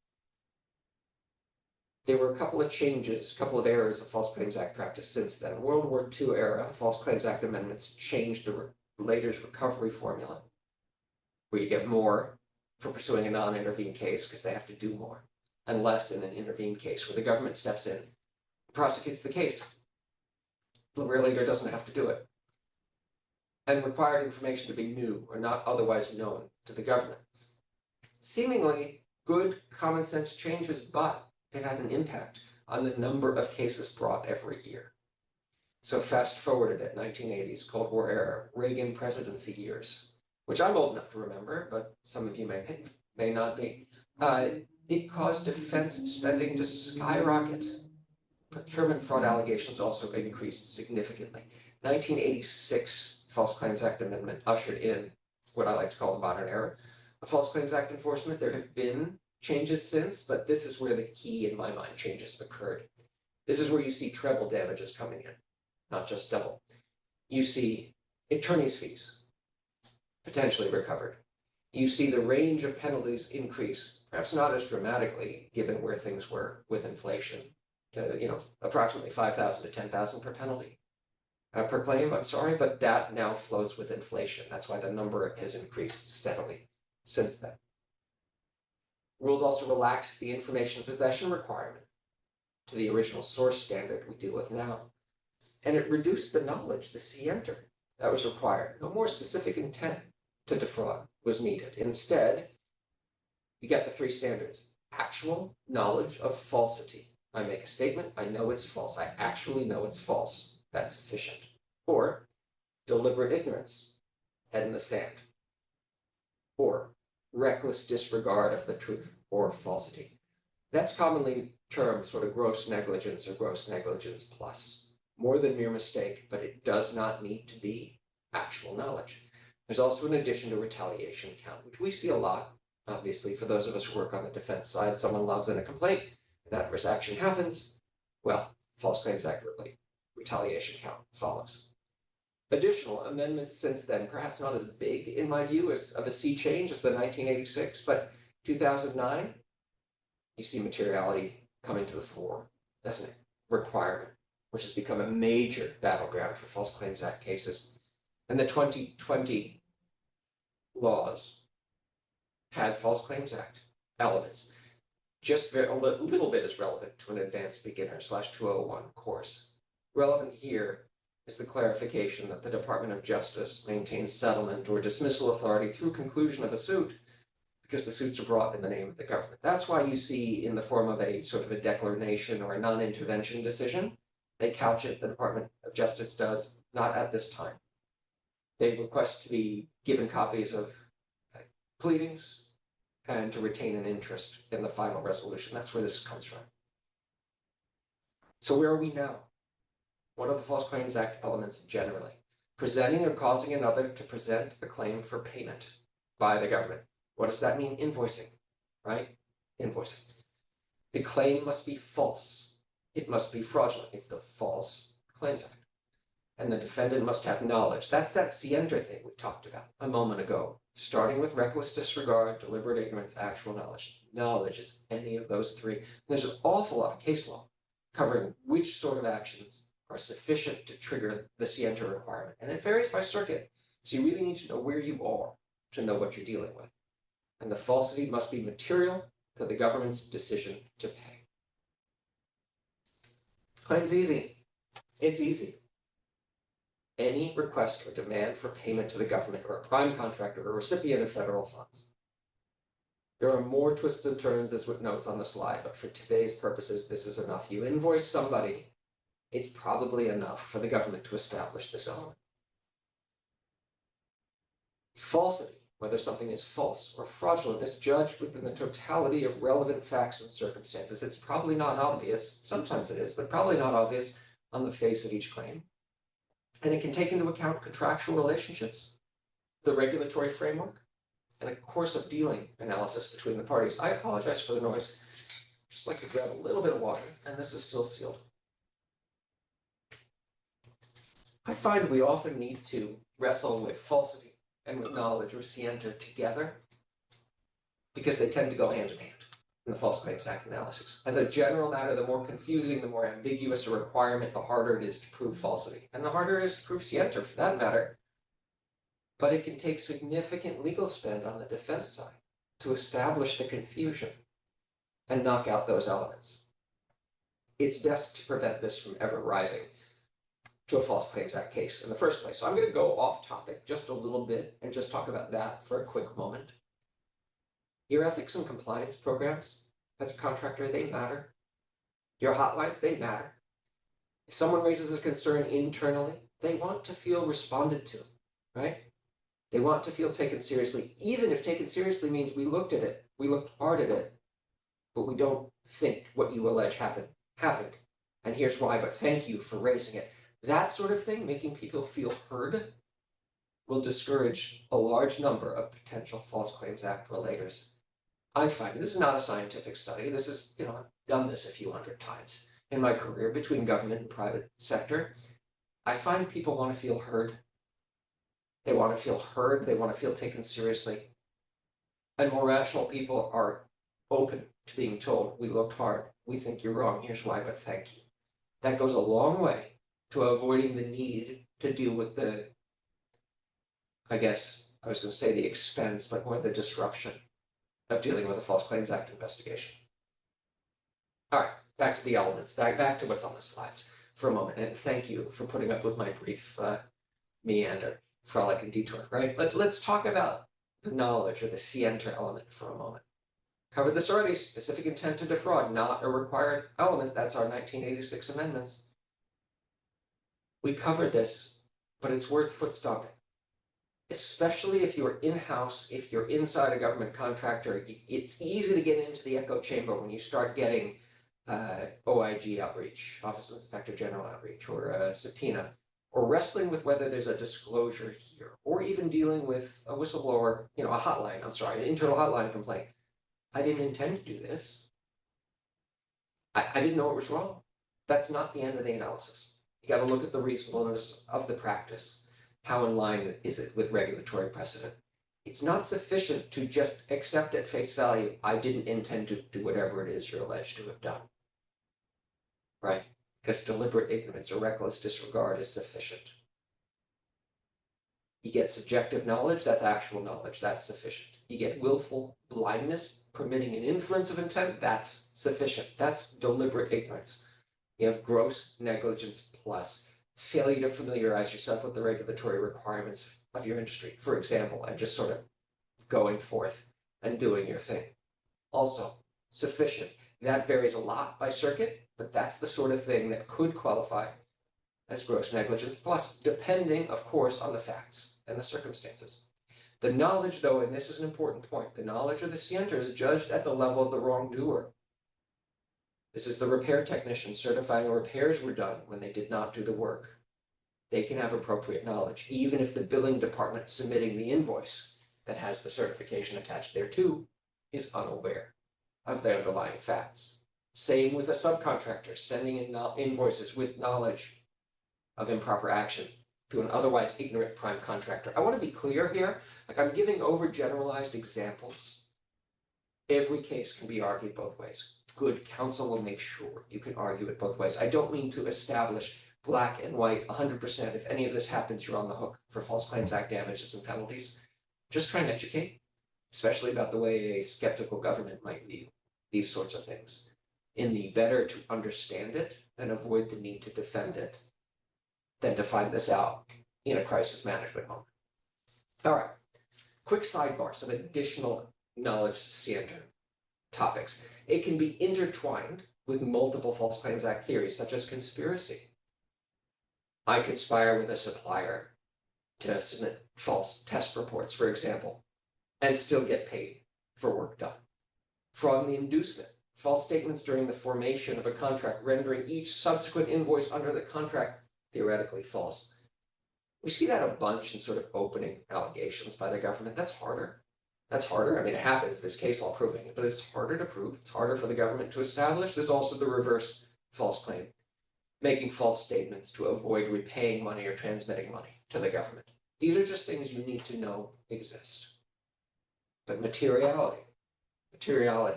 There were a couple of changes, a couple of eras of False Claims Act practice since then. World War II era, False Claims Act amendments changed the relator's recovery formula, where you get more for pursuing a non-intervened case because they have to do more, and less in an intervened case where the government steps in, prosecutes the case. The relator doesn't have to do it. And required information to be new or not otherwise known to the government. Seemingly good common sense changes, but it had an impact on the number of cases brought every year. So fast forward a bit, 1980s, Cold War era, Reagan presidency years, which I'm old enough to remember, but some of you may not be. It caused defense spending to skyrocket. Procurement fraud allegations also increased significantly. 1986 False Claims Act amendment ushered in what I like to call the modern era of False Claims Act enforcement. There have been changes since, but this is where the key, in my mind, changes occurred. This is where you see treble damages coming in, not just double. You see attorney's fees potentially recovered. you see the range of penalties increase, perhaps not as dramatically, given where things were with inflation, to, approximately 5,000 to 10,000 per penalty. Per claim, I'm sorry, but that now flows with inflation. That's why the number has increased steadily since then. Rules also relaxed the information possession requirement to the original source standard we deal with now. And it reduced the knowledge, the scienter, that was required. No more specific intent to defraud was needed. Instead, you get the three standards: actual knowledge of falsity. I make a statement, I know it's false. I actually know it's false. That's sufficient. Or deliberate ignorance, head in the sand. Or reckless disregard of the truth or falsity. That's commonly termed sort of gross negligence or gross negligence plus. More than mere mistake, but it does not need to be actual knowledge. There's also an addition to retaliation count, which we see a lot, obviously, for those of us who work on the defense side. Someone logs in a complaint, an adverse action happens, well, False Claims Act retaliation count follows. Additional amendments since then, perhaps not as big in my view as of a sea change as the 1986, but 2009, you see materiality coming to the fore, doesn't it? Requirement, which has become a major battleground for False Claims Act cases. And the 2020 laws had False Claims Act elements, just a little bit as relevant to an advanced beginner /201 course. Relevant here is the clarification that the Department of Justice maintains settlement or dismissal authority through conclusion of a suit because the suits are brought in the name of the government. That's why you see in the form of a sort of a declaration or a non-intervention decision, they couch it, the Department of Justice does, not at this time. They request to be given copies of pleadings and to retain an interest in the final resolution. That's where this comes from. So where are we now? What are the False Claims Act elements generally? Presenting or causing another to present a claim for payment by the government. What does that mean? Invoicing, right? Invoicing. The claim must be false. It must be fraudulent. It's the False Claims Act. And the defendant must have knowledge. That's that scienter thing we talked about a moment ago. Starting with reckless disregard, deliberate ignorance, actual knowledge. Knowledge is any of those three. There's an awful lot of case law covering which sort of actions are sufficient to trigger the scienter requirement. And it varies by circuit. So you really need to know where you are to know what you're dealing with. And the falsity must be material to the government's decision to pay. Claim's easy. It's easy. Any request or demand for payment to the government or a prime contractor or recipient of federal funds. There are more twists and turns as with notes on the slide, but for today's purposes, this is enough. You invoice somebody, it's probably enough for the government to establish this element. Falsity, whether something is false or fraudulent, is judged within the totality of relevant facts and circumstances. It's probably not obvious, sometimes it is, but probably not obvious on the face of each claim. And it can take into account contractual relationships, the regulatory framework, and a course of dealing analysis between the parties. I apologize for the noise. Just like to grab a little bit of water, and this is still sealed. I find we often need to wrestle with falsity and with knowledge or scienter together because they tend to go hand in hand in the False Claims Act analysis. As a general matter, the more confusing, the more ambiguous a requirement, the harder it is to prove falsity. And the harder it is to prove scienter, for that matter. But it can take significant legal spend on the defense side to establish the confusion and knock out those elements. It's best to prevent this from ever rising to a False Claims Act case in the first place. So I'm going to go off topic just a little bit and just talk about that for a quick moment. Your ethics and compliance programs as a contractor, they matter. Your hotlines, they matter. If someone raises a concern internally, they want to feel responded to, right? They want to feel taken seriously, even if taken seriously means we looked at it, we looked hard at it, but we don't think what you allege happened. And here's why, but thank you for raising it. That sort of thing, making people feel heard, will discourage a large number of potential False Claims Act relators. I find, this is not a scientific study, this is, I've done this a few hundred times in my career between government and private sector. I find people want to feel heard. They want to feel heard, they want to feel taken seriously. And more rational people are open to being told, we looked hard, we think you're wrong, here's why, but thank you. That goes a long way to avoiding the need to deal with the, I guess, I was going to say the expense, but more the disruption of dealing with a False Claims Act investigation. All right, back to the elements, back to what's on the slides for a moment. And thank you for putting up with my brief meander, frolic and detour, right? But let's talk about the knowledge or the scienter element for a moment. Covered this already, specific intent to defraud, not a required element. That's our 1986 amendments. We covered this, but it's worth foot stomping. Especially if you're in-house, if you're inside a government contractor, it's easy to get into the echo chamber when you start getting OIG outreach, Office of Inspector General outreach, or a subpoena, or wrestling with whether there's a disclosure here, or even dealing with a whistleblower, a hotline, an internal hotline complaint. I didn't intend to do this. I didn't know it was wrong. That's not the end of the analysis. You got to look at the reasonableness of the practice. How in line is it with regulatory precedent? It's not sufficient to just accept at face value, I didn't intend to do whatever it is you're alleged to have done. Right? Because deliberate ignorance or reckless disregard is sufficient. You get subjective knowledge, that's actual knowledge, that's sufficient. You get willful blindness, permitting an inference of intent, that's sufficient. That's deliberate ignorance. You have gross negligence plus failure to familiarize yourself with the regulatory requirements of your industry, for example, and just sort of going forth and doing your thing. Also, sufficient. That varies a lot by circuit, but that's the sort of thing that could qualify as gross negligence plus, depending, of course, on the facts and the circumstances. The knowledge, though, and this is an important point, the knowledge of the scienter is judged at the level of the wrongdoer. This is the repair technician certifying repairs were done when they did not do the work. They can have appropriate knowledge, even if the billing department submitting the invoice that has the certification attached thereto is unaware of the underlying facts. Same with a subcontractor sending in invoices with knowledge of improper action to an otherwise ignorant prime contractor. I want to be clear here, like I'm giving overgeneralized examples. Every case can be argued both ways. Good counsel will make sure you can argue it both ways. I don't mean to establish black and white 100%. If any of this happens, you're on the hook for False Claims Act damages and penalties. Just try and educate, especially about the way a skeptical government might view these sorts of things, in the better to understand it and avoid the need to defend it than to find this out in a crisis management moment. All right, quick sidebar, some additional knowledge scienter topics. It can be intertwined with multiple False Claims Act theories, such as conspiracy. I conspire with a supplier to submit false test reports, for example, and still get paid for work done. Fraud and the inducement, false statements during the formation of a contract, rendering each subsequent invoice under the contract theoretically false. We see that a bunch in sort of opening allegations by the government. That's harder. That's harder. I mean, it happens. There's case law proving it, but it's harder to prove. It's harder for the government to establish. There's also the reverse false claim, making false statements to avoid repaying money or transmitting money to the government. These are just things you need to know exist. But materiality,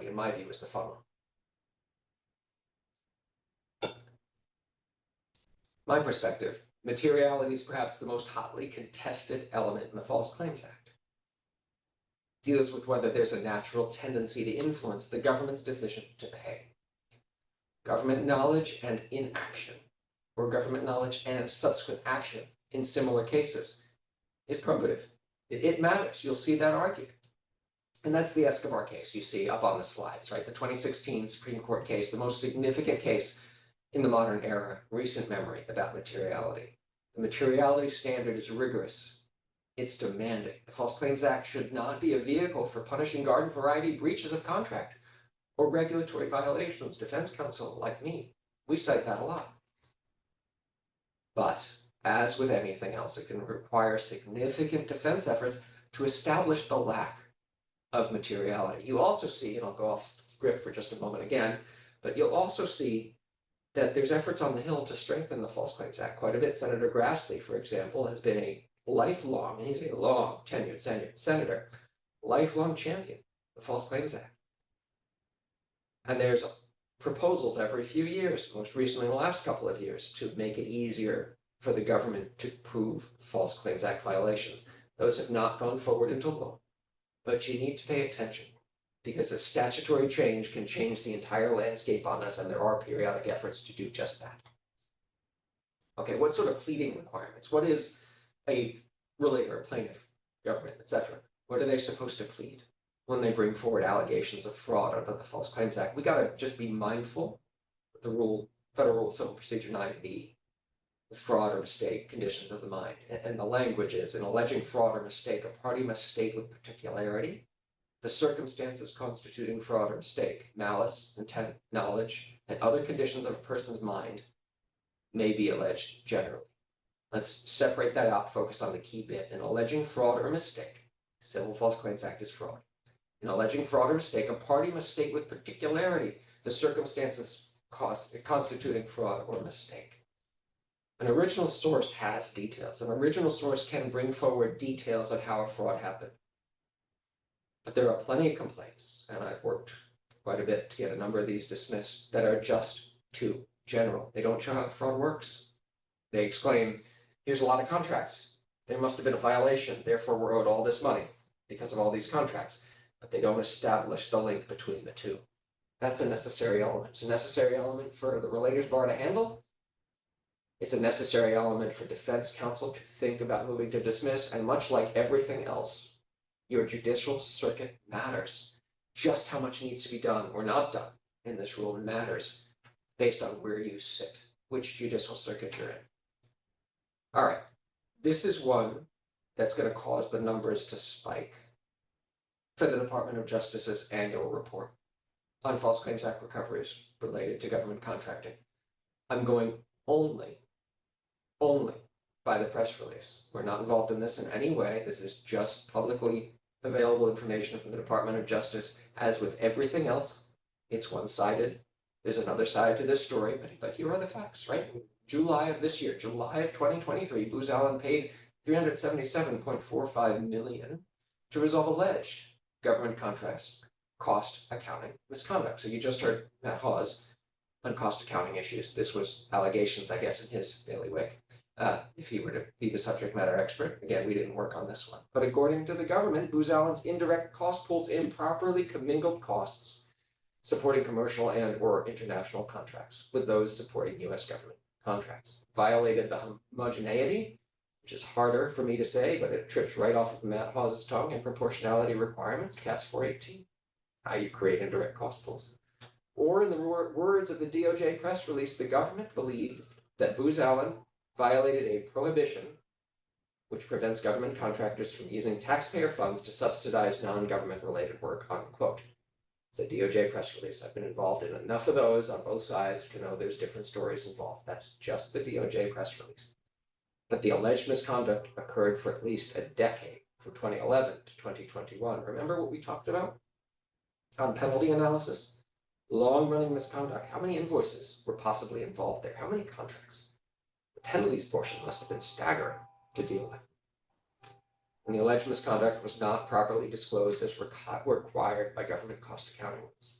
in my view, is the fun one. My perspective, materiality is perhaps the most hotly contested element in the False Claims Act. Deals with whether there's a natural tendency to influence the government's decision to pay. Government knowledge and inaction, or government knowledge and subsequent action in similar cases, is probative. It matters. You'll see that argued. And that's the Escobar case you see up on the slides, right? The 2016 Supreme Court case, the most significant case in the modern era, recent memory about materiality. The materiality standard is rigorous. It's demanding. The False Claims Act should not be a vehicle for punishing garden variety breaches of contract or regulatory violations. Defense counsel like me, we cite that a lot. But as with anything else, it can require significant defense efforts to establish the lack of materiality. You also see, and I'll go off script for just a moment again, but you'll also see that there's efforts on the Hill to strengthen the False Claims Act quite a bit. Senator Grassley, for example, has been a lifelong, and he's a long tenured senator, lifelong champion the False Claims Act. And there's proposals every few years, most recently in the last couple of years, to make it easier for the government to prove False Claims Act violations. Those have not gone forward into law, but you need to pay attention because a statutory change can change the entire landscape on us, and there are periodic efforts to do just that. Okay, what sort of pleading requirements? What is a relator, a plaintiff, government, etc.? What are they supposed to plead when they bring forward allegations of fraud under the False Claims Act? We got to just be mindful of the rule, Federal Rule of Civil Procedure 9b, the fraud or mistake conditions of the mind. And the language is, in alleging fraud or mistake, a party must state with particularity the circumstances constituting fraud or mistake, malice, intent, knowledge, and other conditions of a person's mind may be alleged generally. Let's separate that out, focus on the key bit. In alleging fraud or mistake, Civil False Claims Act is fraud. In alleging fraud or mistake, a party must state with particularity the circumstances constituting fraud or mistake. An original source has details. An original source can bring forward details of how a fraud happened. But there are plenty of complaints, and I've worked quite a bit to get a number of these dismissed, that are just too general. They don't show how the fraud works. They exclaim, here's a lot of contracts. There must have been a violation, therefore we're owed all this money because of all these contracts. But they don't establish the link between the two. That's a necessary element. It's a necessary element for the relator's bar to handle. It's a necessary element for defense counsel to think about moving to dismiss, and much like everything else, your judicial circuit matters. Just how much needs to be done or not done in this rule matters based on where you sit, which judicial circuit you're in. All right, this is one that's going to cause the numbers to spike for the Department of Justice's annual report on False Claims Act recoveries related to government contracting. I'm going only by the press release. We're not involved in this in any way. This is just publicly available information from the Department of Justice. As with everything else, it's one-sided. There's another side to this story, but here are the facts, right? July of this year, July of 2023, Booz Allen paid $377.45 million to resolve alleged government contracts cost accounting misconduct. So you just heard Matt Haws on cost accounting issues. This was allegations, I guess, in his bailiwick. If he were to be the subject matter expert. Again, we didn't work on this one. But according to the government, Booz Allen's indirect cost pools improperly commingled costs supporting commercial and or international contracts with those supporting U.S. government contracts, violated the homogeneity, which is harder for me to say, but it trips right off of Matt Hawes' tongue, and proportionality requirements, CAS 418, how you create indirect cost pools. Or in the words of the DOJ press release, the government believed that Booz Allen violated a prohibition which prevents government contractors from using taxpayer funds to subsidize non-government related work, unquote. It's a DOJ press release. I've been involved in enough of those on both sides to know there's different stories involved. That's just the DOJ press release. But the alleged misconduct occurred for at least a decade, from 2011 to 2021. Remember what we talked about on penalty analysis? Long-running misconduct. How many invoices were possibly involved there? How many contracts? The penalties portion must have been staggering to deal with. And the alleged misconduct was not properly disclosed as required by government cost accounting rules.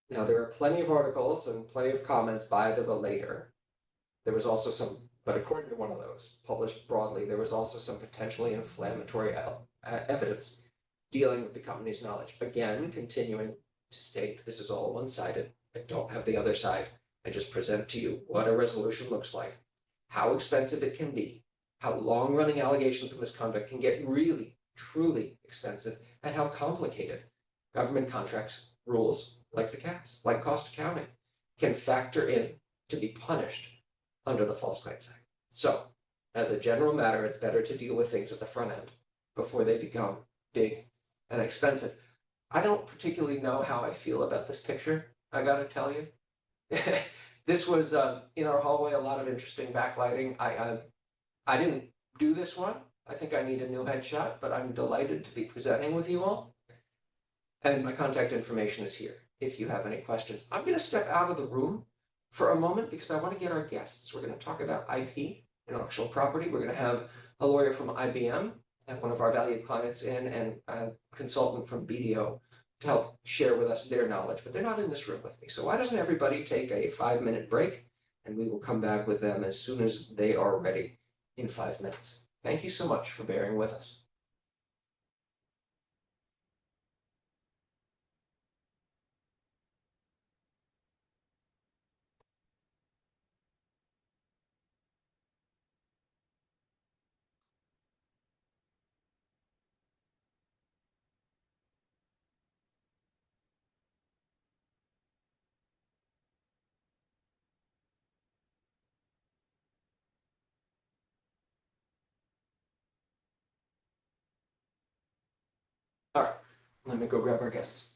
Now, there are plenty of articles and plenty of comments by the relator. There was also some, but according to one of those, published broadly, there was also some potentially inflammatory evidence dealing with the company's knowledge. Again, continuing to state this is all one-sided. I don't have the other side. I just present to you what a resolution looks like, how expensive it can be, how long-running allegations of misconduct can get really, truly expensive, and how complicated government contracts rules like the CAS, like cost accounting, can factor in to be punished under the False Claims Act. So, as a general matter, it's better to deal with things at the front end before they become big and expensive. I don't particularly know how I feel about this picture, I gotta tell you. This was in our hallway, a lot of interesting backlighting. I didn't do this one. I think I need a new headshot, but I'm delighted to be presenting with you all. And my contact information is here if you have any questions. I'm going to step out of the room for a moment because I want to get our guests. We're going to talk about IP, intellectual property. We're going to have a lawyer from IBM have one of our valued clients in and a consultant from BDO to help share with us their knowledge, but they're not in this room with me. So why doesn't everybody take a 5-minute break, and we will come back with them as soon as they are ready in 5 minutes. Thank you so much for bearing with us. All right, let me go grab our guests.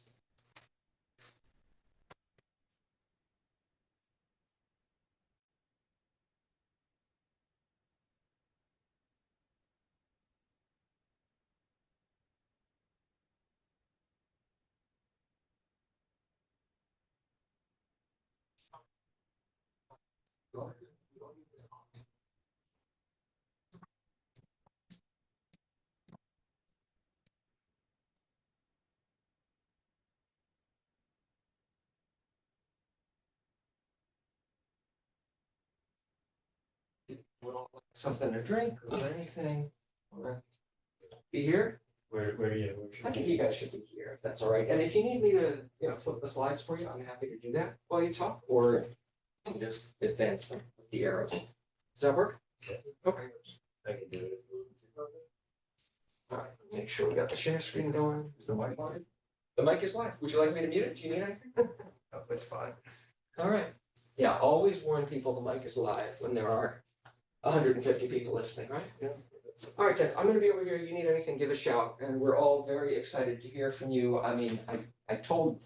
Something to drink or anything? Or be here? Where are you? I think you guys should be here, if that's all right. And if you need me to, flip the slides for you, I'm happy to do that while you talk, or you can just advance them with the arrows. Does that work? Yeah. Okay. I can do it. All right, make sure we got the share screen going. Is the mic on? The mic is live. Would you like me to mute it? Do you need anything? No, it's fine. All right. Yeah, always warn people the mic is live when there are 150 people listening, right? Yeah. All right, Tess, I'm gonna be over here. You need anything, give a shout. And we're all very excited to hear from you. I mean, I told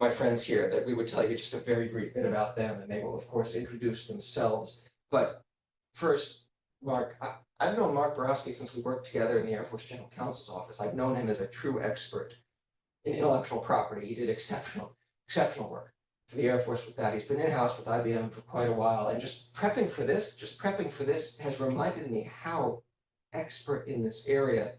my friends here that we would tell you just a very brief bit about them, and they will, of course, introduce themselves. But first, Mark, I've known Mark Borowski since we worked together in the Air Force General Counsel's office. I've known him as a true expert in intellectual property. He did exceptional work for the Air Force with that. He's been in-house with IBM for quite a while, and just prepping for this has reminded me how expert in this area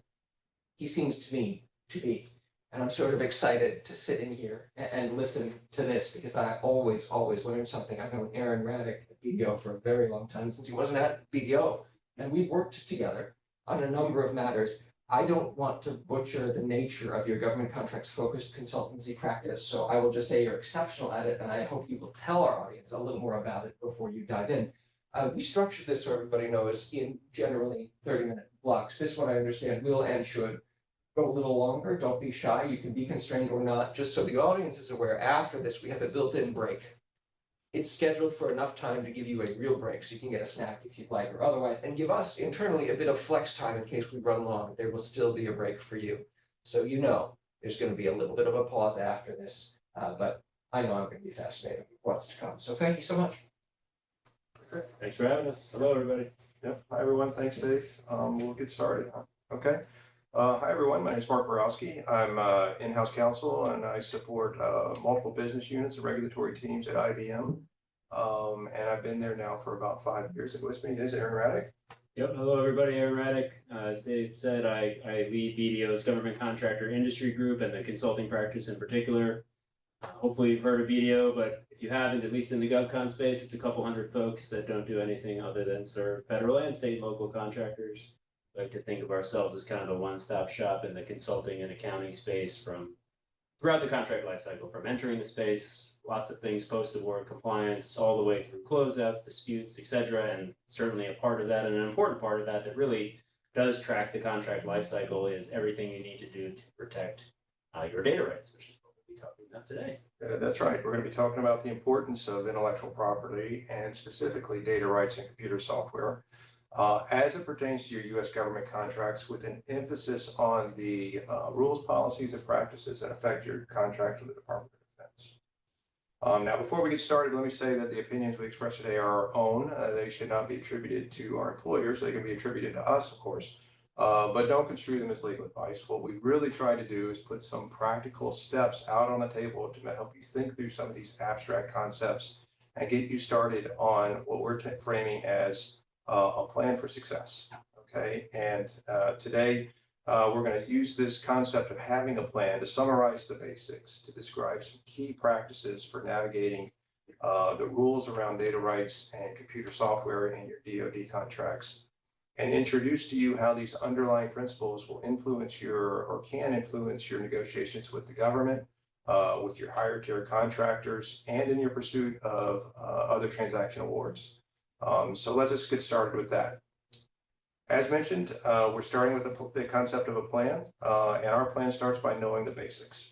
he seems to me to be. And I'm sort of excited to sit in here and listen to this, because I always learn something. I've known Aaron Raddock at BDO for a very long time, since he wasn't at BDO, and we've worked together on a number of matters. I don't want to butcher the nature of your government contracts focused consultancy practice, so I will just say you're exceptional at it, and I hope you will tell our audience a little more about it before you dive in. We structured this so everybody knows in generally 30-minute blocks. This one I understand will and should go a little longer. Don't be shy. You can be constrained or not. Just so the audience is aware, after this, we have a built-in break. It's scheduled for enough time to give you a real break, so you can get a snack if you'd like, or otherwise, and give us internally a bit of flex time in case we run long. There will still be a break for you. So there's going to be a little bit of a pause after this, but I know I'm going to be fascinated with what's to come. So thank you so much. Okay. Thanks for having us. Hello, everybody. Yep. Hi, everyone. Thanks, Dave. We'll get started. Okay. Hi, everyone. My name is Mark Borowski. I'm in-house counsel, and I support multiple business units and regulatory teams at IBM. And I've been there now for about 5 years. And with me is Aaron Raddock. Yep. Hello, everybody. Aaron Raddock. As Dave said, I lead BDO's government contractor industry group and the consulting practice in particular. Hopefully you've heard of BDO, but if you haven't, at least in the GovCon space, it's a couple hundred folks that don't do anything other than serve federal and state and local contractors. I like to think of ourselves as kind of a one-stop shop in the consulting and accounting space from throughout the contract lifecycle, from entering the space, lots of things post-award compliance, all the way through closeouts, disputes, etc. And certainly a part of that, and an important part of that that really does track the contract lifecycle, is everything you need to do to protect your data rights, which is what we'll be talking about today. That's right. We're going to be talking about the importance of intellectual property and specifically data rights and computer software as it pertains to your U.S. government contracts, with an emphasis on the rules, policies, and practices that affect your contract with the Department of Defense. Now, before we get started, let me say that the opinions we express today are our own. They should not be attributed to our employers. They can be attributed to us, of course, but don't construe them as legal advice. What we really try to do is put some practical steps out on the table to help you think through some of these abstract concepts and get you started on what we're framing as a plan for success. okay? And today, we're going to use this concept of having a plan to summarize the basics, to describe some key practices for navigating the rules around data rights and computer software in your DoD contracts, and introduce to you how these underlying principles will influence your, or can influence your negotiations with the government, with your higher tier contractors, and in your pursuit of other transaction awards. So let's just get started with that. As mentioned, we're starting with the concept of a plan, and our plan starts by knowing the basics.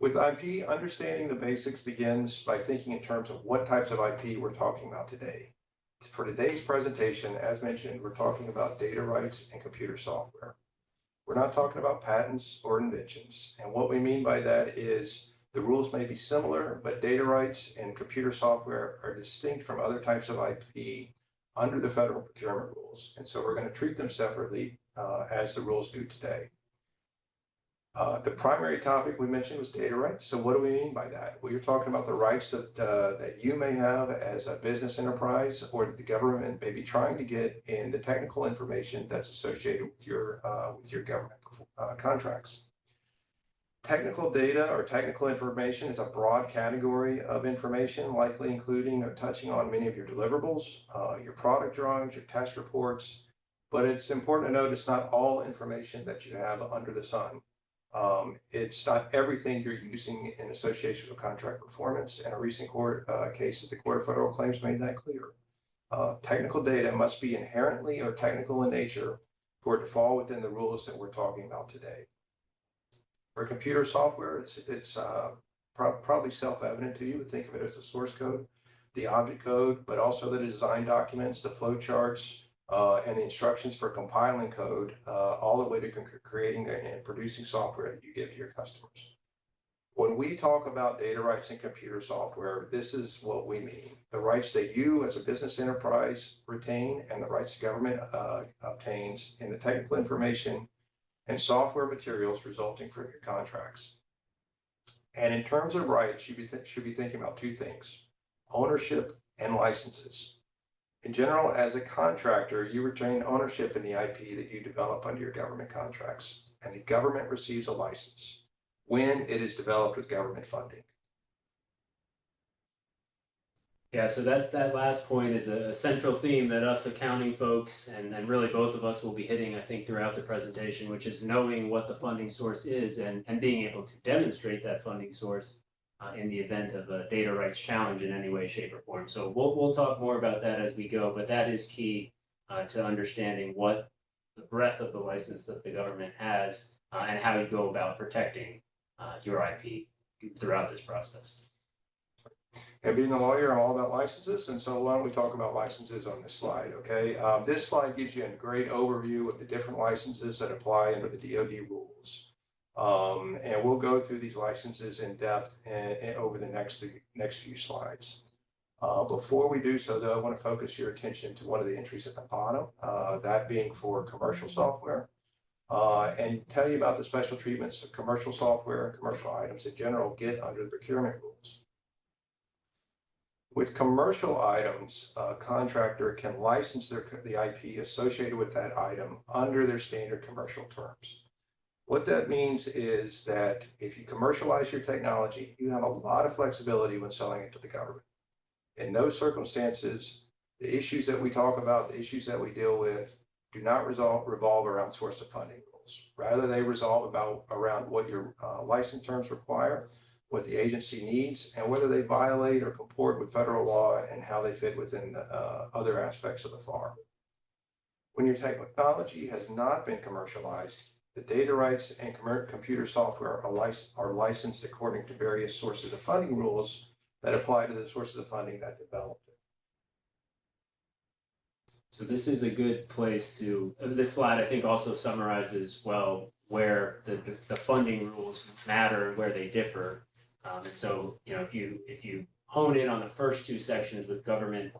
With IP, understanding the basics begins by thinking in terms of what types of IP we're talking about today. For today's presentation, as mentioned, we're talking about data rights and computer software. We're not talking about patents or inventions. And what we mean by that is the rules may be similar, but data rights and computer software are distinct from other types of IP under the federal procurement rules. And so we're going to treat them separately as the rules do today. The primary topic we mentioned was data rights. So what do we mean by that? Well, you're talking about the rights that you may have as a business enterprise, or that the government may be trying to get in the technical information that's associated with your government contracts. Technical data or technical information is a broad category of information, likely including or touching on many of your deliverables, your product drawings, your test reports. But it's important to note it's not all information that you have under the sun. It's not everything you're using in association with contract performance. And a recent court case at the Court of Federal Claims made that clear. Technical data must be inherently or technical in nature for it to fall within the rules that we're talking about today. For computer software, it's probably self-evident to you, but think of it as the source code, the object code, but also the design documents, the flow charts, and the instructions for compiling code, all the way to creating and producing software that you give to your customers. When we talk about data rights in computer software, this is what we mean. The rights that you as a business enterprise retain and the rights the government obtains in the technical information and software materials resulting from your contracts. And in terms of rights, you should be thinking about two things: ownership and licenses. In general, as a contractor, you retain ownership in the IP that you develop under your government contracts, and the government receives a license when it is developed with government funding. Yeah, so that last point is a central theme that us accounting folks and really both of us will be hitting, I think, throughout the presentation, which is knowing what the funding source is and being able to demonstrate that funding source in the event of a data rights challenge in any way, shape, or form. So we'll talk more about that as we go, but that is key to understanding what the breadth of the license that the government has and how you go about protecting your IP throughout this process. And being a lawyer, I'm all about licenses, and so why don't we talk about licenses on this slide, okay? This slide gives you a great overview of the different licenses that apply under the DoD rules. And we'll go through these licenses in depth and over the next few slides. Before we do so, though, I want to focus your attention to one of the entries at the bottom, that being for commercial software, and tell you about the special treatments of commercial software and commercial items in general get under the procurement rules. With commercial items, a contractor can license the IP associated with that item under their standard commercial terms. What that means is that if you commercialize your technology, you have a lot of flexibility when selling it to the government. In those circumstances, the issues that we talk about, the issues that we deal with, do not revolve around source of funding rules. Rather, they resolve around what your license terms require, what the agency needs, and whether they violate or comport with federal law and how they fit within the other aspects of the FAR. When your technology has not been commercialized, the data rights and computer software are licensed according to various sources of funding rules that apply to the sources of funding that developed it. So this is a good place to, this slide I think also summarizes well where the funding rules matter and where they differ. And so, you know, if you hone in on the first two sections with government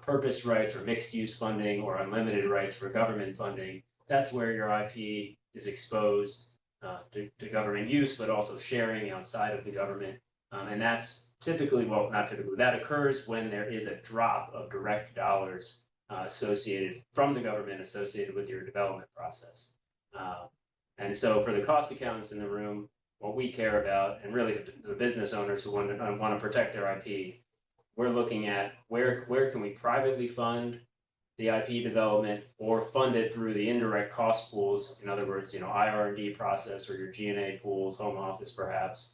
purpose rights or mixed use funding or unlimited rights for government funding, that's where your IP is exposed to government use, but also sharing outside of the government. And that's typically, well, not typically, that occurs when there is a drop of direct dollars associated from the government associated with your development process. And so for the cost accountants in the room, what we care about, and really the business owners who want to protect their IP, we're looking at where can we privately fund the IP development or fund it through the indirect cost pools. In other words, IR&D process or your G&A pools, home office perhaps,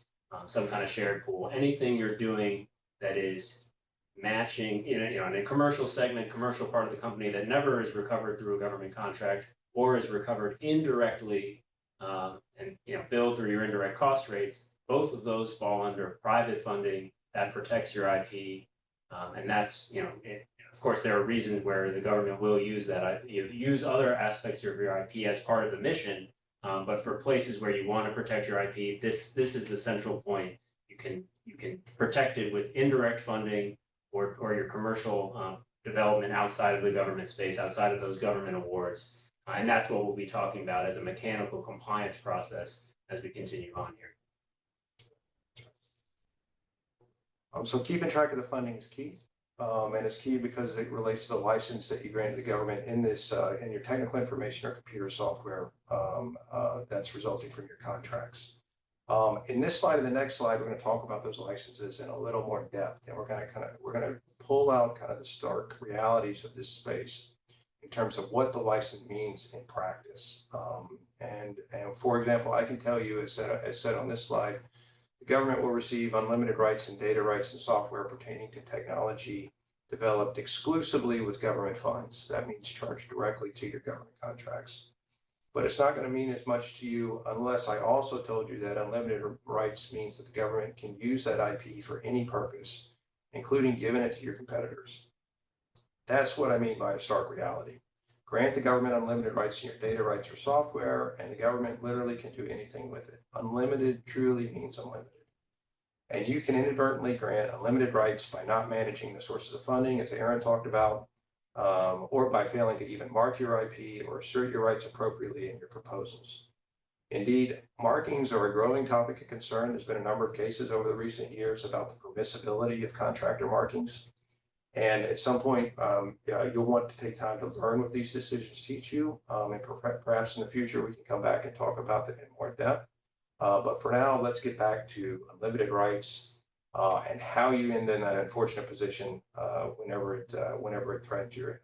some kind of shared pool. Anything you're doing that is matching, in a commercial segment, commercial part of the company that never is recovered through a government contract or is recovered indirectly and billed through your indirect cost rates. Both of those fall under private funding that protects your IP, and that's of course, there are reasons where the government will use that. Use other aspects of your IP as part of the mission, but for places where you want to protect your IP, this is the central point. You can protect it with indirect funding or your commercial development outside of the government space, outside of those government awards, and that's what we'll be talking about as a mechanical compliance process as we continue on here. So keeping track of the funding is key. And it's key because it relates to the license that you granted the government in this, in your technical information or computer software that's resulting from your contracts. In this slide and the next slide, we're going to talk about those licenses in a little more depth, and we're going to pull out kind of the stark realities of this space in terms of what the license means in practice. And for example, I can tell you, as said on this slide, the government will receive unlimited rights and data rights and software pertaining to technology developed exclusively with government funds. That means charged directly to your government contracts. But it's not going to mean as much to you unless I also told you that unlimited rights means that the government can use that IP for any purpose, including giving it to your competitors. That's what I mean by a stark reality. Grant the government unlimited rights to your data rights or software, and the government literally can do anything with it. Unlimited truly means unlimited. And you can inadvertently grant unlimited rights by not managing the sources of funding, as Aaron talked about, or by failing to even mark your IP or assert your rights appropriately in your proposals. Indeed, markings are a growing topic of concern. There's been a number of cases over the recent years about the permissibility of contractor markings. And at some point, you'll want to take time to learn what these decisions teach you. And perhaps in the future, we can come back and talk about them in more depth. But for now, let's get back to unlimited rights and how you end in that unfortunate position whenever it threatens your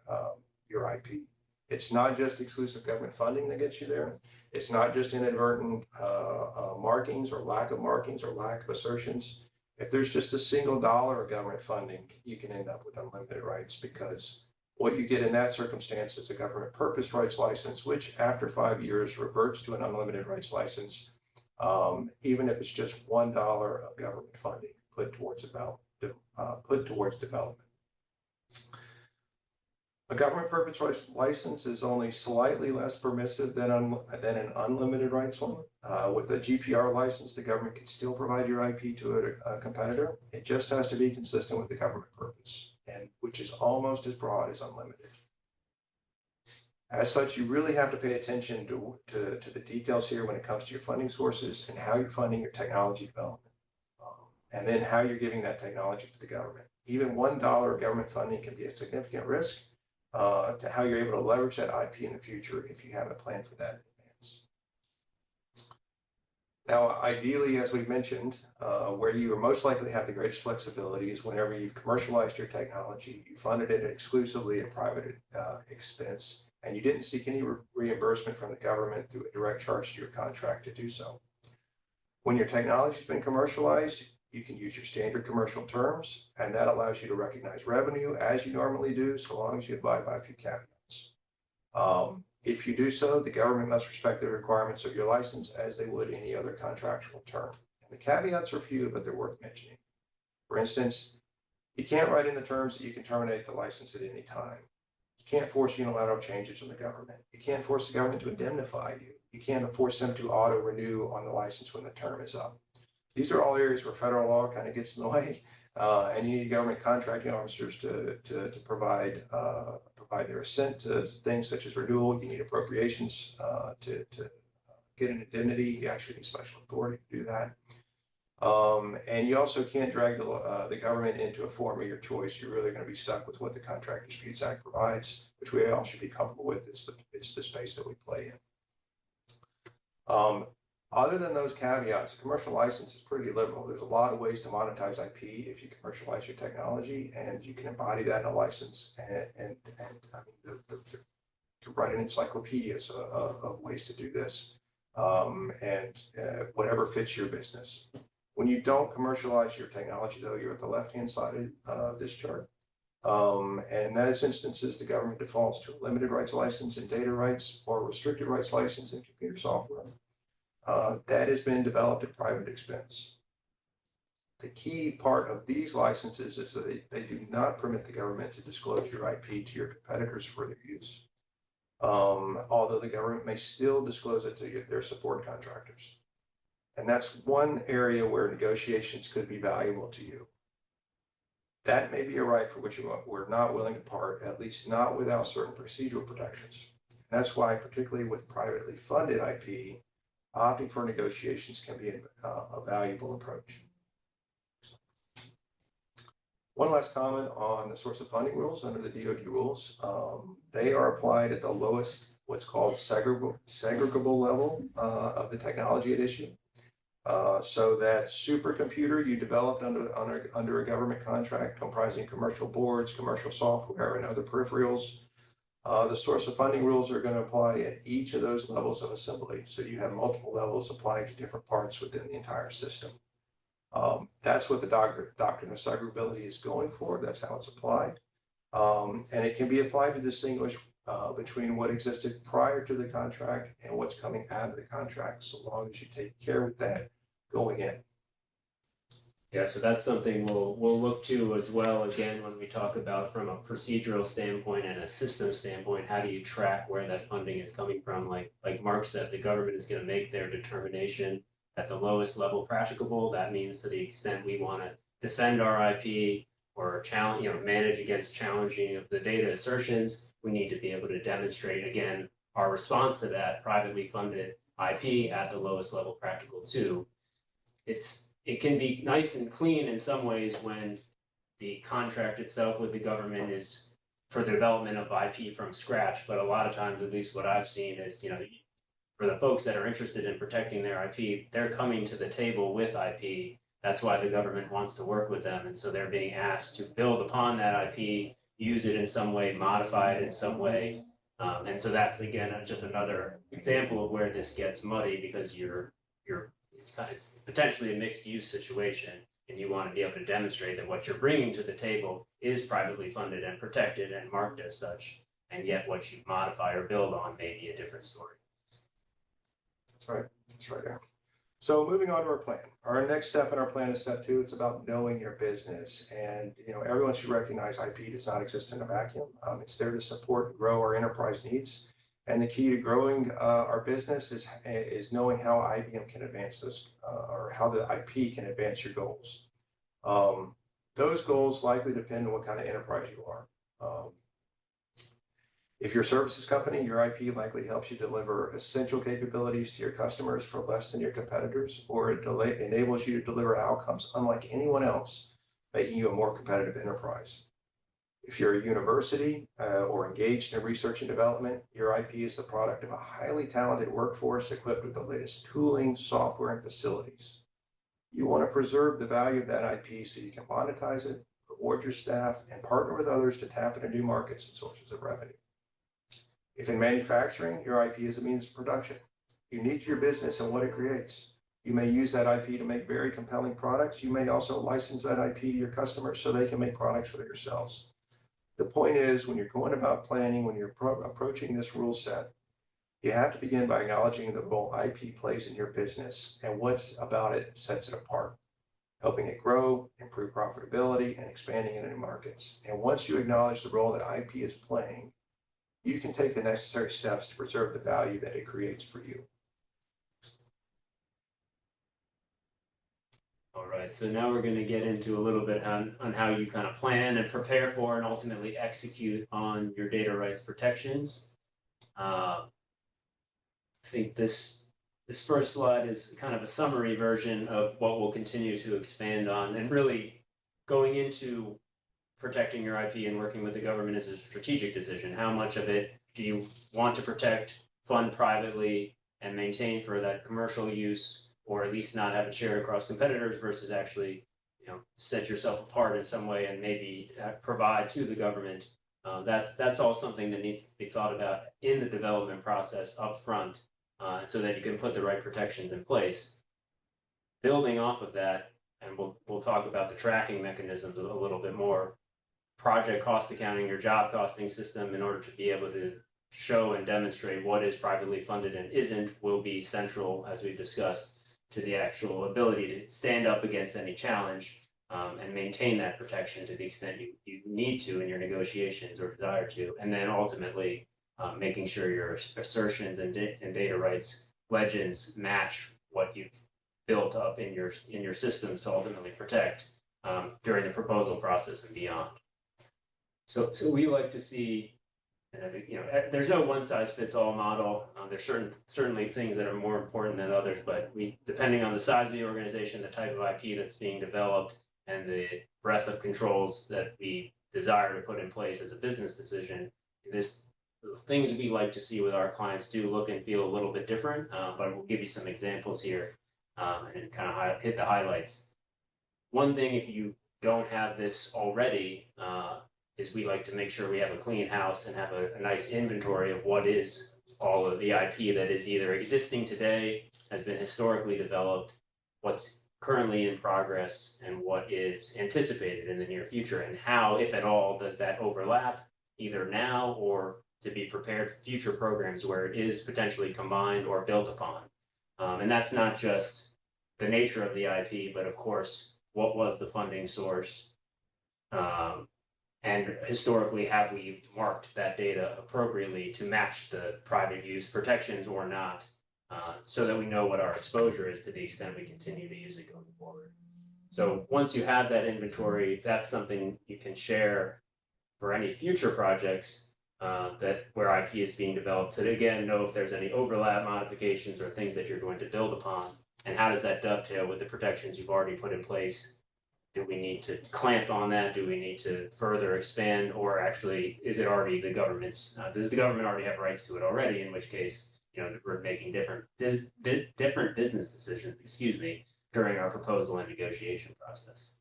IP. It's not just exclusive government funding that gets you there. It's not just inadvertent markings or lack of assertions. If there's just a single dollar of government funding, you can end up with unlimited rights, because what you get in that circumstance is a government purpose rights license, which after 5 years reverts to an unlimited rights license, even if it's just $1 of government funding put towards development. A government purpose rights license is only slightly less permissive than an unlimited rights one. With a GPR license, the government can still provide your IP to a competitor. It just has to be consistent with the government purpose, and which is almost as broad as unlimited. As such, you really have to pay attention to the details here when it comes to your funding sources and how you're funding your technology development, and then how you're giving that technology to the government. Even $1 of government funding can be a significant risk to how you're able to leverage that IP in the future if you haven't planned for that in advance. Now, ideally, as we've mentioned, where you are most likely to have the greatest flexibility is whenever you've commercialized your technology, you funded it exclusively at private expense, and you didn't seek any reimbursement from the government through a direct charge to your contract to do so. When your technology has been commercialized, you can use your standard commercial terms, and that allows you to recognize revenue as you normally do, so long as you abide by a few caveats. If you do so, the government must respect the requirements of your license as they would any other contractual term. And the caveats are few, but they're worth mentioning. For instance, you can't write in the terms that you can terminate the license at any time. You can't force unilateral changes on the government. You can't force the government to indemnify you. You can't force them to auto-renew on the license when the term is up. These are all areas where federal law kind of gets in the way, and you need government contracting officers to provide their assent to things such as renewal. You need appropriations to get an indemnity. You actually need special authority to do that. And you also can't drag the government into a form of your choice. You're really going to be stuck with what the Contract Disputes Act provides, which we all should be comfortable with. It's the space that we play in. Other than those caveats, a commercial license is pretty liberal. There's a lot of ways to monetize IP if you commercialize your technology, and you can embody that in a license. And I mean, you can write an encyclopedias of ways to do this, whatever fits your business. When you don't commercialize your technology, though, you're at the left-hand side of this chart. And in those instances, the government defaults to a limited rights license in data rights or restricted rights license in computer software. That has been developed at private expense. The key part of these licenses is that they do not permit the government to disclose your IP to your competitors for their use, although the government may still disclose it to their support contractors. And that's one area where negotiations could be valuable to you. That may be a right for which we're not willing to part, at least not without certain procedural protections. And that's why, particularly with privately funded IP, opting for negotiations can be a valuable approach. One last comment on the source of funding rules under the DoD rules. They are applied at the lowest, what's called segregable level of the technology at issue. So that supercomputer you developed under a government contract comprising commercial boards, commercial software, and other peripherals, the source of funding rules are going to apply at each of those levels of assembly. So you have multiple levels applying to different parts within the entire system. That's what the doctrine of segregability is going for. That's how it's applied. And it can be applied to distinguish between what existed prior to the contract and what's coming out of the contract, so long as you take care with that going in. Yeah, so that's something we'll look to as well, again, when we talk about from a procedural standpoint and a system standpoint, how do you track where that funding is coming from? Like Mark said, the government is going to make their determination at the lowest level practicable. That means to the extent we want to defend our IP or challenge, manage against challenging of the data assertions, we need to be able to demonstrate, again, our response to that privately funded IP at the lowest level practical too. It can be nice and clean in some ways when the contract itself with the government is for the development of IP from scratch, but a lot of times, at least what I've seen is, for the folks that are interested in protecting their IP, they're coming to the table with IP. That's why the government wants to work with them. And so they're being asked to build upon that IP, use it in some way, modify it in some way. And so that's, again, just another example of where this gets muddy, because it's potentially a mixed use situation, and you want to be able to demonstrate that what you're bringing to the table is privately funded and protected and marked as such, and yet what you modify or build on may be a different story. That's right. That's right there. So moving on to our plan. Our next step in our plan is step 2. It's about knowing your business. And everyone should recognize IP does not exist in a vacuum. It's there to support and grow our enterprise needs. And the key to growing our business is knowing how IBM can advance those, or how the IP can advance your goals. Those goals likely depend on what kind of enterprise you are. If you're a services company, your IP likely helps you deliver essential capabilities to your customers for less than your competitors, or it enables you to deliver outcomes unlike anyone else, making you a more competitive enterprise. If you're a university or engaged in research and development, your IP is the product of a highly talented workforce equipped with the latest tooling, software, and facilities. You want to preserve the value of that IP so you can monetize it, reward your staff, and partner with others to tap into new markets and sources of revenue. If in manufacturing, your IP is a means of production, unique to your business and what it creates. You may use that IP to make very compelling products. You may also license that IP to your customers so they can make products for themselves. The point is, when you're going about planning, when you're approaching this rule set, you have to begin by acknowledging the role IP plays in your business and what's about it sets it apart, helping it grow, improve profitability, and expanding into new markets. And once you acknowledge the role that IP is playing, you can take the necessary steps to preserve the value that it creates for you. All right, so now we're going to get into a little bit on how you kind of plan and prepare for and ultimately execute on your data rights protections. I think this this first slide is kind of a summary version of what we'll continue to expand on, and really going into protecting your IP and working with the government is a strategic decision. How much of it do you want to protect, fund privately, and maintain for that commercial use, or at least not have it shared across competitors versus actually, set yourself apart in some way and maybe provide to the government. That's all something that needs to be thought about in the development process up front, so that you can put the right protections in place. Building off of that, and we'll talk about the tracking mechanisms a little bit more. Project cost accounting, your job costing system, in order to be able to show and demonstrate what is privately funded and isn't, will be central, as we've discussed, to the actual ability to stand up against any challenge, and maintain that protection to the extent you need to in your negotiations or desire to. And then ultimately, making sure your assertions and data rights legends match what you've built up in your systems to ultimately protect during the proposal process and beyond. So we like to see, there's no one size fits all model. There's certainly things that are more important than others, but depending on the size of the organization, the type of IP that's being developed, and the breadth of controls that we desire to put in place as a business decision, the things we like to see with our clients do look and feel a little bit different, but we'll give you some examples here, and kind of hit the highlights. One thing, if you don't have this already, is we like to make sure we have a clean house and have a nice inventory of what is all of the IP that is either existing today, has been historically developed, what's currently in progress, and what is anticipated in the near future, and how, if at all, does that overlap, either now or to be prepared for future programs where it is potentially combined or built upon. And that's not just the nature of the IP, but of course, what was the funding source? And historically, have we marked that data appropriately to match the private use protections or not, so that we know what our exposure is to the extent we continue to use it going forward. So once you have that inventory, that's something you can share for any future projects where IP is being developed, to again know if there's any overlap, modifications, or things that you're going to build upon, and how does that dovetail with the protections you've already put in place. Do we need to clamp on that? Do we need to further expand, or actually is it already the government's? Does the government already have rights to it already? In which case, we're making different business decisions, during our proposal and negotiation process.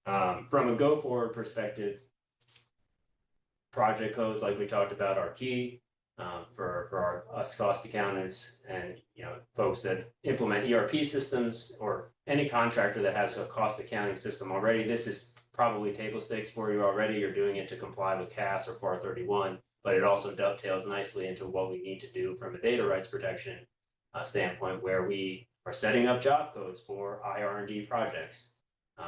From a go forward perspective, project codes, like we talked about, are key for us cost accountants and folks that implement ERP systems, or any contractor that has a cost accounting system already. This is probably table stakes for you already. You're doing it to comply with CAS or FAR 31, but it also dovetails nicely into what we need to do from a data rights protection standpoint, where we are setting up job codes for IR&D projects.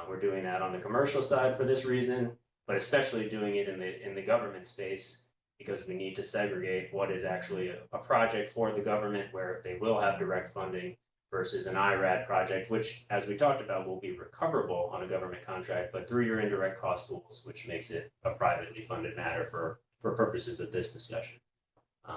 We're doing that on the commercial side for this reason, but especially doing it in the government space, because we need to segregate what is actually a project for the government where they will have direct funding versus an IRAD project, which, as we talked about, will be recoverable on a government contract, but through your indirect cost pools, which makes it a privately funded matter for purposes of this discussion.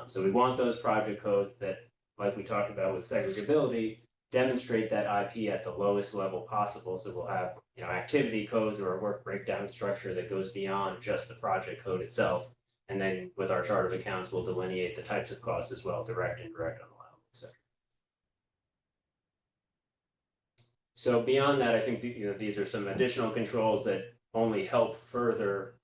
So we want those project codes that, like we talked about with segregability, demonstrate that IP at the lowest level possible. So we'll have activity codes or a work breakdown structure that goes beyond just the project code itself. And then with our chart of accounts, we'll delineate the types of costs as well, direct, indirect, unallowable, etc. So beyond that, I think these are some additional controls that only help further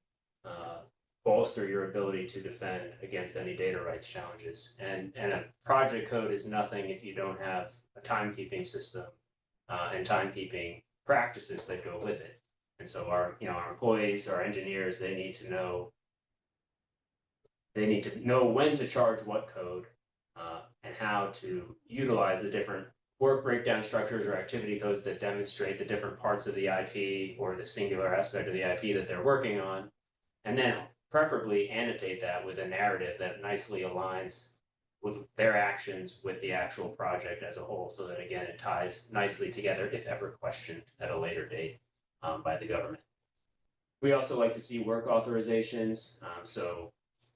bolster your ability to defend against any data rights challenges. And a project code is nothing if you don't have a timekeeping system and timekeeping practices that go with it. And so our employees, our engineers, they need to know when to charge what code, and how to utilize the different work breakdown structures or activity codes that demonstrate the different parts of the IP or the singular aspect of the IP that they're working on, and then preferably annotate that with a narrative that nicely aligns with their actions with the actual project as a whole, so that again it ties nicely together if ever questioned at a later date by the government. We also like to see work authorizations.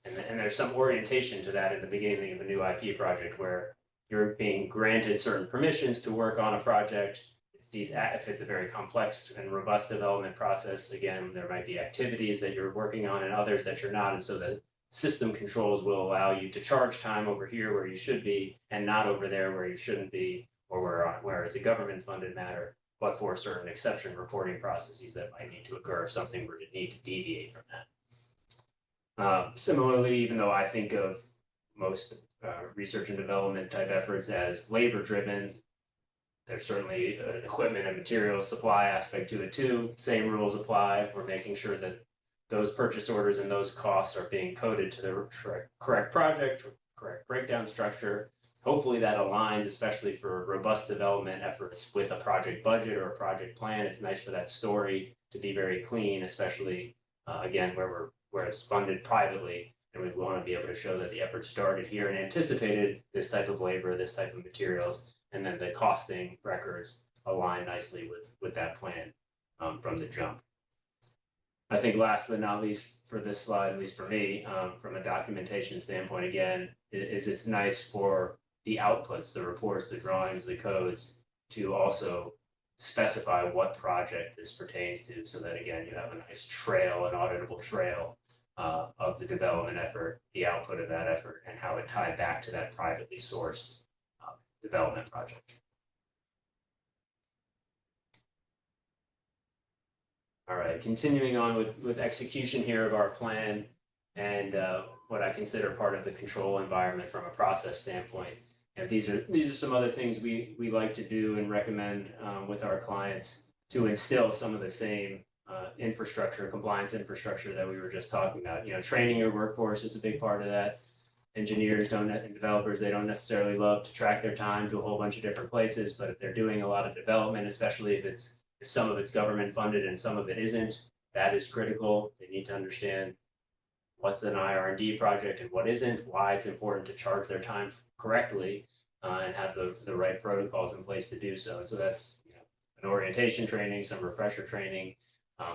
And there's some orientation to that in the beginning of a new IP project, where you're being granted certain permissions to work on a project. If it's a very complex and robust development process, again, there might be activities that you're working on and others that you're not. And so the system controls will allow you to charge time over here where you should be and not over there where you shouldn't be, or where it's a government funded matter, but for certain exception reporting processes that might need to occur if something were to need to deviate from that. Similarly, even though I think of most research and development type efforts as labor driven, there's certainly an equipment and materials supply aspect to it too. Same rules apply. We're making sure that those purchase orders and those costs are being coded to the correct project, correct breakdown structure. Hopefully that aligns, especially for robust development efforts, with a project budget or a project plan. It's nice for that story to be very clean, especially again where it's funded privately, and we want to be able to show that the effort started here and anticipated this type of labor, this type of materials, and then the costing records align nicely with that plan from the jump. I think last but not least for this slide, at least for me, from a documentation standpoint, again, is it's nice for the outputs, the reports, the drawings, the codes to also specify what project this pertains to, so that again, you have a nice trail, an auditable trail of the development effort, the output of that effort, and how it tied back to that privately sourced development project. All right, continuing on with execution here of our plan and what I consider part of the control environment from a process standpoint. And these are some other things we like to do and recommend with our clients to instill some of the same infrastructure, compliance infrastructure that we were just talking about. You know, training your workforce is a big part of that. Engineers and developers, they don't necessarily love to track their time to a whole bunch of different places, but if they're doing a lot of development, especially if some of it's government funded and some of it isn't, that is critical. They need to understand what's an IR&D project and what isn't, why it's important to charge their time correctly, and have the right protocols in place to do so. And so that's, you know, an orientation training, some refresher training.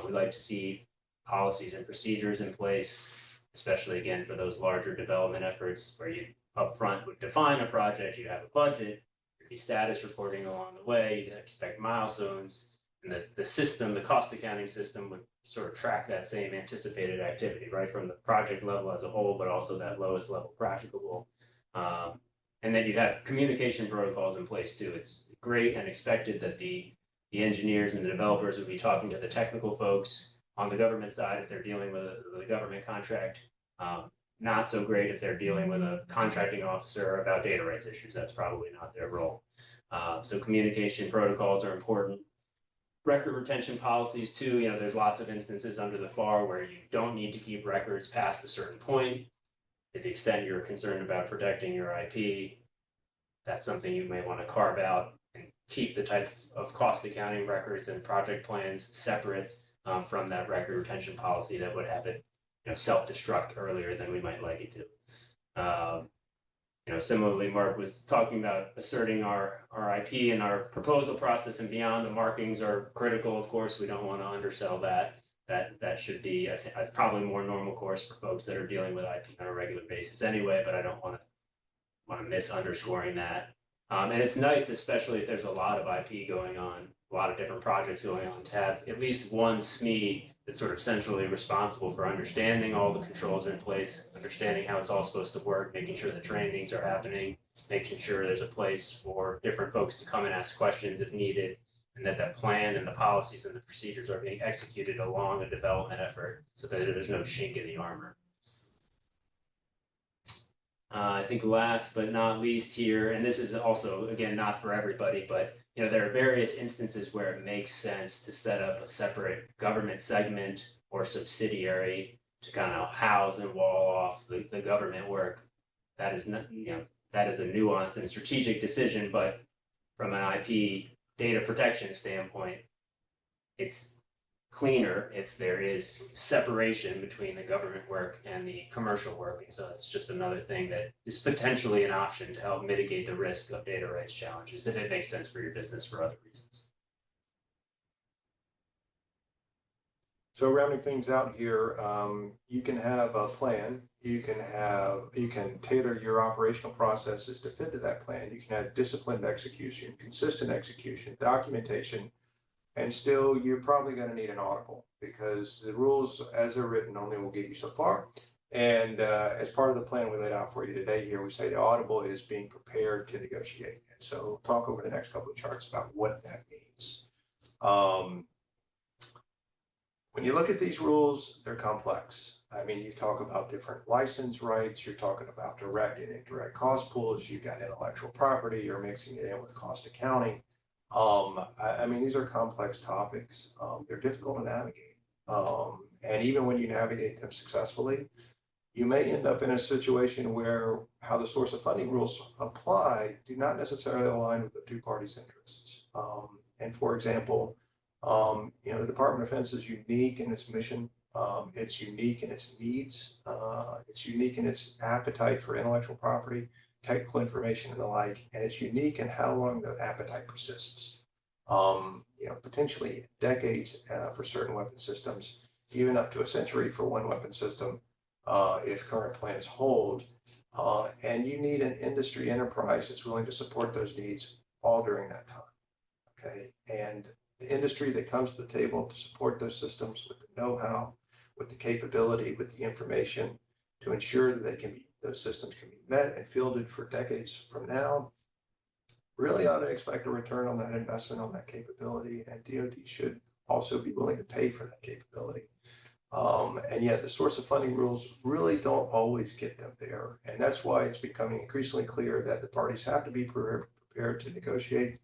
We like to see policies and procedures in place, especially again for those larger development efforts where you upfront would define a project, you have a budget, there'd be status reporting along the way, you'd expect milestones, and the system, the cost accounting system would sort of track that same anticipated activity, right, from the project level as a whole, but also that lowest level practicable. And then you'd have communication protocols in place too. It's great and expected that the engineers and the developers would be talking to the technical folks on the government side if they're dealing with a government contract. Not so great if they're dealing with a contracting officer about data rights issues. That's probably not their role. So communication protocols are important. Record retention policies too. You know, there's lots of instances under the FAR where you don't need to keep records past a certain point. To the extent you're concerned about protecting your IP, that's something you may want to carve out and keep the type of cost accounting records and project plans separate from that record retention policy that would have it, you know, self-destruct earlier than we might like it to. You know, similarly, Mark was talking about asserting our IP and our proposal process and beyond. The markings are critical, of course. We don't want to undersell that. That should be probably more normal course for folks that are dealing with IP on a regular basis anyway, but I don't want to miss underscoring that. And it's nice, especially if there's a lot of IP going on, a lot of different projects going on, to have at least one SME that's sort of centrally responsible for understanding all the controls are in place, understanding how it's all supposed to work, making sure the trainings are happening, making sure there's a place for different folks to come and ask questions if needed, and that plan and the policies and the procedures are being executed along a development effort so that there's no chink in the armor. I think last but not least here, and this is also, again, not for everybody, but you know, there are various instances where it makes sense to set up a separate government segment or subsidiary to kind of house and wall off the government work. That is not, you know, that is a nuanced and strategic decision, but from an IP data protection standpoint, it's cleaner if there is separation between the government work and the commercial work. And so it's just another thing that is potentially an option to help mitigate the risk of data rights challenges if it makes sense for your business for other reasons. So rounding things out here, you can have a plan. You can tailor your operational processes to fit to that plan. You can have disciplined execution, consistent execution, documentation, and still you're probably going to need an audible because the rules as they're written only will get you so far. And as part of the plan we laid out for you today here, we say the audible is being prepared to negotiate. And so we'll talk over the next couple of charts about what that means. When you look at these rules, they're complex. I mean, you talk about different license rights, you're talking about direct and indirect cost pools, you've got intellectual property, you're mixing it in with cost accounting. I mean, these are complex topics. They're difficult to navigate. And even when you navigate them successfully, you may end up in a situation where how the source of funding rules apply do not necessarily align with the two parties' interests. And for example, the Department of Defense is unique in its mission. It's unique in its needs. It's unique in its appetite for intellectual property, technical information, and the like. And it's unique in how long the appetite persists. Potentially decades for certain weapon systems, even up to a century for one weapon system, if current plans hold. And you need an industry enterprise that's willing to support those needs all during that time. Okay, and the industry that comes to the table to support those systems with the know-how, with the capability, with the information to ensure that those systems can be met and fielded for decades from now, really ought to expect a return on that investment, on that capability, and DoD should also be willing to pay for that capability. And yet the source of funding rules really don't always get them there. And that's why it's becoming increasingly clear that the parties have to be prepared to negotiate,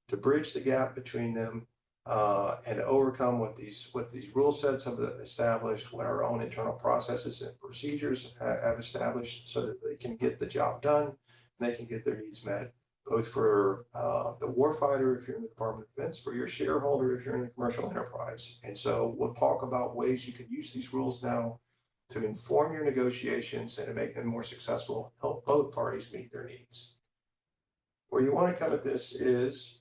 to bridge the gap between them, and to overcome what these rule sets have established, what our own internal processes and procedures have established, so that they can get the job done, and they can get their needs met, both for the warfighter if you're in the Department of Defense, for your shareholder if you're in the commercial enterprise. And so we'll talk about ways you can use these rules now to inform your negotiations and to make them more successful, help both parties meet their needs. Where you want to come at this is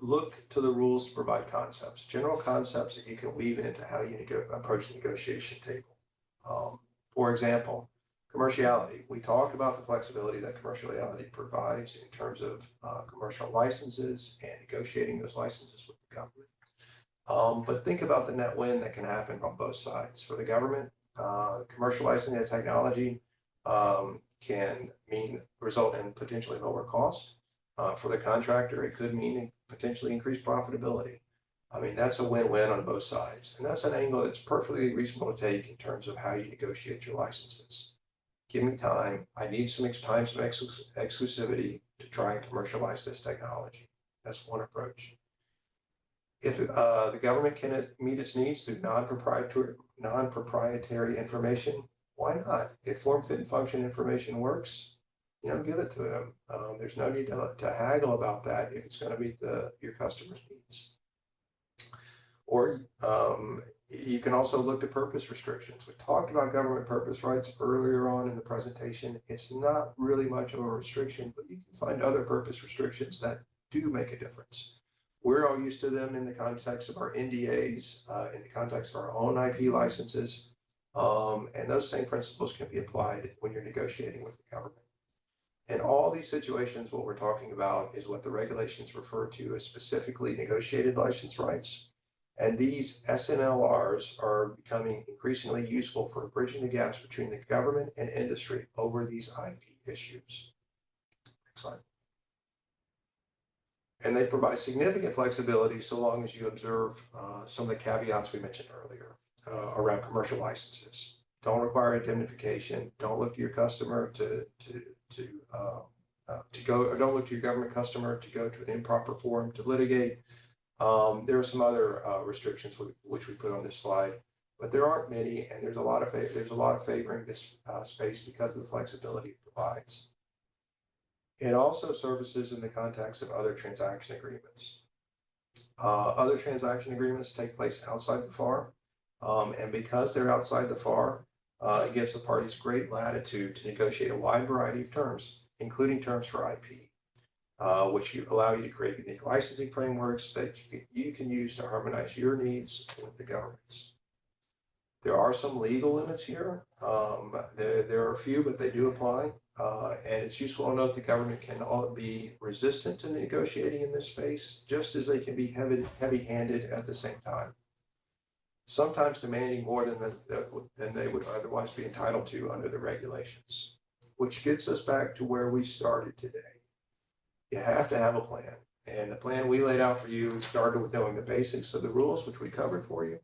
look to the rules to provide concepts, general concepts that you can weave into how you approach the negotiation table. For example, commerciality. We talked about the flexibility that commerciality provides in terms of commercial licenses and negotiating those licenses with the government. But think about the net win that can happen on both sides. For the government, commercial licensing of technology can result in potentially lower cost. For the contractor, it could mean potentially increased profitability. I mean, that's a win-win on both sides. And that's an angle that's perfectly reasonable to take in terms of how you negotiate your licenses. Give me time. I need some exclusivity to try and commercialize this technology. That's one approach. If the government can meet its needs through non-proprietary information, why not? If form, fit, and function information works, give it to them. There's no need to haggle about that if it's going to meet your customer's needs. Or you can also look to purpose restrictions. We talked about government purpose rights earlier on in the presentation. It's not really much of a restriction, but you can find other purpose restrictions that do make a difference. We're all used to them in the context of our NDAs, in the context of our own IP licenses, and those same principles can be applied when you're negotiating with the government. In all these situations, what we're talking about is what the regulations refer to as specifically negotiated license rights. And these SNLRs are becoming increasingly useful for bridging the gaps between the government and industry over these IP issues. Next slide. And they provide significant flexibility so long as you observe some of the caveats we mentioned earlier around commercial licenses. Don't require indemnification. Don't look to your customer to go, or don't look to your government customer to go to an improper forum to litigate. There are some other restrictions which we put on this slide, but there aren't many, and there's a lot of favoring this space because of the flexibility it provides. It also services in the context of other transaction agreements. Other transaction agreements take place outside the FAR, and because they're outside the FAR, it gives the parties great latitude to negotiate a wide variety of terms, including terms for IP. which allow you to create unique licensing frameworks that you can use to harmonize your needs with the government's. There are some legal limits here. There are a few, but they do apply. And it's useful to note the government can be resistant to negotiating in this space, just as they can be heavy-handed at the same time. Sometimes demanding more than they would otherwise be entitled to under the regulations, which gets us back to where we started today. You have to have a plan. And the plan we laid out for you started with knowing the basics of the rules, which we covered for you.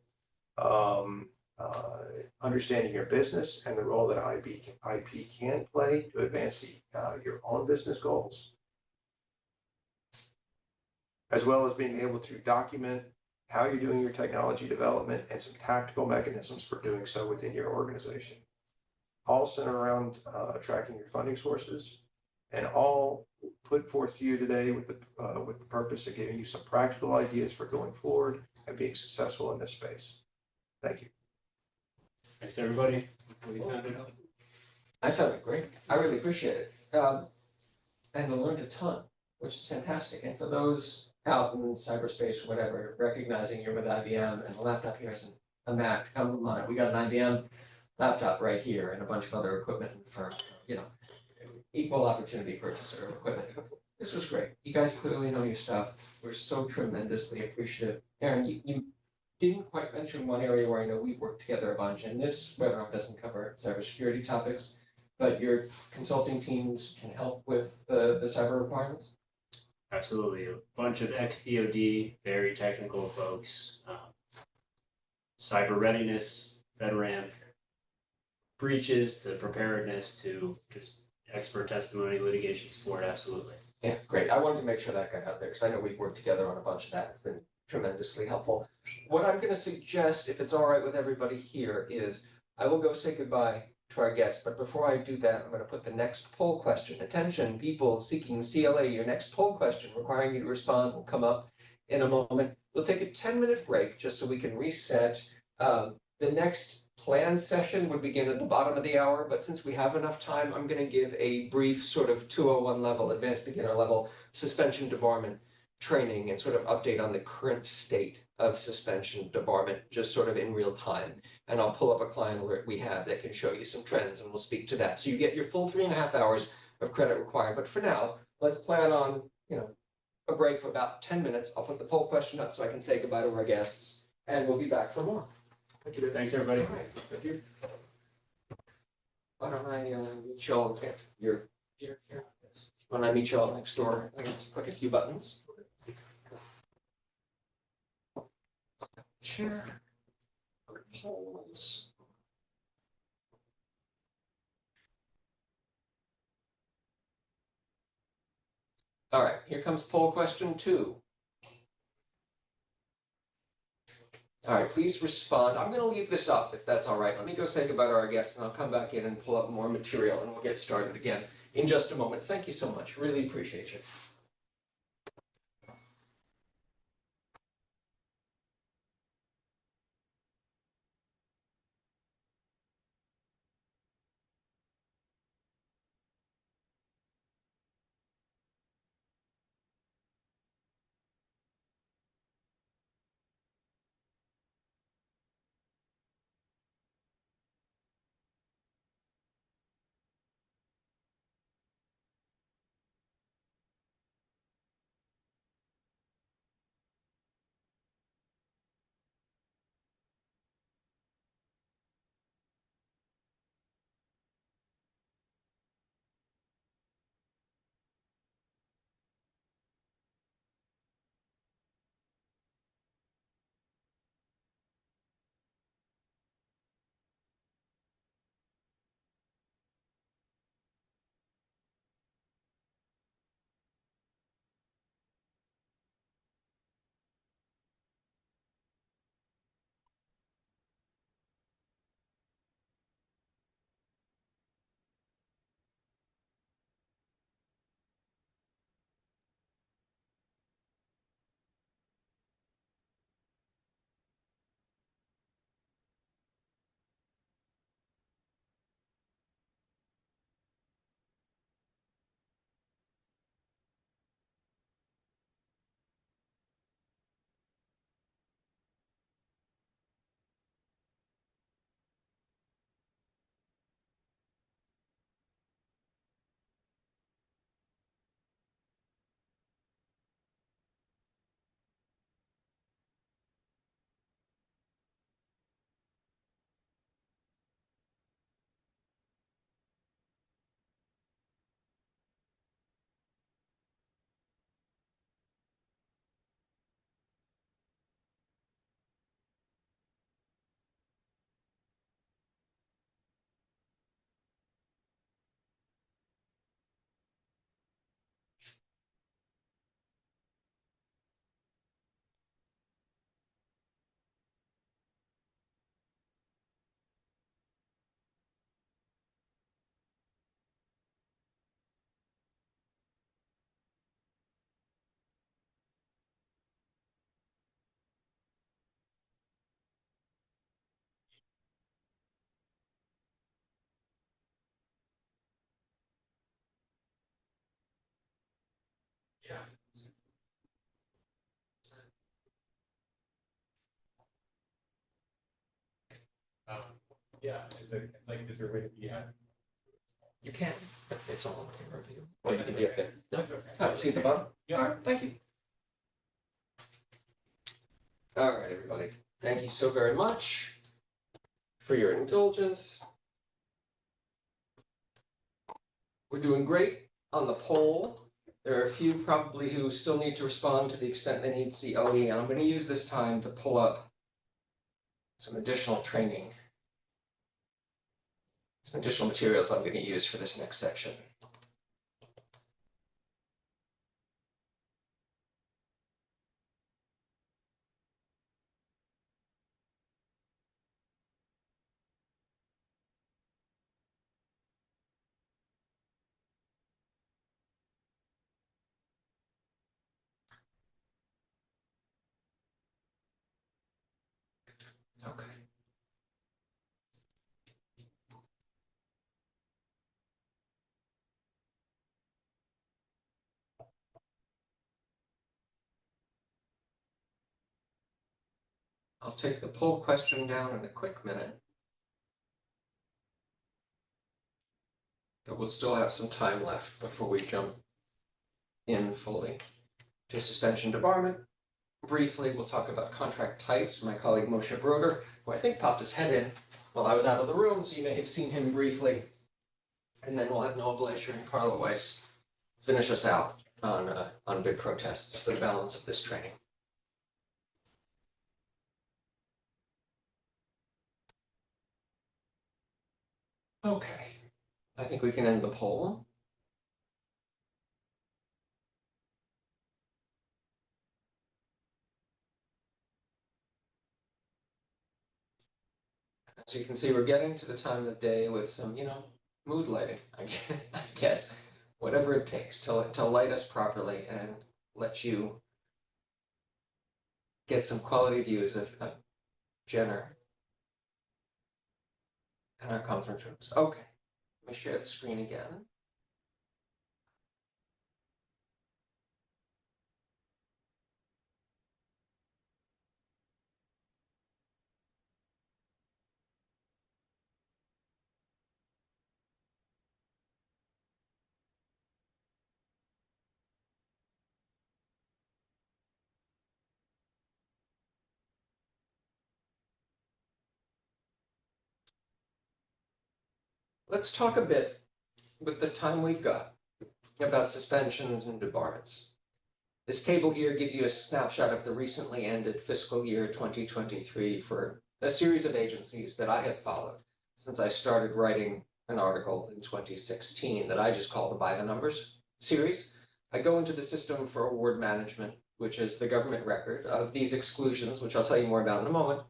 Understanding your business and the role that IP can play to advance your own business goals, as well as being able to document how you're doing your technology development and some tactical mechanisms for doing so within your organization. All center around tracking your funding sources, and all put forth to you today with the purpose of giving you some practical ideas for going forward and being successful in this space. Thank you. Thanks, everybody. We found it out. I found it great. I really appreciate it. And I learned a ton, which is fantastic. And for those out in cyberspace or whatever, recognizing you're with IBM and the laptop here isn't a Mac, come with mine. We got an IBM laptop right here and a bunch of other equipment from, equal opportunity purchaser of equipment. This was great. You guys clearly know your stuff. We're so tremendously appreciative. Aaron, you didn't quite mention one area where I know we've worked together a bunch, and this webinar doesn't cover cybersecurity topics, but your consulting teams can help with the cyber requirements. Absolutely. A bunch of ex-DoD, very technical folks, cyber readiness, FedRAMP, breaches to preparedness to just expert testimony, litigation support, absolutely. Yeah, great. I wanted to make sure that got out there because I know we've worked together on a bunch of that. It's been tremendously helpful. What I'm going to suggest, if it's all right with everybody here, is I will go say goodbye to our guests. But before I do that, I'm going to put the next poll question. Attention, people seeking CLA, your next poll question requiring you to respond will come up in a moment. We'll take a 10-minute break just so we can reset. The next planned session would begin at the bottom of the hour, but since we have enough time, I'm going to give a brief sort of 201 level, advanced beginner level suspension debarment training and sort of update on the current state of suspension debarment, just sort of in real time. And I'll pull up a client alert we have that can show you some trends, and we'll speak to that. So you get your full 3.5 hours of credit required. But for now, let's plan on, a break for about 10 minutes. I'll put the poll question up so I can say goodbye to our guests, and we'll be back for more. Thank you. Thanks, everybody. All right, thank you. Why don't I meet you all here? You're here. Yes. Why don't I meet you all next door? I just click a few buttons. Share. Polls. All right, here comes poll question 2. All right, please respond. I'm going to leave this up if that's all right. Let me go say goodbye to our guests and I'll come back in and pull up more material and we'll get started again in just a moment. Thank you so much. Really appreciate you. Yeah. Yeah, is there a way to be at? You can, it's all on camera view. Or you can be up there. No, That's okay. oh, see at the bottom? Yeah. All right, thank you. All right, everybody, thank you so very much for your indulgence. We're doing great on the poll. There are a few probably who still need to respond to the extent they need COE, and I'm going to use this time to pull up some additional training, some additional materials I'm going to use for this next section. Okay. I'll take the poll question down in a quick minute. But we'll still have some time left before we jump in fully to suspension debarment. Briefly, we'll talk about contract types. My colleague Moshe Broder, who I think popped his head in while I was out of the room, so you may have seen him briefly. And then we'll have Noah Bleicher and Carla Weiss finish us out on bid protests for the balance of this training. Okay, I think we can end the poll. As you can see, we're getting to the time of the day with some, mood lighting, I guess, whatever it takes to light us properly and let you get some quality views of Jenner and our conference rooms. Okay, let me share the screen again. Let's talk a bit, with the time we've got, about suspensions and debarments. This table here gives you a snapshot of the recently ended fiscal year 2023 for a series of agencies that I have followed since I started writing an article in 2016 that I just call the By the Numbers series. I go into the system for award management, which is the government record of these exclusions, which I'll tell you more about in a moment,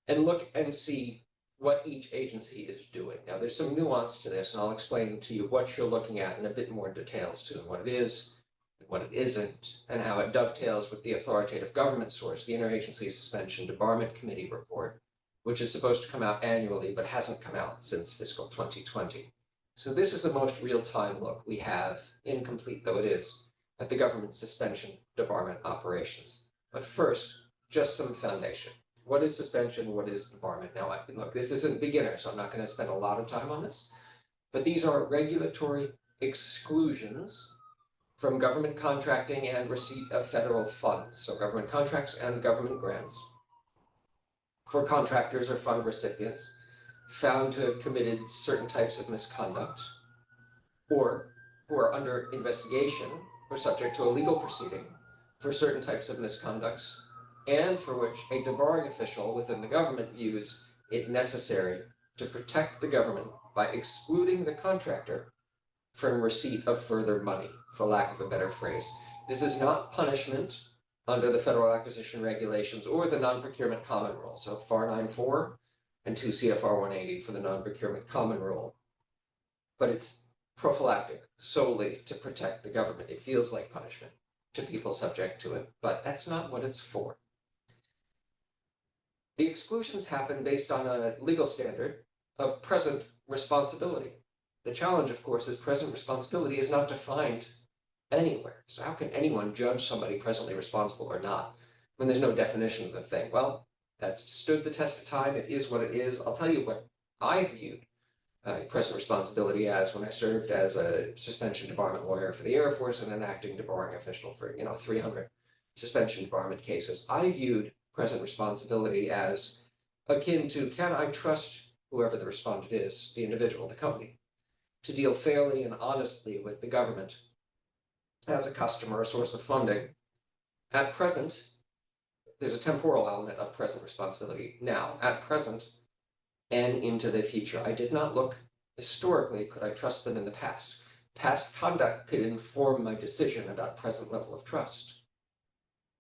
and look and see what each agency is doing. Now, there's some nuance to this, and I'll explain to you what you're looking at in a bit more detail soon, what it is, and what it isn't, and how it dovetails with the authoritative government source, the Interagency Suspension Debarment Committee report, which is supposed to come out annually, but hasn't come out since fiscal 2020. So this is the most real-time look we have, incomplete though it is, at the government suspension debarment operations. But first, just some foundation. What is suspension? What is debarment? Now, look, this isn't beginner, so I'm not going to spend a lot of time on this, but these are regulatory exclusions from government contracting and receipt of federal funds. So government contracts and government grants for contractors or fund recipients found to have committed certain types of misconduct or who are under investigation or subject to a legal proceeding for certain types of misconducts, and for which a debarring official within the government views it necessary to protect the government by excluding the contractor from receipt of further money, for lack of a better phrase. This is not punishment under the Federal Acquisition Regulations or the Non-Procurement Common Rule, so FAR 94 and 2 CFR 180 for the Non-Procurement Common Rule. But it's prophylactic solely to protect the government. It feels like punishment to people subject to it, but that's not what it's for. The exclusions happen based on a legal standard of present responsibility. The challenge, of course, is present responsibility is not defined anywhere. So how can anyone judge somebody presently responsible or not when there's no definition of the thing? Well, that's stood the test of time. It is what it is. I'll tell you what I viewed present responsibility as when I served as a suspension debarment lawyer for the Air Force and an acting debarring official for 300 suspension debarment cases. I viewed present responsibility as akin to, can I trust whoever the respondent is, the individual, the company, to deal fairly and honestly with the government as a customer, a source of funding. At present, there's a temporal element of present responsibility now, at present, and into the future. I did not look historically, could I trust them in the past? Past conduct could inform my decision about present level of trust,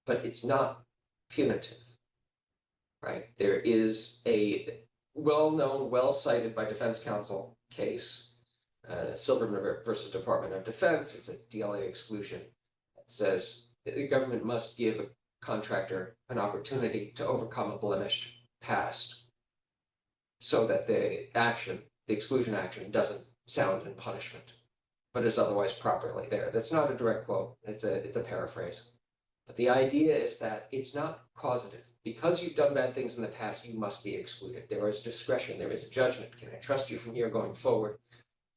but it's not punitive, right? There is a well-known, well-cited by defense counsel case, Silverman versus Department of Defense. It's a DLA exclusion that says the government must give a contractor an opportunity to overcome a blemished past so that the exclusion action doesn't sound in punishment, but is otherwise properly there. That's not a direct quote, it's a paraphrase. But the idea is that it's not causative. Because you've done bad things in the past, you must be excluded. There is discretion, there is a judgment. Can I trust you from here going forward?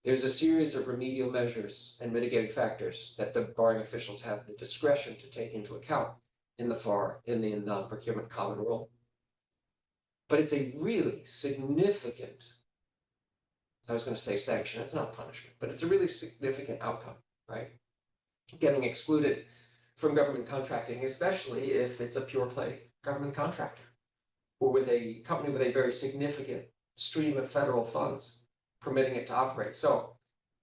There's a series of remedial measures and mitigating factors that the barring officials have the discretion to take into account in the non-procurement common rule. But it's a really significant, I was going to say sanction, it's not punishment, but it's a really significant outcome, right? Getting excluded from government contracting, especially if it's a pure play government contractor or with a company with a very significant stream of federal funds permitting it to operate. So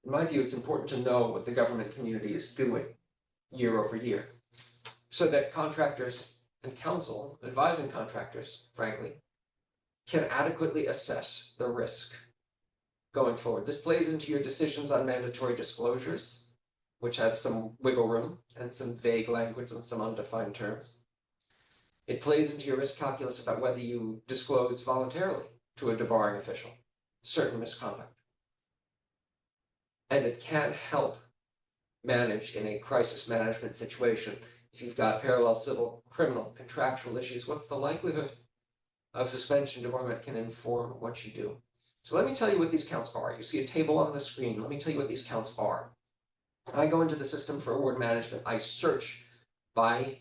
in my view, it's important to know what the government community is doing year over year so that contractors and counsel advising contractors, frankly, can adequately assess the risk going forward. This plays into your decisions on mandatory disclosures, which have some wiggle room and some vague language and some undefined terms. It plays into your risk calculus about whether you disclose voluntarily to a debarring official certain misconduct. And it can help manage in a crisis management situation. If you've got parallel civil, criminal, contractual issues, what's the likelihood of suspension debarment can inform what you do? So let me tell you what these counts are. You see a table on the screen. Let me tell you what these counts are. I go into the system for award management. I search by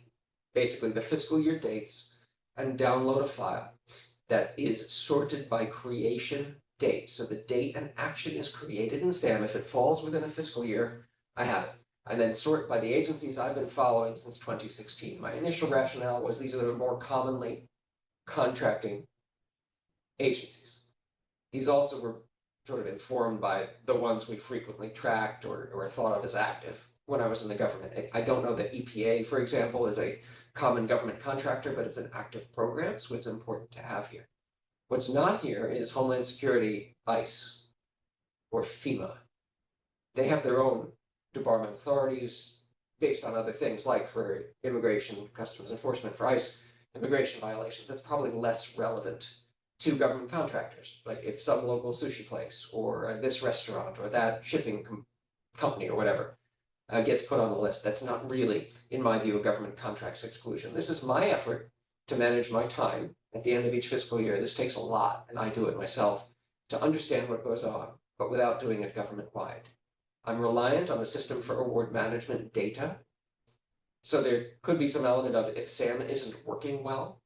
basically the fiscal year dates and download a file that is sorted by creation date. So the date an action is created in SAM. If it falls within a fiscal year, I have it. I then sort by the agencies I've been following since 2016. My initial rationale was these are the more commonly contracting agencies. These also were sort of informed by the ones we frequently tracked or thought of as active when I was in the government. I don't know that EPA, for example, is a common government contractor, but it's an active program, so it's important to have here. What's not here is Homeland Security, ICE, or FEMA. They have their own debarment authorities based on other things, like for immigration, customs enforcement, for ICE, immigration violations. That's probably less relevant to government contractors. Like if some local sushi place or this restaurant or that shipping company or whatever gets put on the list, that's not really, in my view, a government contracts exclusion. This is my effort to manage my time at the end of each fiscal year. This takes a lot, and I do it myself, to understand what goes on, but without doing it government-wide. I'm reliant on the system for award management data. So there could be some element of if SAM isn't working well,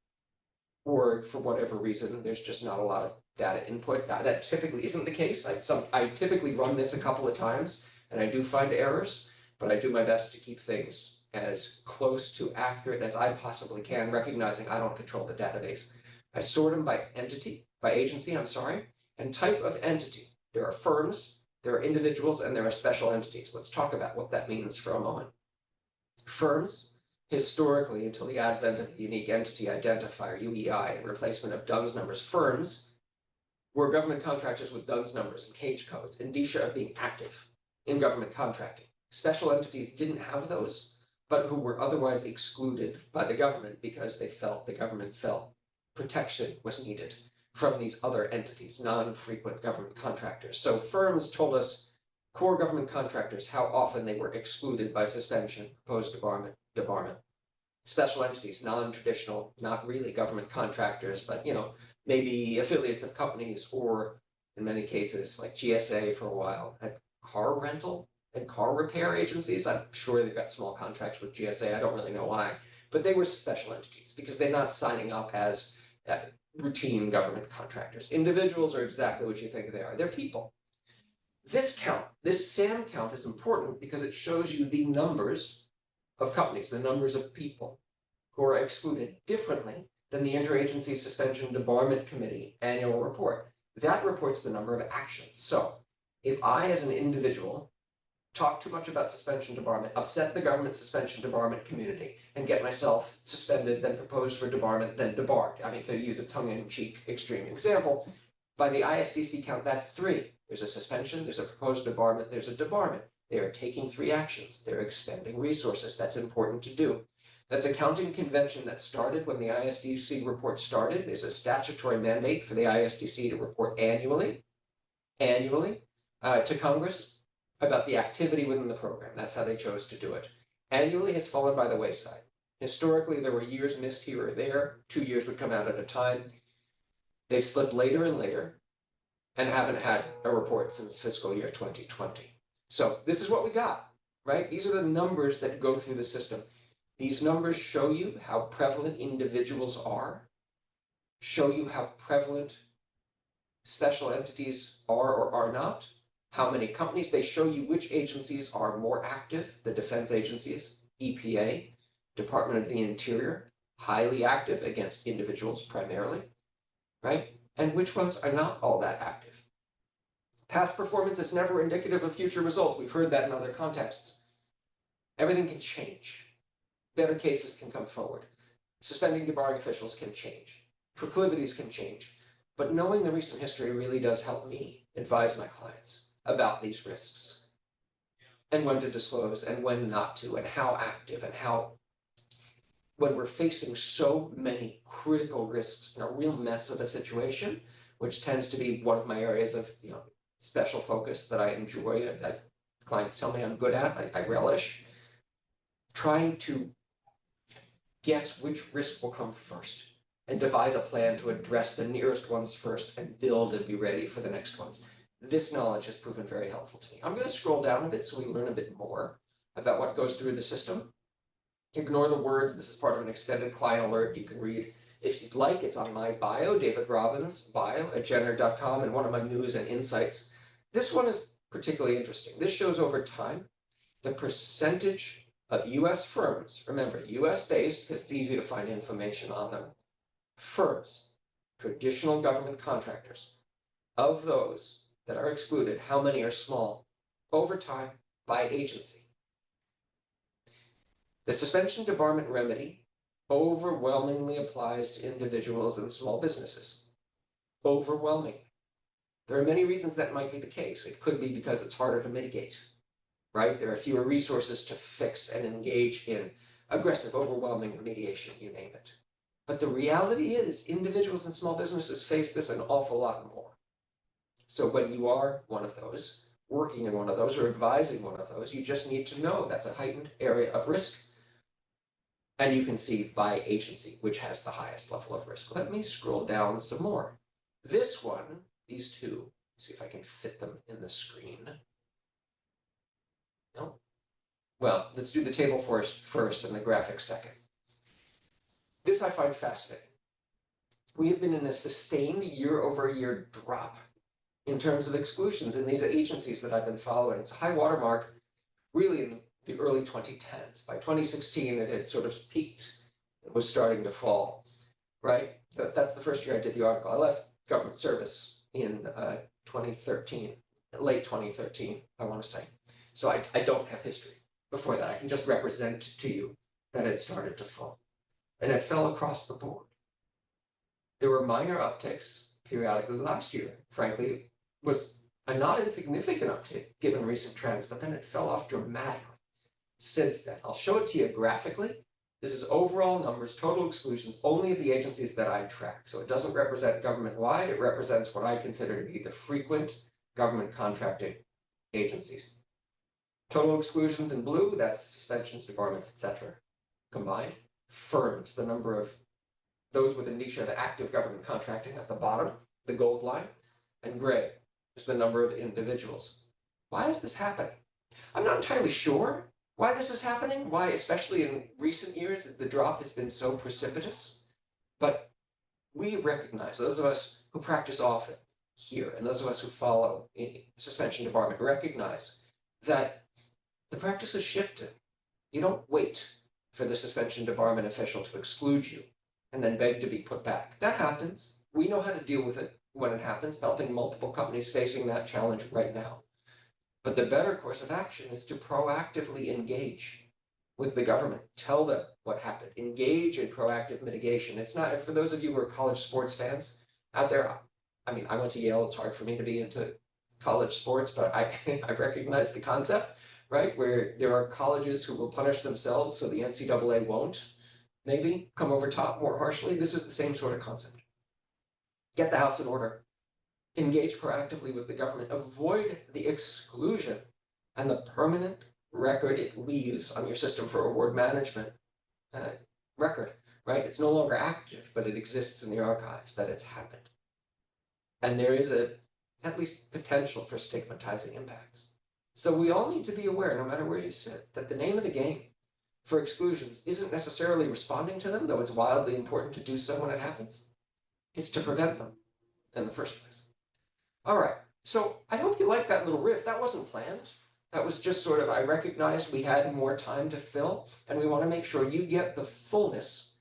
or for whatever reason, there's just not a lot of data input. That typically isn't the case. I typically run this a couple of times, and I do find errors, but I do my best to keep things as close to accurate as I possibly can, recognizing I don't control the database. I sort them by entity, by agency, and type of entity. There are firms, there are individuals, and there are special entities. Let's talk about what that means for a moment. Firms, historically, until the advent of the unique entity identifier, UEI, and replacement of DUNS numbers, firms were government contractors with DUNS numbers and cage codes, indicia of being active in government contracting. Special entities didn't have those, but who were otherwise excluded by the government because the government felt protection was needed from these other entities, non-frequent government contractors. So firms told us core government contractors, how often they were excluded by suspension, proposed debarment. Special entities, non-traditional, not really government contractors, but maybe affiliates of companies, or in many cases, like GSA for a while, had car rental and car repair agencies. I'm sure they've got small contracts with GSA. I don't really know why, but they were special entities because they're not signing up as routine government contractors. Individuals are exactly what you think they are. They're people. This count, this SAM count, is important because it shows you the numbers of companies, the numbers of people who are excluded differently than the Interagency Suspension Debarment Committee annual report. That reports the number of actions. So if I, as an individual, talk too much about suspension debarment, upset the government suspension debarment community, and get myself suspended, then proposed for debarment, then debarred, I mean, to use a tongue-in-cheek extreme example, by the ISDC count, that's 3. There's a suspension, there's a proposed debarment, there's a debarment. They are taking 3 actions. They're expending resources. That's important to do. That's a counting convention that started when the ISDC report started. There's a statutory mandate for the ISDC to report annually to Congress about the activity within the program. That's how they chose to do it. Annually has fallen by the wayside. Historically, there were years missed here or there. 2 years would come out at a time. They've slipped later and later and haven't had a report since fiscal year 2020. So this is what we got, right? These are the numbers that go through the system. These numbers show you how prevalent individuals are, show you how prevalent special entities are or are not, how many companies. They show you which agencies are more active, the defense agencies, EPA, Department of the Interior, highly active against individuals primarily, right? And which ones are not all that active. Past performance is never indicative of future results. We've heard that in other contexts. Everything can change. Better cases can come forward. Suspending debarring officials can change. Proclivities can change. But knowing the recent history really does help me advise my clients about these risks and when to disclose and when not to, and how active and how, when we're facing so many critical risks in a real mess of a situation, which tends to be one of my areas of special focus that I enjoy, that clients tell me I'm good at, I relish, trying to guess which risk will come first and devise a plan to address the nearest ones first and build and be ready for the next ones. This knowledge has proven very helpful to me. I'm going to scroll down a bit so we learn a bit more about what goes through the system. Ignore the words. This is part of an extended client alert you can read if you'd like. It's on my bio, David Robbins bio at Jenner.com, and one of my news and insights. This one is particularly interesting. This shows over time the percentage of US firms, remember, US based because it's easy to find information on them, firms, traditional government contractors, of those that are excluded, how many are small over time by agency. The suspension debarment remedy overwhelmingly applies to individuals and small businesses. Overwhelming. There are many reasons that might be the case. It could be because it's harder to mitigate, right? There are fewer resources to fix and engage in aggressive, overwhelming remediation, you name it. But the reality is individuals and small businesses face this an awful lot more. So when you are one of those, working in one of those or advising one of those, you just need to know that's a heightened area of risk. And you can see by agency, which has the highest level of risk. Let me scroll down some more. This one, these two, see if I can fit them in the screen. No? Well, let's do the table first and the graphic second. This I find fascinating. We have been in a sustained year-over-year drop in terms of exclusions in these agencies that I've been following. It's a high watermark really in the early 2010s. By 2016, it had sort of peaked. It was starting to fall, right? That's the first year I did the article. I left government service in 2013, late 2013, I want to say. So I don't have history before that. I can just represent to you that it started to fall. And it fell across the board. There were minor upticks periodically last year. Frankly, it was a not insignificant uptick given recent trends, but then it fell off dramatically since then. I'll show it to you graphically. This is overall numbers, total exclusions, only of the agencies that I track. So it doesn't represent government-wide. It represents what I consider to be the frequent government contracting agencies. Total exclusions in blue, that's suspensions, debarments, etc. Combined. Firms, the number of those with a niche of active government contracting at the bottom, the gold line, and gray is the number of individuals. Why is this happening? I'm not entirely sure why this is happening, why, especially in recent years, the drop has been so precipitous. But we recognize, those of us who practice often here, and those of us who follow suspension debarment recognize that the practice has shifted. You don't wait for the suspension debarment official to exclude you and then beg to be put back. That happens. We know how to deal with it when it happens, helping multiple companies facing that challenge right now. But the better course of action is to proactively engage with the government, tell them what happened, engage in proactive mitigation. It's not, for those of you who are college sports fans out there, I mean, I went to Yale, it's hard for me to be into college sports, but I recognize the concept, right? Where there are colleges who will punish themselves so the NCAA won't maybe come over top more harshly. This is the same sort of concept. Get the house in order, engage proactively with the government, avoid the exclusion and the permanent record it leaves on your system for award management record, right? It's no longer active, but it exists in the archives that it's happened. And there is at least potential for stigmatizing impacts. So we all need to be aware, no matter where you sit, that the name of the game for exclusions isn't necessarily responding to them, though it's wildly important to do so when it happens. It's to prevent them in the first place. All right, so I hope you liked that little riff. That wasn't planned. That was just sort of, I recognized we had more time to fill, and we want to make sure you get the fullness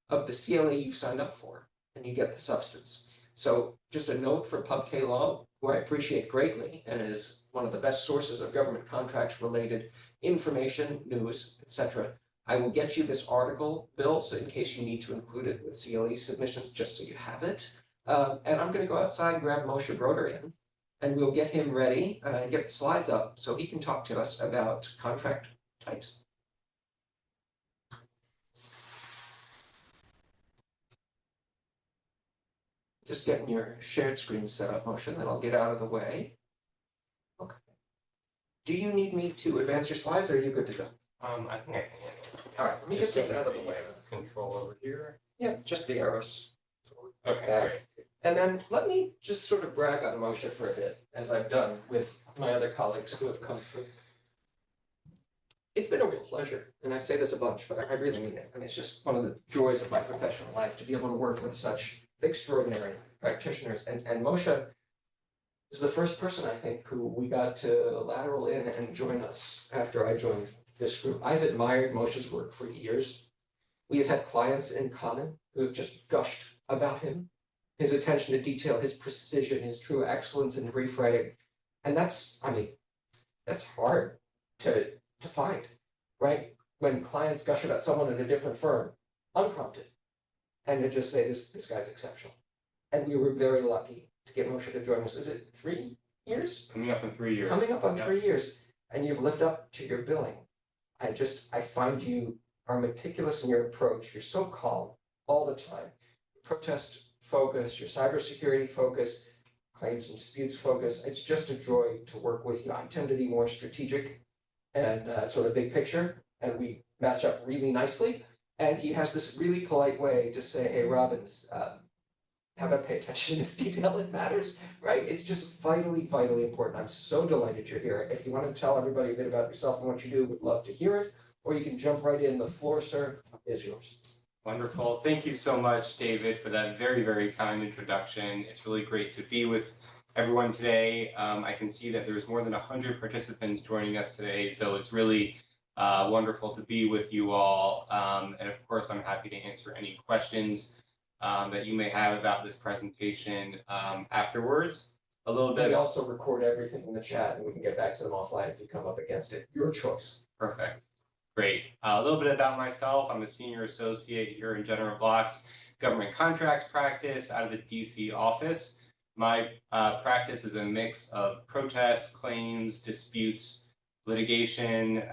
of the CLA you've signed up for, and you get the substance. So just a note for PubK Law, who I appreciate greatly, and is one of the best sources of government contracts related information, news, etc. I will get you this article, Bill, so in case you need to include it with CLE submissions, just so you have it. And I'm going to go outside and grab Moshe Broder in, and we'll get him ready and get the slides up so he can talk to us about contract types. Just getting your shared screen set up, Moshe, then I'll get out of the way. Okay. Do you need me to advance your slides, or are you good to go? I think I can handle it. All right, let me get this out of the way. Control over here. Yeah, just the arrows. Okay, Great. And then let me just sort of brag on Moshe for a bit, as I've done with my other colleagues who have come through. It's been a real pleasure, and I say this a bunch, but I really mean it. I mean, it's just one of the joys of my professional life to be able to work with such extraordinary practitioners. And Moshe is the first person, I think, who we got to lateral in and join us after I joined this group. I've admired Moshe's work for years. We have had clients in common who have just gushed about him, his attention to detail, his precision, his true excellence in brief writing. And that's, I mean, that's hard to find, right? When clients gush about someone in a different firm, unprompted, and to just say, this guy's exceptional. And we were very lucky to get Moshe to join us. Is it 3 years? Coming up in 3 years. Coming up on Yeah. 3 years, and you've lived up to your billing. I find you are meticulous in your approach. You're so calm all the time. Protest focus, your cybersecurity focus, claims and disputes focus. It's just a joy to work with you. I tend to be more strategic and sort of big picture, and we match up really nicely. And he has this really polite way to say, hey, Robbins, how about pay attention to this detail? It matters, right? It's just vitally, vitally important. I'm so delighted you're here. If you want to tell everybody a bit about yourself and what you do, we'd love to hear it. Or you can jump right in. The floor, sir, is yours. Wonderful. Thank you so much, David, for that very, very kind introduction. It's really great to be with everyone today. I can see that there's more than 100 participants joining us today, so it's really wonderful to be with you all. And of course, I'm happy to answer any questions that you may have about this presentation afterwards. A little bit. We also record everything in the chat, and we can get back to them offline if you come up against it. Your choice. Perfect. Great. A little bit about myself. I'm a senior associate here in General Block's government contracts practice out of the DC office. My practice is a mix of protests, claims, disputes, litigation,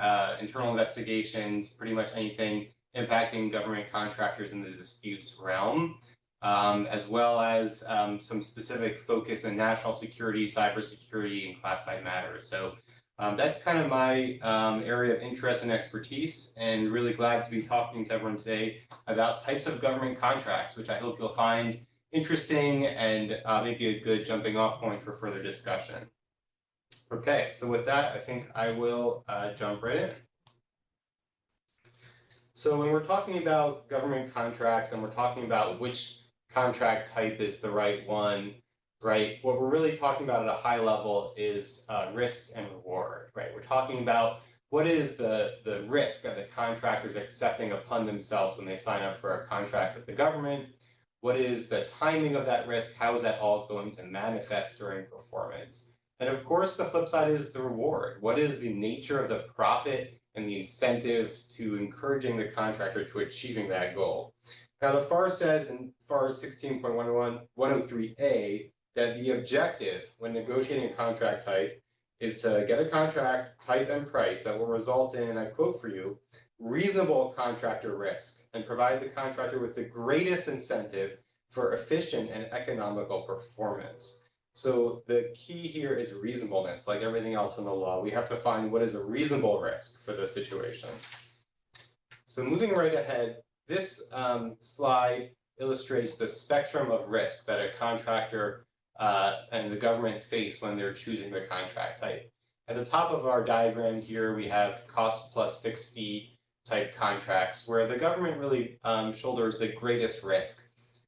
internal investigations, pretty much anything impacting government contractors in the disputes realm, as well as some specific focus in national security, cybersecurity, and classified matters. So That's kind of my area of interest and expertise, and really glad to be talking to everyone today about types of government contracts, which I hope you'll find interesting and maybe a good jumping off point for further discussion. Okay, so with that, I think I will jump right in. So when we're talking about government contracts and we're talking about which contract type is the right one, right, what we're really talking about at a high level is risk and reward, right? We're talking about what is the risk that the contractor is accepting upon themselves when they sign up for a contract with the government. What is the timing of that risk? How is that all going to manifest during performance? And of course, the flip side is the reward. What is the nature of the profit and the incentive to encouraging the contractor to achieving that goal? Now, the FAR says in FAR 16.103A that the objective when negotiating a contract type is to get a contract type and price that will result in, and I quote for you, reasonable contractor risk and provide the contractor with the greatest incentive for efficient and economical performance. So the key here is reasonableness. Like everything else in the law, we have to find what is a reasonable risk for the situation. So moving right ahead, this slide illustrates the spectrum of risk that a contractor and the government face when they're choosing the contract type. At the top of our diagram here, we have cost plus fixed fee type contracts where the government really shoulders the greatest risk.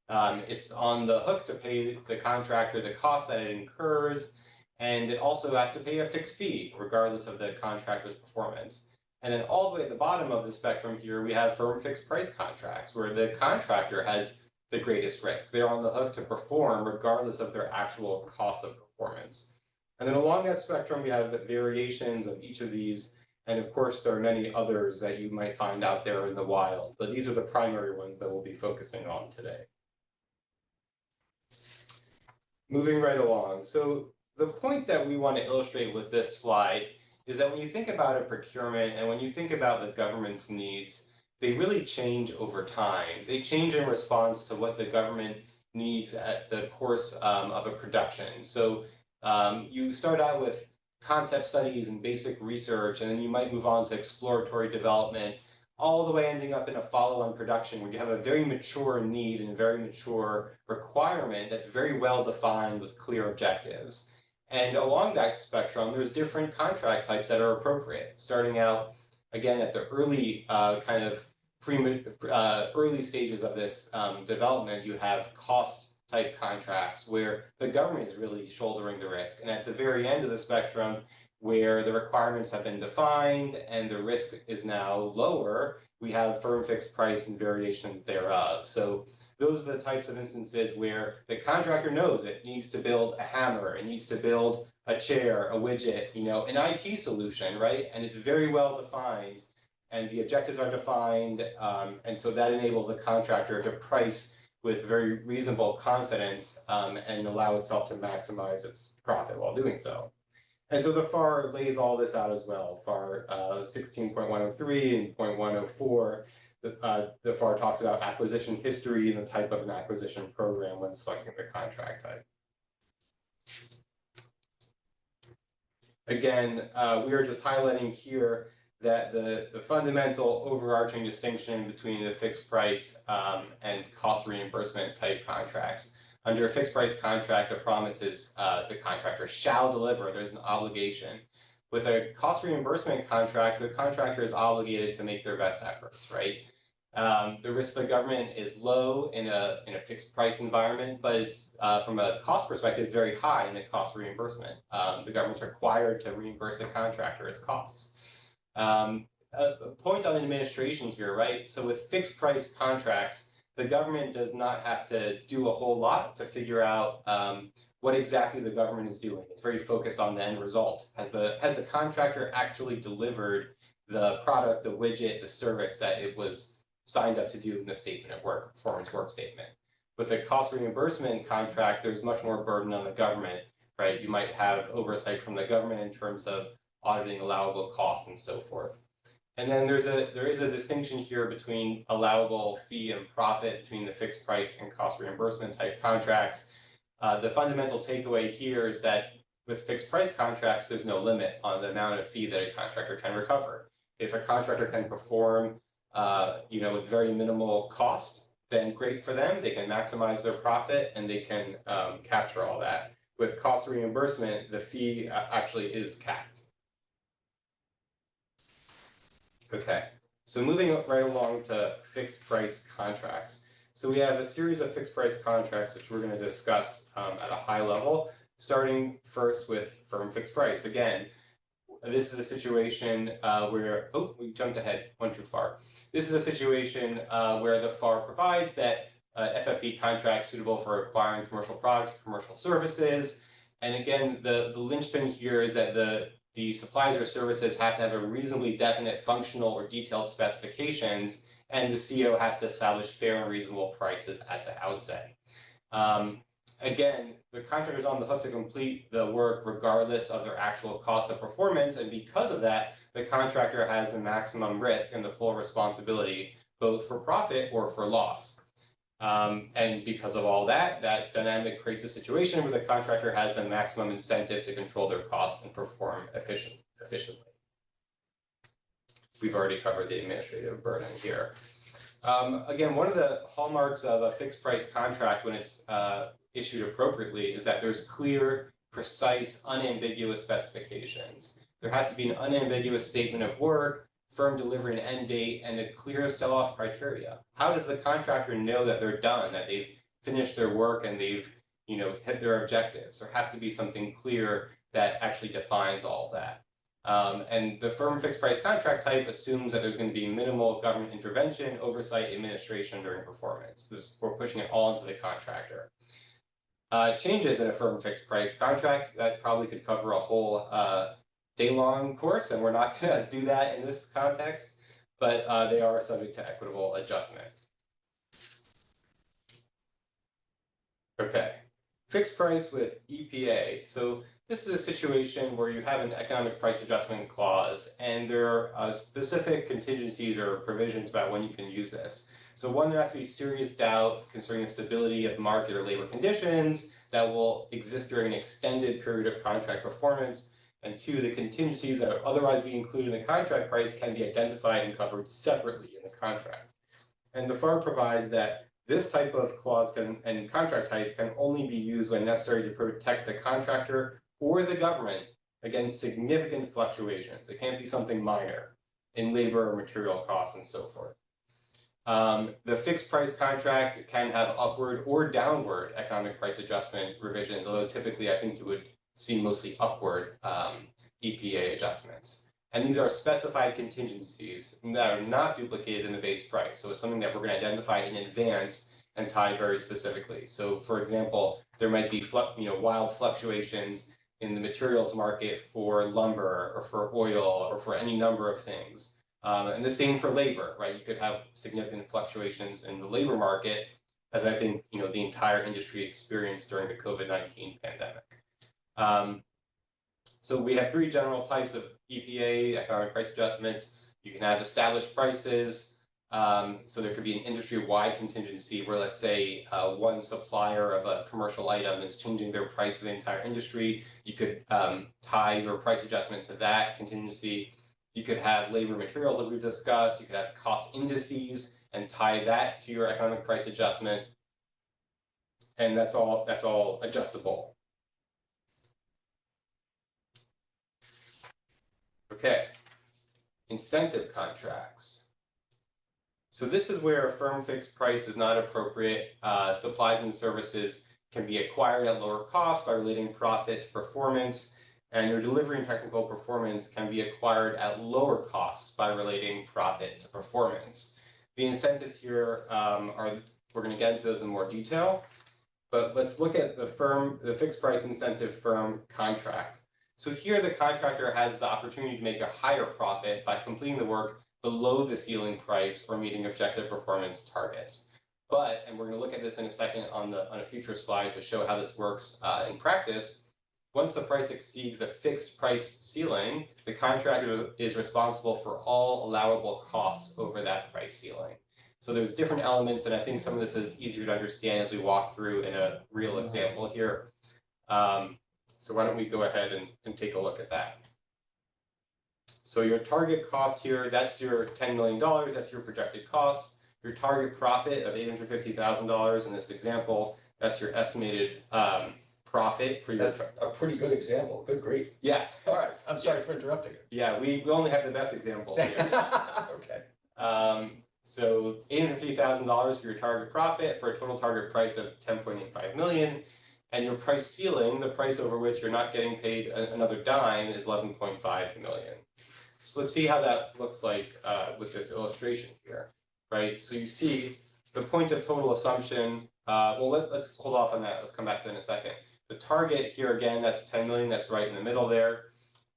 It's on the hook to pay the contractor the cost that it incurs, and it also has to pay a fixed fee regardless of the contractor's performance. And then all the way at the bottom of the spectrum here, we have firm fixed price contracts where the contractor has the greatest risk. They're on the hook to perform regardless of their actual cost of performance. And then along that spectrum, we have the variations of each of these. And of course, there are many others that you might find out there in the wild, but these are the primary ones that we'll be focusing on today. Moving right along. So the point that we want to illustrate with this slide is that when you think about a procurement and when you think about the government's needs, they really change over time. They change in response to what the government needs at the course of a production. So you start out with concept studies and basic research, and then you might move on to exploratory development, all the way ending up in a follow-on production where you have a very mature need and a very mature requirement that's very well defined with clear objectives. And along that spectrum, there's different contract types that are appropriate. Starting out, again, at the early early stages of this development, you have cost type contracts where the government is really shouldering the risk. And at the very end of the spectrum, where the requirements have been defined and the risk is now lower, we have firm fixed price and variations thereof. So those are the types of instances where the contractor knows it needs to build a hammer, it needs to build a chair, a widget, an IT solution, right? And it's very well defined and the objectives are defined. And so that enables the contractor to price with very reasonable confidence and allow itself to maximize its profit while doing so. And so the FAR lays all this out as well. FAR 16.103 and 0.104, the FAR talks about acquisition history and the type of an acquisition program when selecting the contract type. Again, we are just highlighting here that the fundamental overarching distinction between the fixed price and cost reimbursement type contracts. Under a fixed price contract, the promise is the contractor shall deliver. There's an obligation. With a cost reimbursement contract, the contractor is obligated to make their best efforts, right? The risk to the government is low in a fixed price environment, but it's, from a cost perspective, it's very high in a cost reimbursement. The government's required to reimburse the contractor its costs. A point on administration here, right? So with fixed price contracts, the government does not have to do a whole lot to figure out what exactly the government is doing. It's very focused on the end result. Has the contractor actually delivered the product, the widget, the service that it was signed up to do in the statement of work, performance work statement? With a cost reimbursement contract, there's much more burden on the government, right? You might have oversight from the government in terms of auditing allowable costs and so forth. And then there is a distinction here between allowable fee and profit between the fixed price and cost reimbursement type contracts. The fundamental takeaway here is that With fixed price contracts, there's no limit on the amount of fee that a contractor can recover. If a contractor can perform, with very minimal cost, then great for them. They can maximize their profit and they can capture all that. With cost reimbursement, the fee actually is capped. Okay, so moving right along to fixed price contracts. So we have a series of fixed price contracts which we're going to discuss at a high level, starting first with firm fixed price. Again, this is a situation where, we jumped ahead one too far. This is a situation where the FAR provides that FFP contracts suitable for acquiring commercial products, commercial services. And again, the linchpin here is that the supplies or services have to have a reasonably definite functional or detailed specifications, and the CO has to establish fair and reasonable prices at the outset. Again, the contractor is on the hook to complete the work regardless of their actual cost of performance, and because of that, the contractor has the maximum risk and the full responsibility, both for profit or for loss. And because of all that, that dynamic creates a situation where the contractor has the maximum incentive to control their costs and perform efficiently. We've already covered the administrative burden here. Again, one of the hallmarks of a fixed price contract when it's issued appropriately is that there's clear, precise, unambiguous specifications. There has to be an unambiguous statement of work, firm delivery and end date, and a clear sell-off criteria. How does the contractor know that they're done, that they've finished their work and they've hit their objectives? There has to be something clear that actually defines all of that. And the firm fixed price contract type assumes that there's going to be minimal government intervention, oversight, administration during performance. We're pushing it all into the contractor. Changes in a firm fixed price contract, that probably could cover a whole day-long course, and we're not going to do that in this context, but they are subject to equitable adjustment. Okay, fixed price with EPA. So this is a situation where you have an economic price adjustment clause, and there are specific contingencies or provisions about when you can use this. So one, there has to be serious doubt concerning the stability of market or labor conditions that will exist during an extended period of contract performance. And two, the contingencies that would otherwise be included in the contract price can be identified and covered separately in the contract. And the FAR provides that this type of clause and contract type can only be used when necessary to protect the contractor or the government against significant fluctuations. It can't be something minor in labor or material costs and so forth. The fixed price contract can have upward or downward economic price adjustment revisions, although typically I think you would see mostly upward EPA adjustments. And these are specified contingencies that are not duplicated in the base price. So it's something that we're going to identify in advance and tie very specifically. So for example, there might be wild fluctuations in the materials market for lumber or for oil or for any number of things. And the same for labor, right? You could have significant fluctuations in the labor market, as I think the entire industry experienced during the COVID-19 pandemic. So we have three general types of EPA, economic price adjustments. You can have established prices. So there could be an industry-wide contingency where, let's say, one supplier of a commercial item is changing their price for the entire industry. You could tie your price adjustment to that contingency. You could have labor materials that we've discussed. You could have cost indices and tie that to your economic price adjustment. And that's all adjustable. Okay, incentive contracts. So this is where a firm fixed price is not appropriate. Supplies and services can be acquired at lower cost by relating profit to performance, and your delivery and technical performance can be acquired at lower costs by relating profit to performance. The incentives here we're going to get into those in more detail, but let's look at the fixed price incentive firm contract. So here the contractor has the opportunity to make a higher profit by completing the work below the ceiling price or meeting objective performance targets. But, and we're going to look at this in a second on a future slide to show how this works in practice, once the price exceeds the fixed price ceiling, the contractor is responsible for all allowable costs over that price ceiling. So there's different elements, and I think some of this is easier to understand as we walk through in a real example here. So why don't we go ahead and take a look at that. So your target cost here, that's your $10 million, that's your projected cost. Your target profit of $850,000 in this example, that's your estimated profit for your. That's a pretty good example. Good grief. Yeah, All right, I'm sorry for interrupting you. yeah, we only have the best examples here. Okay. So $850,000 for your target profit for a total target price of 10.85 million. And your price ceiling, the price over which you're not getting paid another dime, is 11.5 million. So let's see how that looks like with this illustration here, right? So you see the point of total assumption, well, let's hold off on that. Let's come back to that in a second. The target here, again, that's 10 million, that's right in the middle there.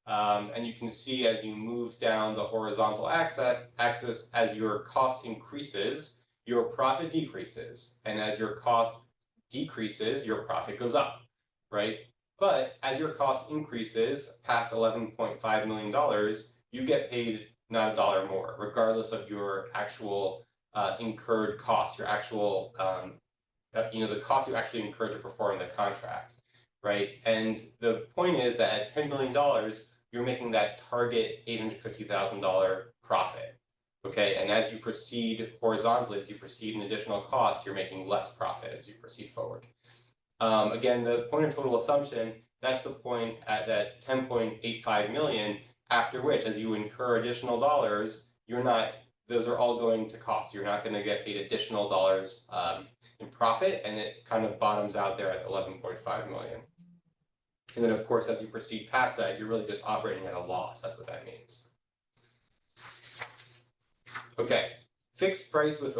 And you can see as you move down the horizontal axis, as your cost increases, your profit decreases. And as your cost decreases, your profit goes up, right? But as your cost increases past $11.5 million, you get paid not a dollar more, regardless of your actual incurred costs, your actual, the cost you actually incurred to perform the contract, right? And the point is that at $10 million, you're making that target $850,000 profit, okay? And as you proceed horizontally, as you proceed in additional costs, you're making less profit as you proceed forward. Again, the point of total assumption, that's the point at that 10.85 million, after which, as you incur additional dollars, those are all going to cost. You're not going to get paid additional dollars in profit, and it kind of bottoms out there at 11.5 million. And then, of course, as you proceed past that, you're really just operating at a loss. That's what that means. Okay, fixed price with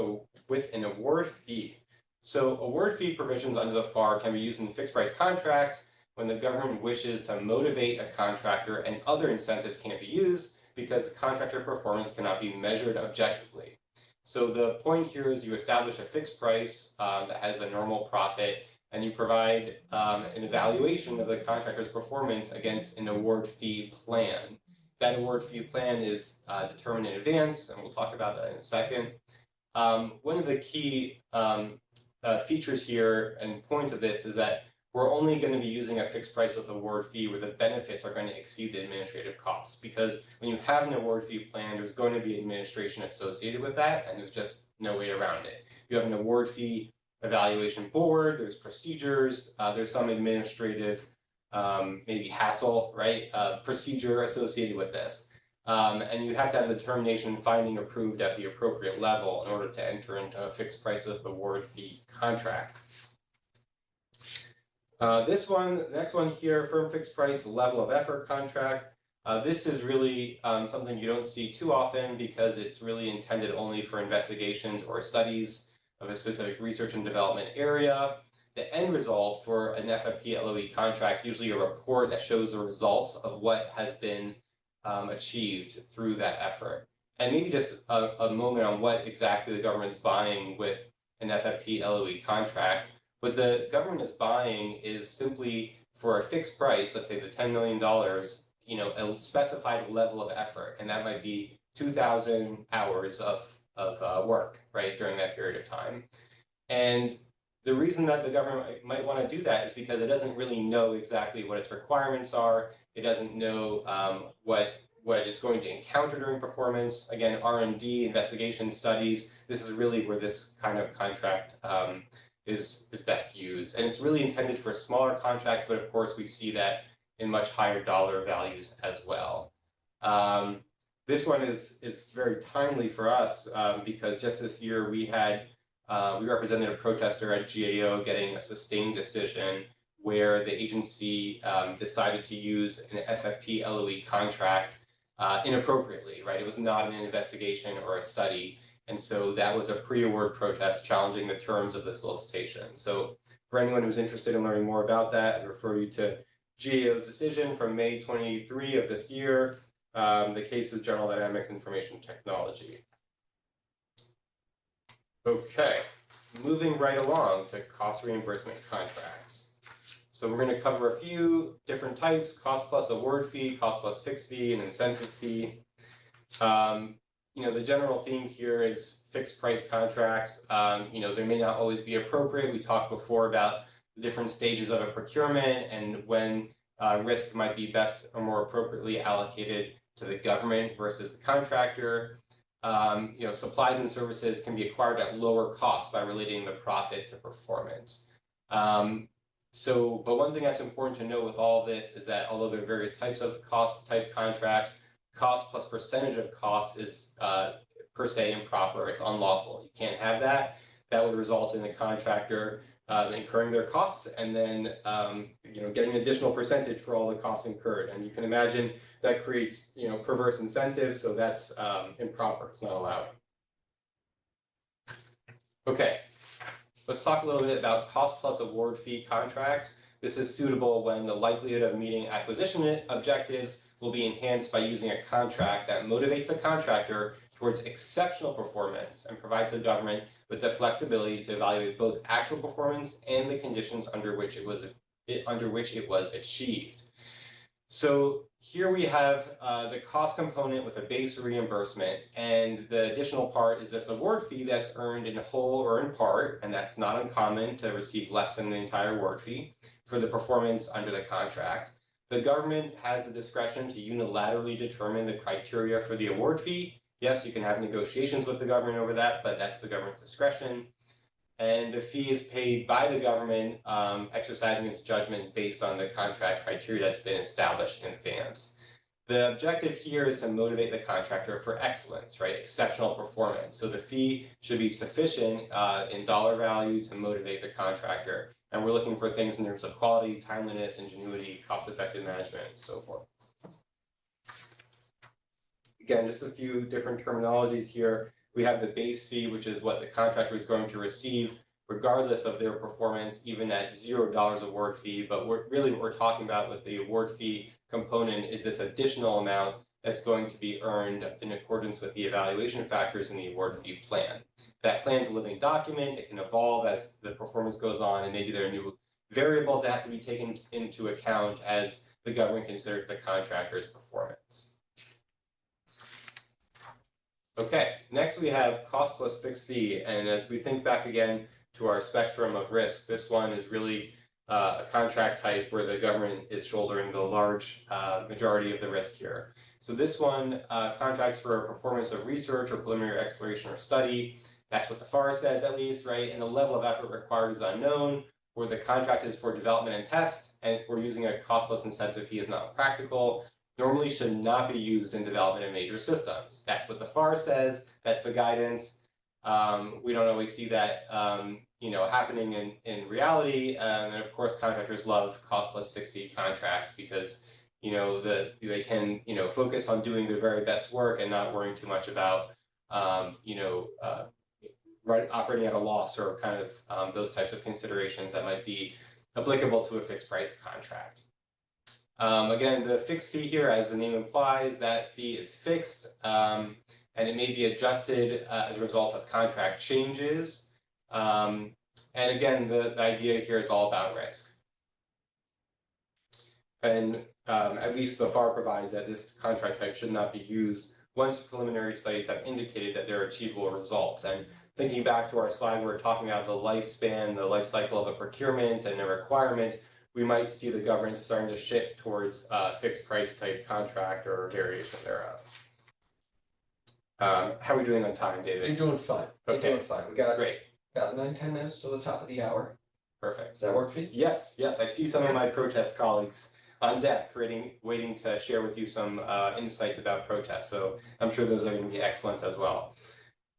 an award fee. So award fee provisions under the FAR can be used in fixed price contracts when the government wishes to motivate a contractor and other incentives can't be used because the contractor performance cannot be measured objectively. So the point here is you establish a fixed price that has a normal profit, and you provide an evaluation of the contractor's performance against an award fee plan. That award fee plan is determined in advance, and we'll talk about that in a second. One of the key features here and points of this is that we're only going to be using a fixed price with award fee where the benefits are going to exceed the administrative costs. Because when you have an award fee plan, there's going to be administration associated with that, and there's just no way around it. You have an award fee evaluation board, there's procedures, there's some administrative maybe hassle, right? Procedure associated with this. And you have to have the determination finding approved at the appropriate level in order to enter into a fixed price with award fee contract. The next one here, firm fixed price level of effort contract. This is really something you don't see too often because it's really intended only for investigations or studies of a specific research and development area. The end result for an FFP LOE contract is usually a report that shows the results of what has been achieved through that effort. And maybe just a moment on what exactly the government's buying with an FFP LOE contract. What the government is buying is simply for a fixed price, let's say the $10 million, a specified level of effort, and that might be 2,000 hours of work, right, during that period of time. And the reason that the government might want to do that is because it doesn't really know exactly what its requirements are. It doesn't know what it's going to encounter during performance. Again, R&D, investigation, studies, this is really where this kind of contract is best used. And it's really intended for smaller contracts, but of course we see that in much higher dollar values as well. This one is very timely for us because just this year we represented a protester at GAO getting a sustained decision where the agency decided to use an FFP LOE contract inappropriately, right? It was not an investigation or a study. And so that was a pre-award protest challenging the terms of the solicitation. So for anyone who's interested in learning more about that, I refer you to GAO's decision from May 23 of this year. The case is General Dynamics Information Technology. Okay, moving right along to cost reimbursement contracts. So we're going to cover a few different types: cost plus award fee, cost plus fixed fee, and incentive fee. The general theme here is fixed price contracts. They may not always be appropriate. We talked before about the different stages of a procurement and when risk might be best or more appropriately allocated to the government versus the contractor. Supplies and services can be acquired at lower cost by relating the profit to performance. But one thing that's important to know with all this is that although there are various types of cost type contracts, cost plus percentage of cost is per se improper. It's unlawful. You can't have that. That would result in the contractor incurring their costs and then getting an additional percentage for all the costs incurred. And you can imagine that creates perverse incentives. So that's improper. It's not allowed. Okay. Let's talk a little bit about cost plus award fee contracts. This is suitable when the likelihood of meeting acquisition objectives will be enhanced by using a contract that motivates the contractor towards exceptional performance and provides the government with the flexibility to evaluate both actual performance and the conditions under which it was achieved. So here we have the cost component with a base reimbursement, and the additional part is this award fee that's earned in whole or in part, and that's not uncommon to receive less than the entire award fee for the performance under the contract. The government has the discretion to unilaterally determine the criteria for the award fee. Yes, you can have negotiations with the government over that, but that's the government's discretion. And the fee is paid by the government, exercising its judgment based on the contract criteria that's been established in advance. The objective here is to motivate the contractor for excellence, right? Exceptional performance. So the fee should be sufficient in dollar value to motivate the contractor. And we're looking for things in terms of quality, timeliness, ingenuity, cost-effective management, and so forth. Again, just a few different terminologies here. We have the base fee, which is what the contractor is going to receive, regardless of their performance, even at $0 award fee. But what we're talking about with the award fee component is this additional amount that's going to be earned in accordance with the evaluation factors in the award fee plan. That plan's a living document. It can evolve as the performance goes on, and maybe there are new variables that have to be taken into account as the government considers the contractor's performance. Okay, next we have cost plus fixed fee, and as we think back again to our spectrum of risk, this one is really a contract type where the government is shouldering the large majority of the risk here. So this one contracts for performance of research or preliminary exploration or study. That's what the FAR says, at least, right? And the level of effort required is unknown, where the contract is for development and test, and if we're using a cost plus incentive fee is not practical, normally should not be used in development of major systems. That's what the FAR says. That's the guidance. We don't always see that happening in reality. And of course, contractors love cost plus fixed fee contracts because they can focus on doing their very best work and not worrying too much about operating at a loss or kind of those types of considerations that might be applicable to a fixed price contract. Again, the fixed fee here, as the name implies, that fee is fixed and it may be adjusted as a result of contract changes. And again, the idea here is all about risk. And at least the FAR provides that this contract type should not be used once preliminary studies have indicated that there are achievable results. And thinking back to our slide, we're talking about the lifespan, the life cycle of a procurement and a requirement. We might see the government starting to shift towards fixed price type contract or variation thereof. How are we doing on time, David? You're doing fine. Okay. You're doing fine. We got Great. 9-10 minutes to the top of the hour. Perfect. Does that work for you? Yes, I see some of my protest colleagues on deck waiting to share with you some insights about protests. So I'm sure those are going to be excellent as well.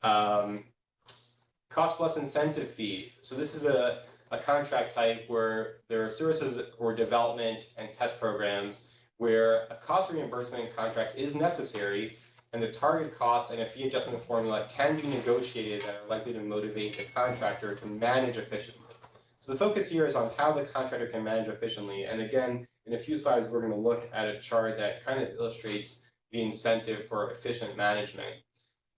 Cost plus incentive fee. So this is a contract type where there are services or development and test programs where a cost reimbursement contract is necessary and the target cost and a fee adjustment formula can be negotiated that are likely to motivate the contractor to manage efficiently. So the focus here is on how the contractor can manage efficiently. And again, in a few slides, we're going to look at a chart that kind of illustrates the incentive for efficient management.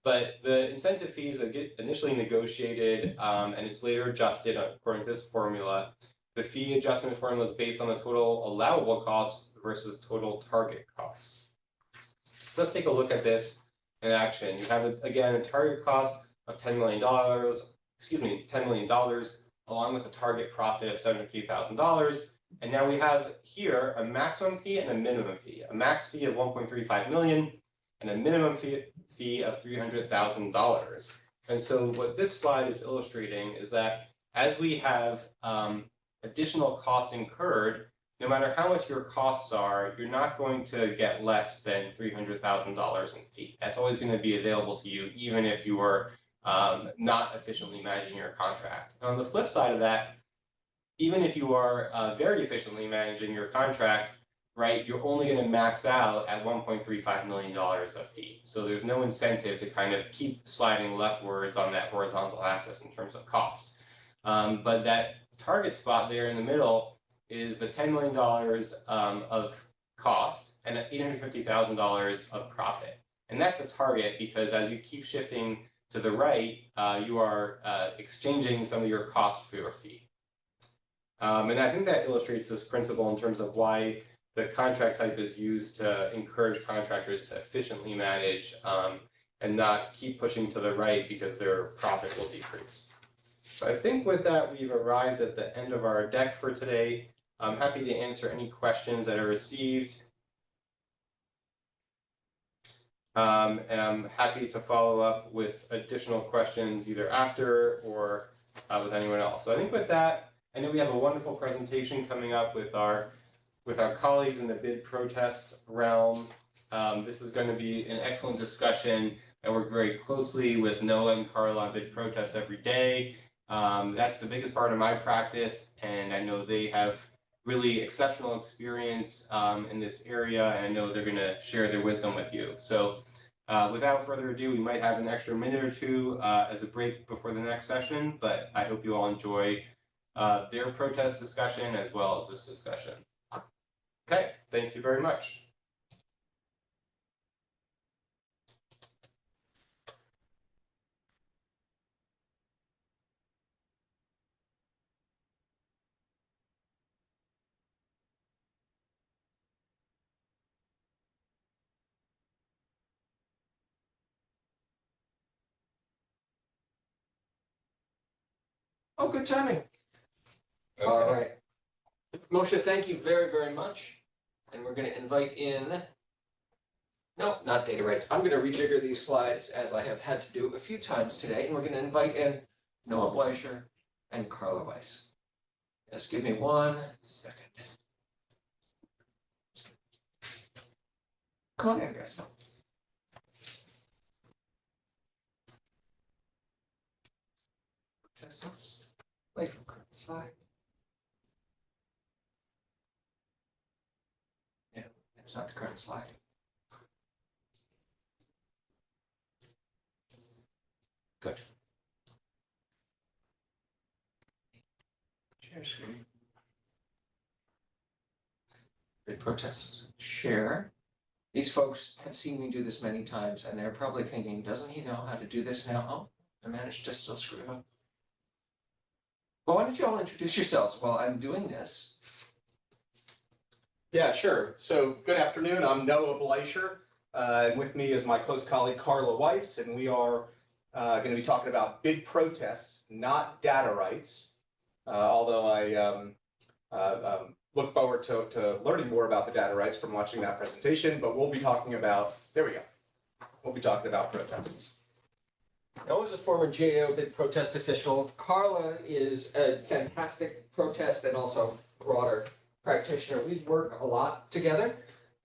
But the incentive fees are initially negotiated and it's later adjusted according to this formula. The fee adjustment formula is based on the total allowable costs versus total target costs. So let's take a look at this in action. You have, again, a target cost of $10 million, $10 million, along with a target profit of $73,000. And now we have here a maximum fee and a minimum fee, a max fee of 1.35 million and a minimum fee of $300,000. And so what this slide is illustrating is that as we have additional cost incurred, no matter how much your costs are, you're not going to get less than $300,000 in fee. That's always going to be available to you, even if you are not efficiently managing your contract. And on the flip side of that, even if you are very efficiently managing your contract, right, you're only going to max out at $1.35 million of fee. So there's no incentive to kind of keep sliding leftwards on that horizontal axis in terms of cost. But that target spot there in the middle is the $10 million of cost and $850,000 of profit. And that's the target because as you keep shifting to the right, you are exchanging some of your cost for your fee. And I think that illustrates this principle in terms of why the contract type is used to encourage contractors to efficiently manage and not keep pushing to the right because their profit will decrease. So I think with that, we've arrived at the end of our deck for today. I'm happy to answer any questions that are received. And I'm happy to follow up with additional questions either after or with anyone else. So I think with that, I know we have a wonderful presentation coming up with our colleagues in the bid protest realm. This is going to be an excellent discussion. I work very closely with Noah and Carla on bid protest every day. That's the biggest part of my practice, and I know they have really exceptional experience in this area, and I know they're going to share their wisdom with you. So without further ado, we might have an extra minute or two as a break before the next session, but I hope you all enjoy their protest discussion as well as this discussion. Okay, thank you very much. Oh, good timing. All right. Moshe, thank you very, very much. And we're going to invite in, no, not data rights. I'm going to rejigger these slides as I have had to do a few times today. And we're going to invite in Noah Bleicher and Carla Weiss. Just give me 1 second. Come on in, guys. Tests. Wait for current slide. Yeah, it's not the current slide. Good. Share screen. Bid protests. Share. These folks have seen me do this many times, and they're probably thinking, doesn't he know how to do this now? Oh, I managed to still screw it up. Well, why don't you all introduce yourselves while I'm doing this? Yeah, sure. So good afternoon. I'm Noah Bleicher. And with me is my close colleague, Carla Weiss, and we are going to be talking about bid protests, not data rights. Although I look forward to learning more about the data rights from watching that presentation, but we'll be talking about, there we go. We'll be talking about protests. Noah's a former GAO bid protest official. Carla is a fantastic protest and also broader practitioner. We work a lot together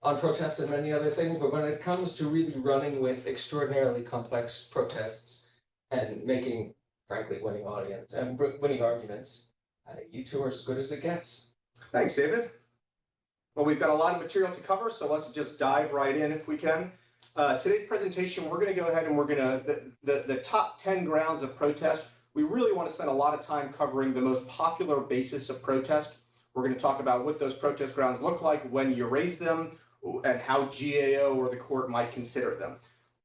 on protests and many other things, but when it comes to really running with extraordinarily complex protests and making, frankly, winning arguments, you two are as good as it gets. Thanks, David. Well, we've got a lot of material to cover, so let's just dive right in if we can. Today's presentation, we're going to go ahead and we're going to, the top 10 grounds of protest, we really want to spend a lot of time covering the most popular basis of protest. We're going to talk about what those protest grounds look like when you raise them and how GAO or the court might consider them.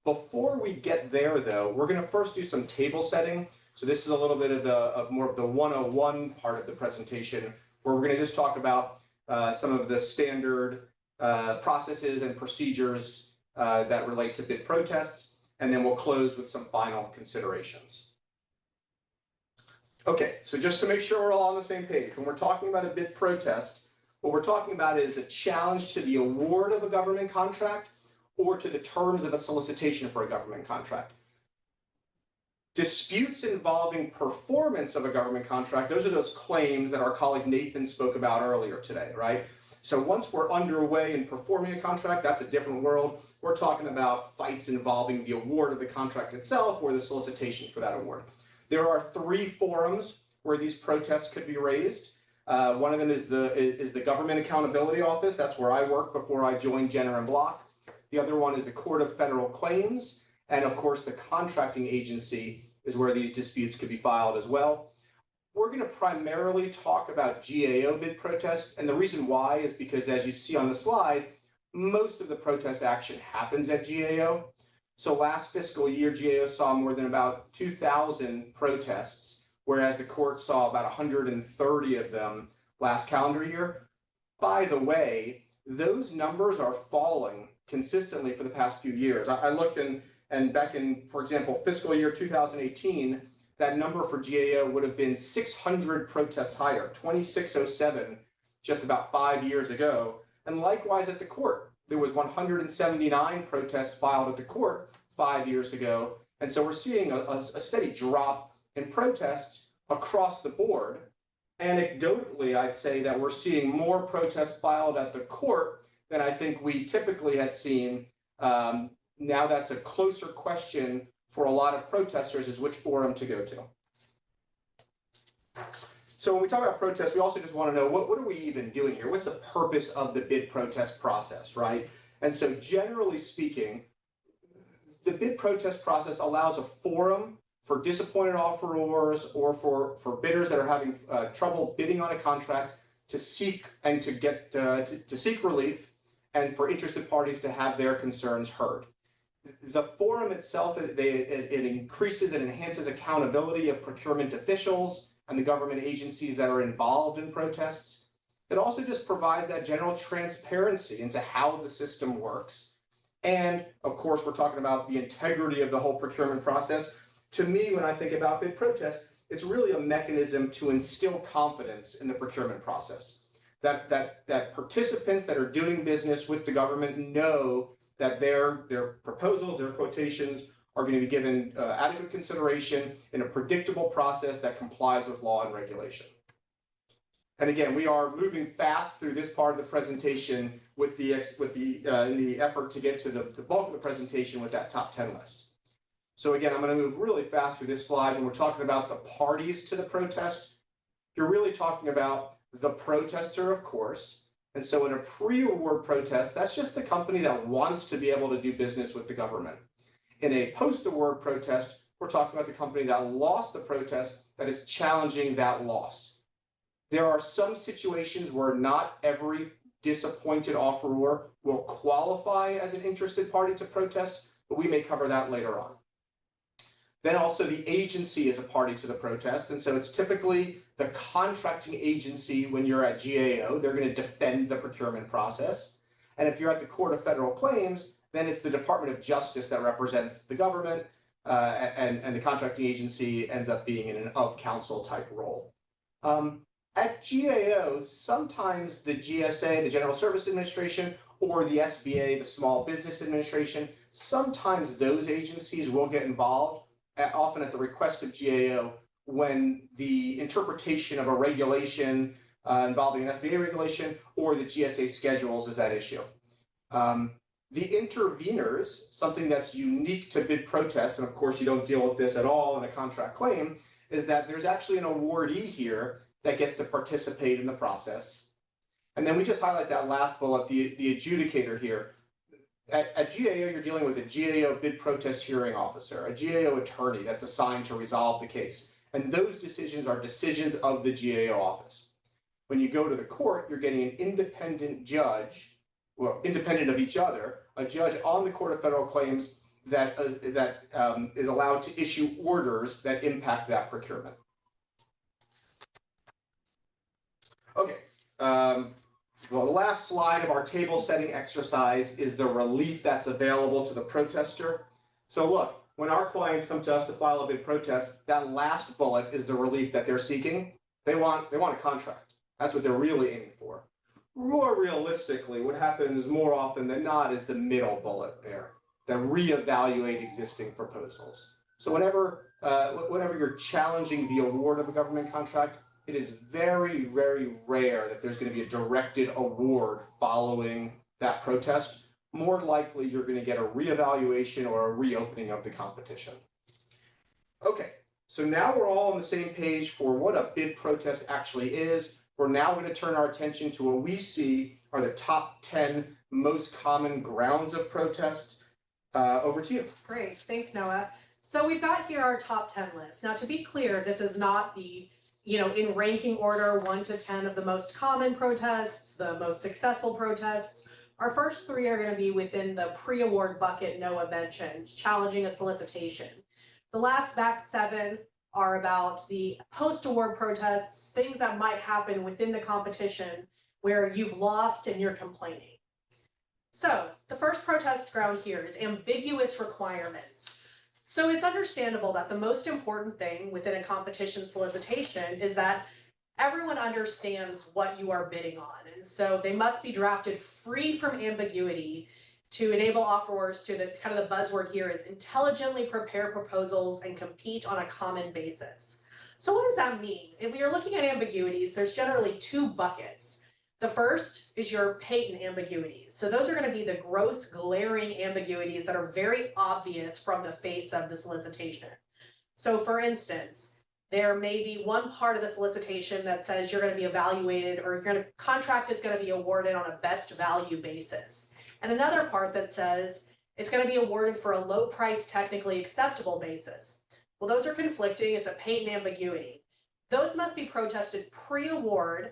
Before we get there, though, we're going to first do some table setting. So this is a little bit of more of the 101 part of the presentation, where we're going to just talk about some of the standard processes and procedures that relate to bid protests, and then we'll close with some final considerations. Okay, so just to make sure we're all on the same page, when we're talking about a bid protest, What we're talking about is a challenge to the award of a government contract or to the terms of a solicitation for a government contract. Disputes involving performance of a government contract, those are those claims that our colleague Nathan spoke about earlier today, right? So once we're underway in performing a contract, that's a different world. We're talking about fights involving the award of the contract itself or the solicitation for that award. There are 3 forums where these protests could be raised. One of them is the Government Accountability Office. That's where I worked before I joined Jenner and Block. The other one is the Court of Federal Claims. And of course, the contracting agency is where these disputes could be filed as well. We're going to primarily talk about GAO bid protests. And the reason why is because, as you see on the slide, most of the protest action happens at GAO. So last fiscal year, GAO saw more than about 2,000 protests, whereas the court saw about 130 of them last calendar year. By the way, those numbers are falling consistently for the past few years. I looked and back in, for example, fiscal year 2018, that number for GAO would have been 600 protests higher, 2607, just about 5 years ago. And likewise at the court, there was 179 protests filed at the court 5 years ago. And so we're seeing a steady drop in protests across the board. Anecdotally, I'd say that we're seeing more protests filed at the court than I think we typically had seen. Now that's a closer question for a lot of protesters, is which forum to go to. So when we talk about protests, we also just want to know what are we even doing here? What's the purpose of the bid protest process, right? And so generally speaking, the bid protest process allows a forum for disappointed offerors or for bidders that are having trouble bidding on a contract to seek and to get to seek relief, and for interested parties to have their concerns heard. The forum itself, it increases and enhances accountability of procurement officials and the government agencies that are involved in protests. It also just provides that general transparency into how the system works. And of course, we're talking about the integrity of the whole procurement process. To me, when I think about bid protest, it's really a mechanism to instill confidence in the procurement process. That participants that are doing business with the government know that their proposals, their quotations are going to be given adequate consideration in a predictable process that complies with law and regulation. And again, we are moving fast through this part of the presentation in the effort to get to the bulk of the presentation with that top 10 list. So again, I'm going to move really fast through this slide. When we're talking about the parties to the protest, you're really talking about the protester, of course. And so in a pre-award protest, that's just the company that wants to be able to do business with the government. In a post-award protest, we're talking about the company that lost the protest that is challenging that loss. There are some situations where not every disappointed offeror will qualify as an interested party to protest, but we may cover that later on. Then also the agency is a party to the protest, and so it's typically the contracting agency. When you're at GAO, they're going to defend the procurement process. And if you're at the Court of Federal Claims, then it's the Department of Justice that represents the government, and the contracting agency ends up being in an of-counsel type role. At GAO, sometimes the GSA, the General Service Administration, or the SBA, the Small Business Administration, sometimes those agencies will get involved, often at the request of GAO, when the interpretation of a regulation involving an SBA regulation or the GSA schedules is at issue. The interveners, something that's unique to bid protests, and of course you don't deal with this at all in a contract claim, is that there's actually an awardee here that gets to participate in the process. And then we just highlight that last bullet, the adjudicator here. At GAO, you're dealing with a GAO bid protest hearing officer, a GAO attorney that's assigned to resolve the case. And those decisions are decisions of the GAO office. When you go to the court, you're getting an independent judge, well, independent of each other, a judge on the Court of Federal Claims that is allowed to issue orders that impact that procurement. Okay. Well, the last slide of our table setting exercise is the relief that's available to the protester. So look, when our clients come to us to file a bid protest, that last bullet is the relief that they're seeking. They want a contract. That's what they're really aiming for. more realistically, what happens more often than not is the middle bullet there, that reevaluate existing proposals. So whenever you're challenging the award of a government contract, it is very, very rare that there's going to be a directed award following that protest. More likely, you're going to get a reevaluation or a reopening of the competition. Okay, so now we're all on the same page for what a bid protest actually is. We're now going to turn our attention to what we see are the top 10 most common grounds of protest. Over to you. Great, thanks, Noah. So we've got here our top 10 list. Now, to be clear, this is not the, in ranking order 1 to 10 of the most common protests, the most successful protests. Our first 3 are going to be within the pre-award bucket Noah mentioned, challenging a solicitation. The last back 7 are about the post-award protests, things that might happen within the competition where you've lost and you're complaining. So the first protest ground here is ambiguous requirements. So it's understandable that the most important thing within a competition solicitation is that everyone understands what you are bidding on. And so they must be drafted free from ambiguity to enable offerors to, the buzzword here is intelligently prepare proposals and compete on a common basis. So what does that mean? If we are looking at ambiguities, there's generally 2 buckets. The first is your patent ambiguities. So those are going to be the gross, glaring ambiguities that are very obvious from the face of the solicitation. So for instance, there may be one part of the solicitation that says you're going to be evaluated or contract is going to be awarded on a best value basis. And another part that says it's going to be awarded for a low price, technically acceptable basis. Well, those are conflicting. It's a patent ambiguity. Those must be protested pre-award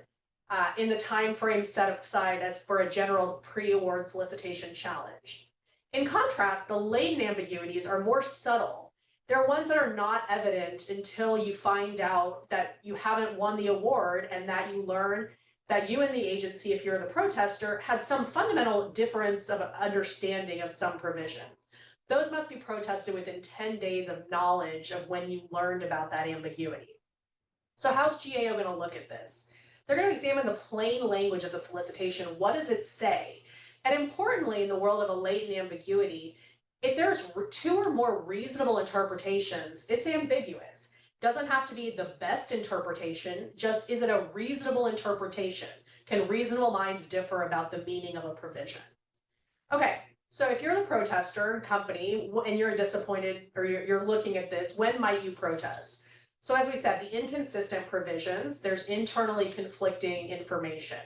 in the time frame set aside as for a general pre-award solicitation challenge. In contrast, the latent ambiguities are more subtle. There are ones that are not evident until you find out that you haven't won the award and that you learn that you and the agency, if you're the protester, had some fundamental difference of understanding of some provision. Those must be protested within 10 days of knowledge of when you learned about that ambiguity. So how's GAO going to look at this? They're going to examine the plain language of the solicitation. What does it say? And importantly, in the world of a latent ambiguity, if there's 2 or more reasonable interpretations, it's ambiguous. Doesn't have to be the best interpretation, just is it a reasonable interpretation? Can reasonable minds differ about the meaning of a provision? Okay, so if you're the protester company and you're disappointed or you're looking at this, when might you protest? So as we said, the inconsistent provisions, there's internally conflicting information.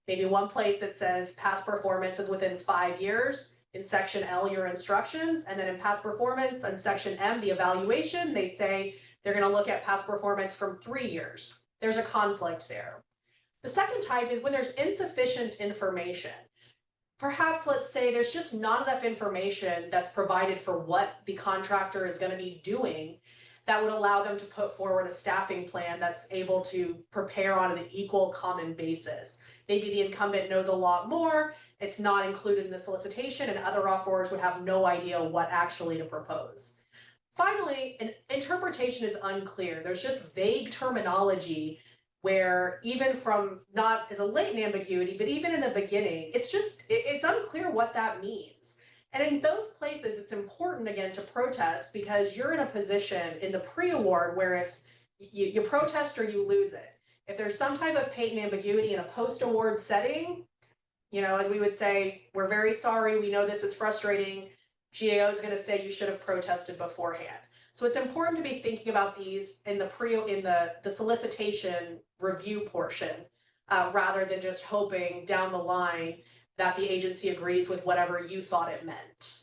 Maybe one place that says past performance is within 5 years, in section L, your instructions, and then in past performance, in section M, the evaluation, they say they're going to look at past performance from 3 years. There's a conflict there. The second type is when there's insufficient information. Perhaps let's say there's just not enough information that's provided for what the contractor is going to be doing that would allow them to put forward a staffing plan that's able to prepare on an equal common basis. Maybe the incumbent knows a lot more, it's not included in the solicitation, and other offerors would have no idea what actually to propose. Finally, an interpretation is unclear. There's just vague terminology where even from not as a latent ambiguity, but even in the beginning, it's unclear what that means. And in those places, it's important, again, to protest because you're in a position in the pre-award where if you protest or you lose it. If there's some type of patent ambiguity in a post-award setting, as we would say, we're very sorry, we know this is frustrating, GAO is going to say you should have protested beforehand. So it's important to be thinking about these in the solicitation review portion, rather than just hoping down the line that the agency agrees with whatever you thought it meant.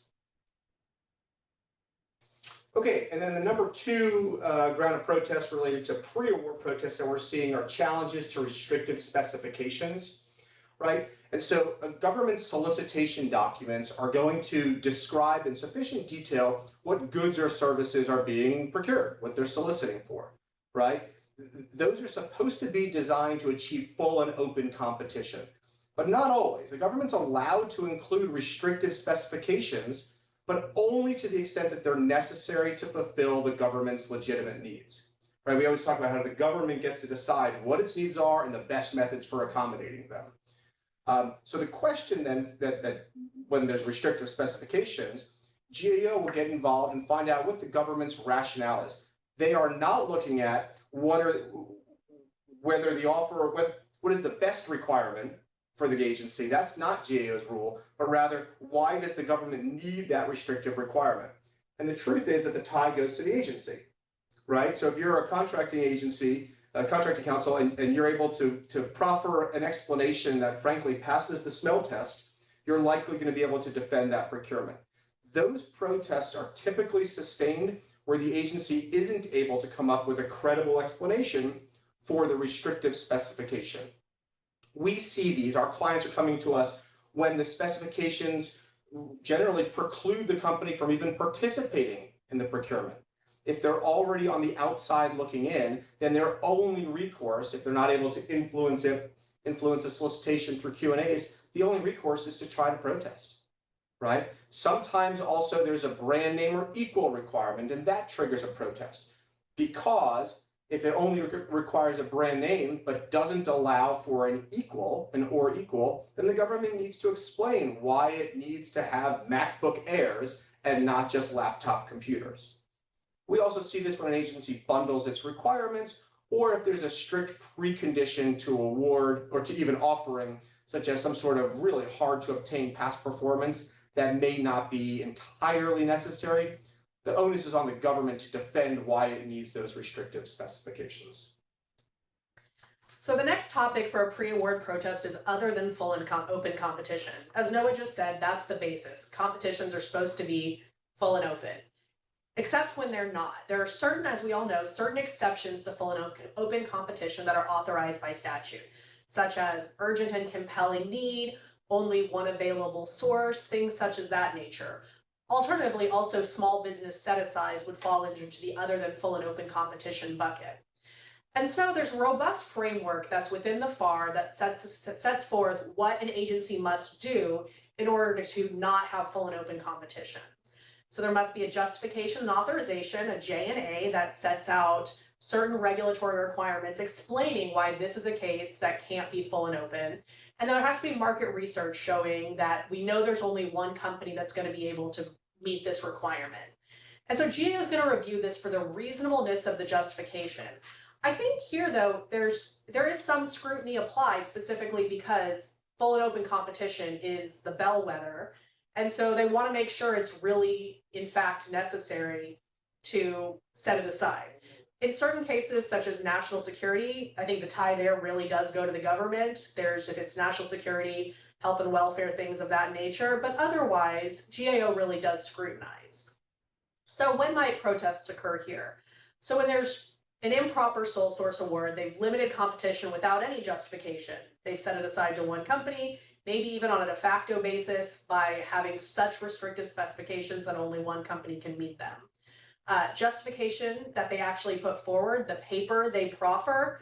Okay, and then the number 2 ground of protest related to pre-award protests that we're seeing are challenges to restrictive specifications, right? And so government solicitation documents are going to describe in sufficient detail what goods or services are being procured, what they're soliciting for, right? Those are supposed to be designed to achieve full and open competition, but not always. The government's allowed to include restrictive specifications, but only to the extent that they're necessary to fulfill the government's legitimate needs, right? We always talk about how the government gets to decide what its needs are and the best methods for accommodating them. So the question then that when there's restrictive specifications, GAO will get involved and find out what the government's rationale is. They are not looking at whether the offer, what is the best requirement for the agency. That's not GAO's rule, but rather, why does the government need that restrictive requirement? And the truth is that the tie goes to the agency, right? So if you're a contracting agency, a contracting council, and you're able to proffer an explanation that frankly passes the smell test, you're likely going to be able to defend that procurement. Those protests are typically sustained where the agency isn't able to come up with a credible explanation for the restrictive specification. We see these, our clients are coming to us when the specifications generally preclude the company from even participating in the procurement. If they're already on the outside looking in, then their only recourse, if they're not able to influence a solicitation through Q&As, the only recourse is to try to protest, right? Sometimes also there's a brand name or equal requirement, and that triggers a protest. Because if it only requires a brand name but doesn't allow for an or equal, then the government needs to explain why it needs to have MacBook Airs and not just laptop computers. We also see this when an agency bundles its requirements, or if there's a strict precondition to award or to even offering, such as some sort of really hard to obtain past performance that may not be entirely necessary. The onus is on the government to defend why it needs those restrictive specifications. So the next topic for a pre-award protest is other than full and open competition. As Noah just said, that's the basis. Competitions are supposed to be full and open, except when they're not. There are certain, as we all know, certain exceptions to full and open competition that are authorized by statute, such as urgent and compelling need, only one available source, things such as that nature. Alternatively, also small business set-asides would fall into the other than full and open competition bucket. And so there's a robust framework that's within the FAR that sets forth what an agency must do in order to not have full and open competition. So there must be a justification and authorization, a J&A, that sets out certain regulatory requirements explaining why this is a case that can't be full and open. And there has to be market research showing that we know there's only one company that's going to be able to meet this requirement. And so GAO is going to review this for the reasonableness of the justification. I think here, though, there is some scrutiny applied specifically because full and open competition is the bellwether. And so they want to make sure it's really, in fact, necessary to set it aside. In certain cases, such as national security, I think the tie there really does go to the government. If it's national security, health and welfare, things of that nature, but otherwise, GAO really does scrutinize. So when might protests occur here? So when there's an improper sole source award, they've limited competition without any justification. They've set it aside to one company, maybe even on a de facto basis by having such restrictive specifications that only one company can meet them. Justification that they actually put forward, the paper they proffer,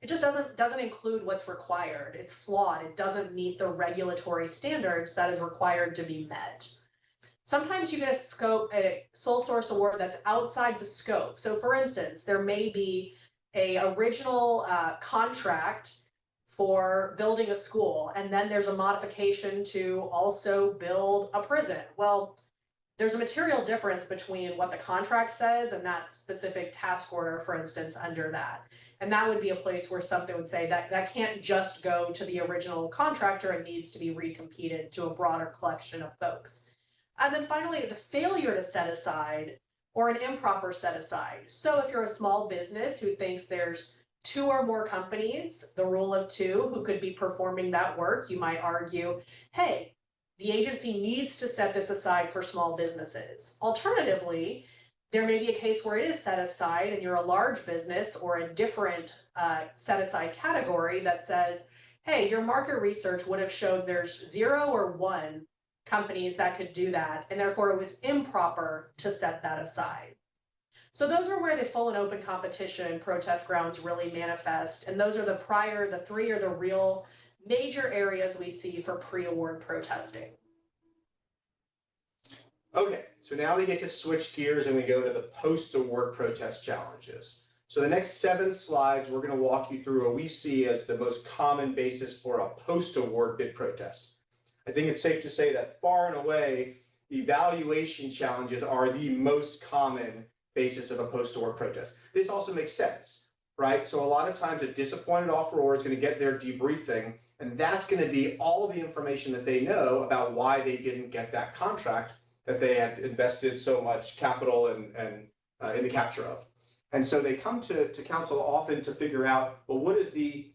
it just doesn't include what's required. It's flawed. It doesn't meet the regulatory standards that is required to be met. Sometimes you get a sole source award that's outside the scope. So for instance, there may be a original contract for building a school, and then there's a modification to also build a prison. Well, there's a material difference between what the contract says and that specific task order, for instance, under that. And that would be a place where something would say that can't just go to the original contractor, it needs to be recompeted to a broader collection of folks. And then finally, the failure to set aside or an improper set aside. So if you're a small business who thinks there's two or more companies, the rule of two, who could be performing that work, you might argue, hey, the agency needs to set this aside for small businesses. Alternatively, there may be a case where it is set aside and you're a large business or a different set aside category that says, hey, your market research would have showed there's 0 or 1 companies that could do that, and therefore it was improper to set that aside. So those are where the full and open competition protest grounds really manifest, and those are the three are the real major areas we see for pre-award protesting. Okay, so now we get to switch gears and we go to the post-award protest challenges. So the next 7 slides, we're going to walk you through what we see as the most common basis for a post-award bid protest. I think it's safe to say that far and away, evaluation challenges are the most common basis of a post-award protest. This also makes sense, right? So a lot of times a disappointed offeror is going to get their debriefing, and that's going to be all the information that they know about why they didn't get that contract that they had invested so much capital and in the capture of. And so they come to counsel often to figure out, well, what is the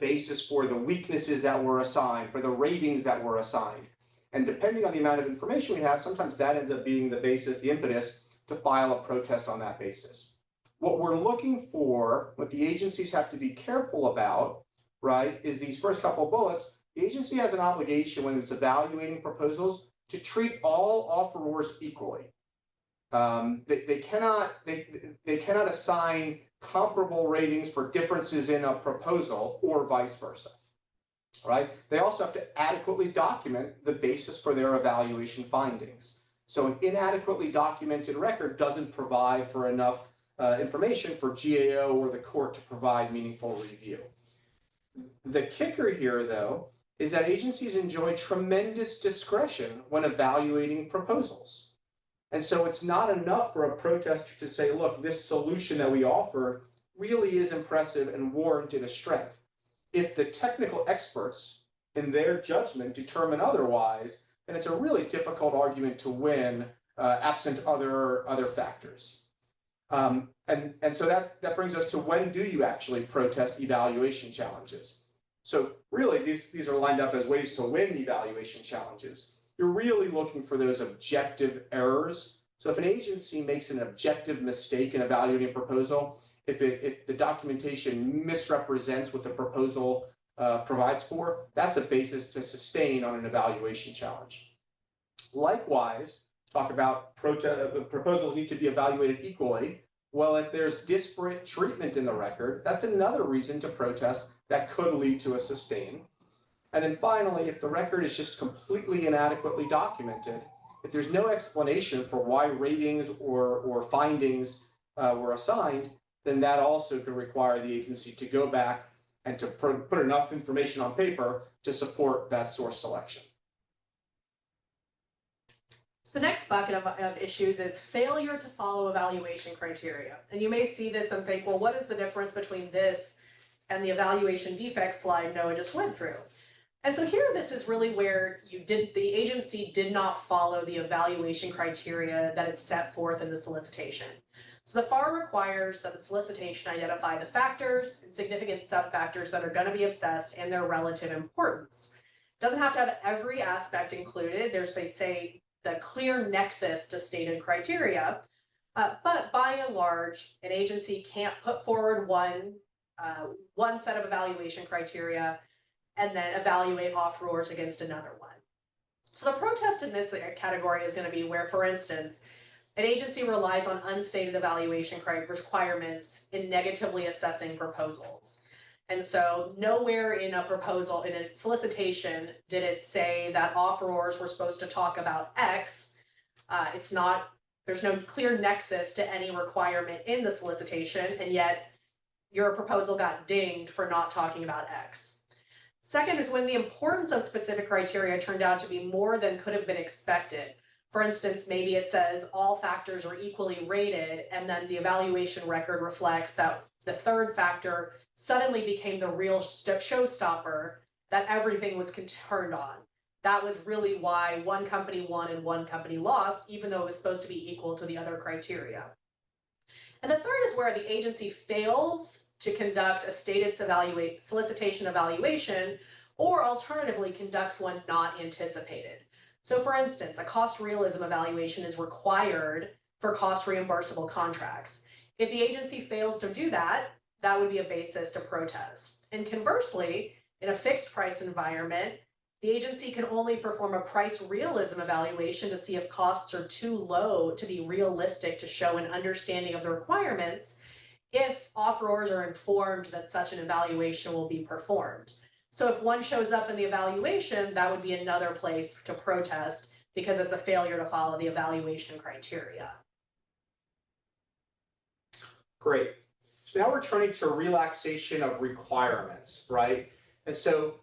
basis for the weaknesses that were assigned, for the ratings that were assigned? And depending on the amount of information we have, sometimes that ends up being the basis, the impetus to file a protest on that basis. What we're looking for, what the agencies have to be careful about, right, is these first couple of bullets. The agency has an obligation when it's evaluating proposals to treat all offerors equally. They cannot assign comparable ratings for differences in a proposal or vice versa, right? They also have to adequately document the basis for their evaluation findings. So an inadequately documented record doesn't provide for enough information for GAO or the court to provide meaningful review. The kicker here, though, is that agencies enjoy tremendous discretion when evaluating proposals. And so it's not enough for a protester to say, look, this solution that we offer really is impressive and warranted a strength. If the technical experts in their judgment determine otherwise, then it's a really difficult argument to win absent other factors. And so that brings us to, when do you actually protest evaluation challenges? So really, these are lined up as ways to win evaluation challenges. You're really looking for those objective errors. So if an agency makes an objective mistake in evaluating a proposal, if the documentation misrepresents what the proposal provides for, that's a basis to sustain on an evaluation challenge. Likewise, talk about proposals need to be evaluated equally. Well, if there's disparate treatment in the record, that's another reason to protest that could lead to a sustain. And then finally, if the record is just completely inadequately documented, if there's no explanation for why ratings or findings were assigned, then that also could require the agency to go back and to put enough information on paper to support that source selection. So the next bucket of issues is failure to follow evaluation criteria. And you may see this and think, well, what is the difference between this and the evaluation defects slide Noah just went through? And so here, this is really where the agency did not follow the evaluation criteria that it set forth in the solicitation. So the FAR requires that the solicitation identify the factors and significant sub-factors that are going to be assessed and their relative importance. It doesn't have to have every aspect included. There's, they say, the clear nexus to stated criteria, but by and large, an agency can't put forward one set of evaluation criteria and then evaluate offerors against another one. So the protest in this category is going to be where, for instance, an agency relies on unstated evaluation requirements in negatively assessing proposals. And so nowhere in a proposal, in a solicitation, did it say that offerors were supposed to talk about X. There's no clear nexus to any requirement in the solicitation, and yet your proposal got dinged for not talking about X. Second is when the importance of specific criteria turned out to be more than could have been expected. For instance, maybe it says all factors are equally rated, and then the evaluation record reflects that the third factor suddenly became the real showstopper that everything was turned on. That was really why one company won and one company lost, even though it was supposed to be equal to the other criteria. And the third is where the agency fails to conduct a stated solicitation evaluation, or alternatively conducts one not anticipated. So for instance, a cost realism evaluation is required for cost reimbursable contracts. If the agency fails to do that, that would be a basis to protest. And conversely, in a fixed price environment, the agency can only perform a price realism evaluation to see if costs are too low to be realistic to show an understanding of the requirements if offerors are informed that such an evaluation will be performed. So if one shows up in the evaluation, that would be another place to protest because it's a failure to follow the evaluation criteria. Great. So now we're turning to relaxation of requirements, right? And so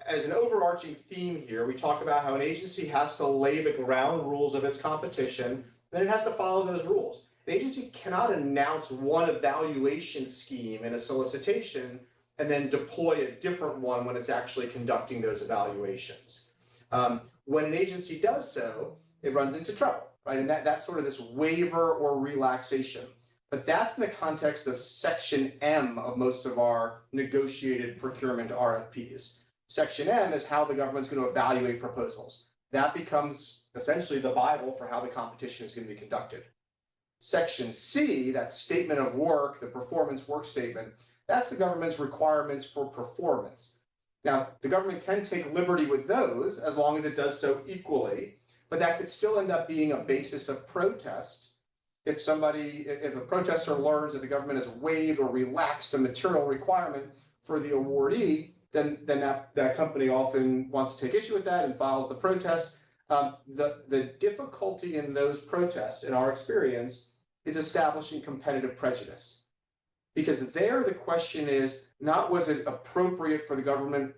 as an overarching theme here, we talk about how an agency has to lay the ground rules of its competition, then it has to follow those rules. An agency cannot announce one evaluation scheme in a solicitation and then deploy a different one when it's actually conducting those evaluations. When an agency does so, it runs into trouble, right? And that's sort of this waiver or relaxation. But that's in the context of Section M of most of our negotiated procurement RFPs. Section M is how the government's going to evaluate proposals. That becomes essentially the Bible for how the competition is going to be conducted. Section C, that statement of work, the performance work statement, that's the government's requirements for performance. Now, the government can take liberty with those as long as it does so equally, but that could still end up being a basis of protest. If a protester learns that the government has waived or relaxed a material requirement for the awardee, then that company often wants to take issue with that and files the protest. The difficulty in those protests, in our experience, is establishing competitive prejudice. Because there the question is not was it appropriate for the government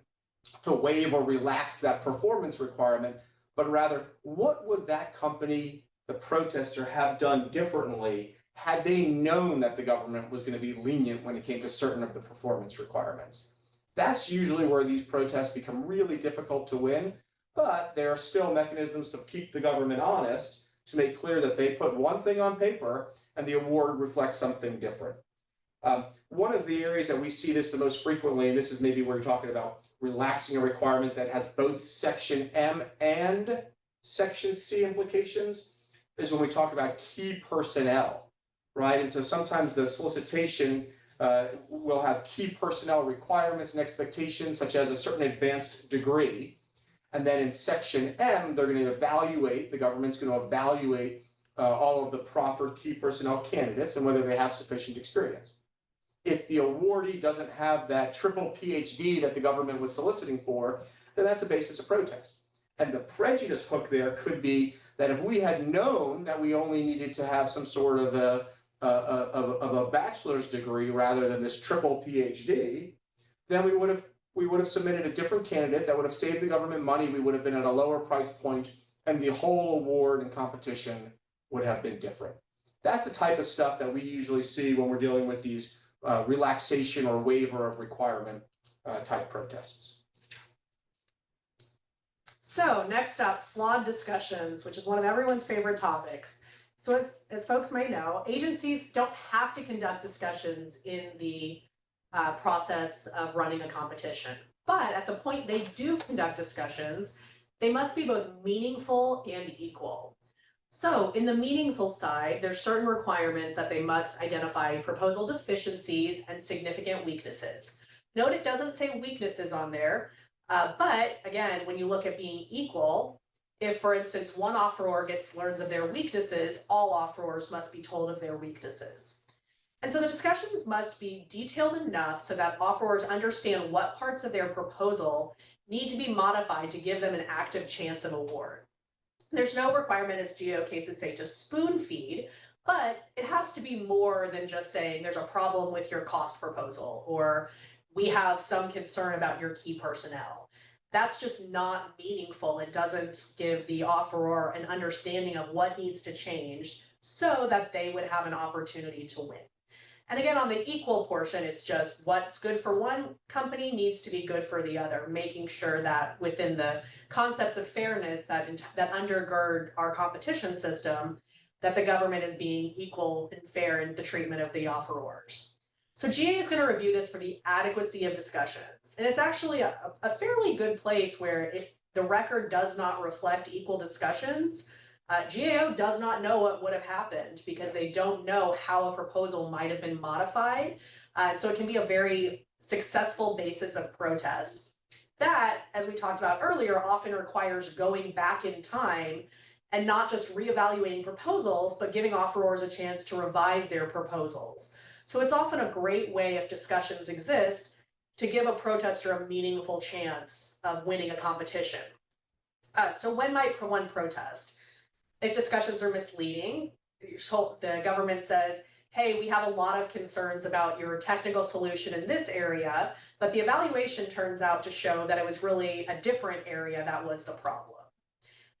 to waive or relax that performance requirement, but rather what would that company, the protester, have done differently had they known that the government was going to be lenient when it came to certain of the performance requirements. That's usually where these protests become really difficult to win, but there are still mechanisms to keep the government honest, to make clear that they put one thing on paper and the award reflects something different. One of the areas that we see this the most frequently, and this is maybe where you're talking about relaxing a requirement that has both Section M and Section C implications, is when we talk about key personnel, right? And so sometimes the solicitation will have key personnel requirements and expectations, such as a certain advanced degree. And then in Section M, they're going to evaluate, the government's going to evaluate all of the proffered key personnel candidates and whether they have sufficient experience. If the awardee doesn't have that triple PhD that the government was soliciting for, then that's a basis of protest. And the prejudice hook there could be that if we had known that we only needed to have some sort of a bachelor's degree rather than this triple PhD, then we would have submitted a different candidate that would have saved the government money. We would have been at a lower price point, and the whole award and competition would have been different. That's the type of stuff that we usually see when we're dealing with these relaxation or waiver of requirement type protests. So next up, flawed discussions, which is one of everyone's favorite topics. So as folks might know, agencies don't have to conduct discussions in the process of running a competition. But at the point they do conduct discussions, they must be both meaningful and equal. So in the meaningful side, there's certain requirements that they must identify proposal deficiencies and significant weaknesses. Note it doesn't say weaknesses on there, but again, when you look at being equal, if, for instance, one offeror learns of their weaknesses, all offerors must be told of their weaknesses. And so the discussions must be detailed enough so that offerors understand what parts of their proposal need to be modified to give them an active chance of award. There's no requirement, as GAO cases say, to spoon feed, but it has to be more than just saying there's a problem with your cost proposal or we have some concern about your key personnel. That's just not meaningful. It doesn't give the offeror an understanding of what needs to change so that they would have an opportunity to win. And again, on the equal portion, it's just what's good for one company needs to be good for the other, making sure that within the concepts of fairness that undergird our competition system, that the government is being equal and fair in the treatment of the offerors. So GA is going to review this for the adequacy of discussions. And it's actually a fairly good place where if the record does not reflect equal discussions, GAO does not know what would have happened because they don't know how a proposal might have been modified. So it can be a very successful basis of protest. That, as we talked about earlier, often requires going back in time and not just reevaluating proposals, but giving offerors a chance to revise their proposals. So it's often a great way, if discussions exist, to give a protester a meaningful chance of winning a competition. So when might one protest? If discussions are misleading, the government says, hey, we have a lot of concerns about your technical solution in this area, but the evaluation turns out to show that it was really a different area that was the problem.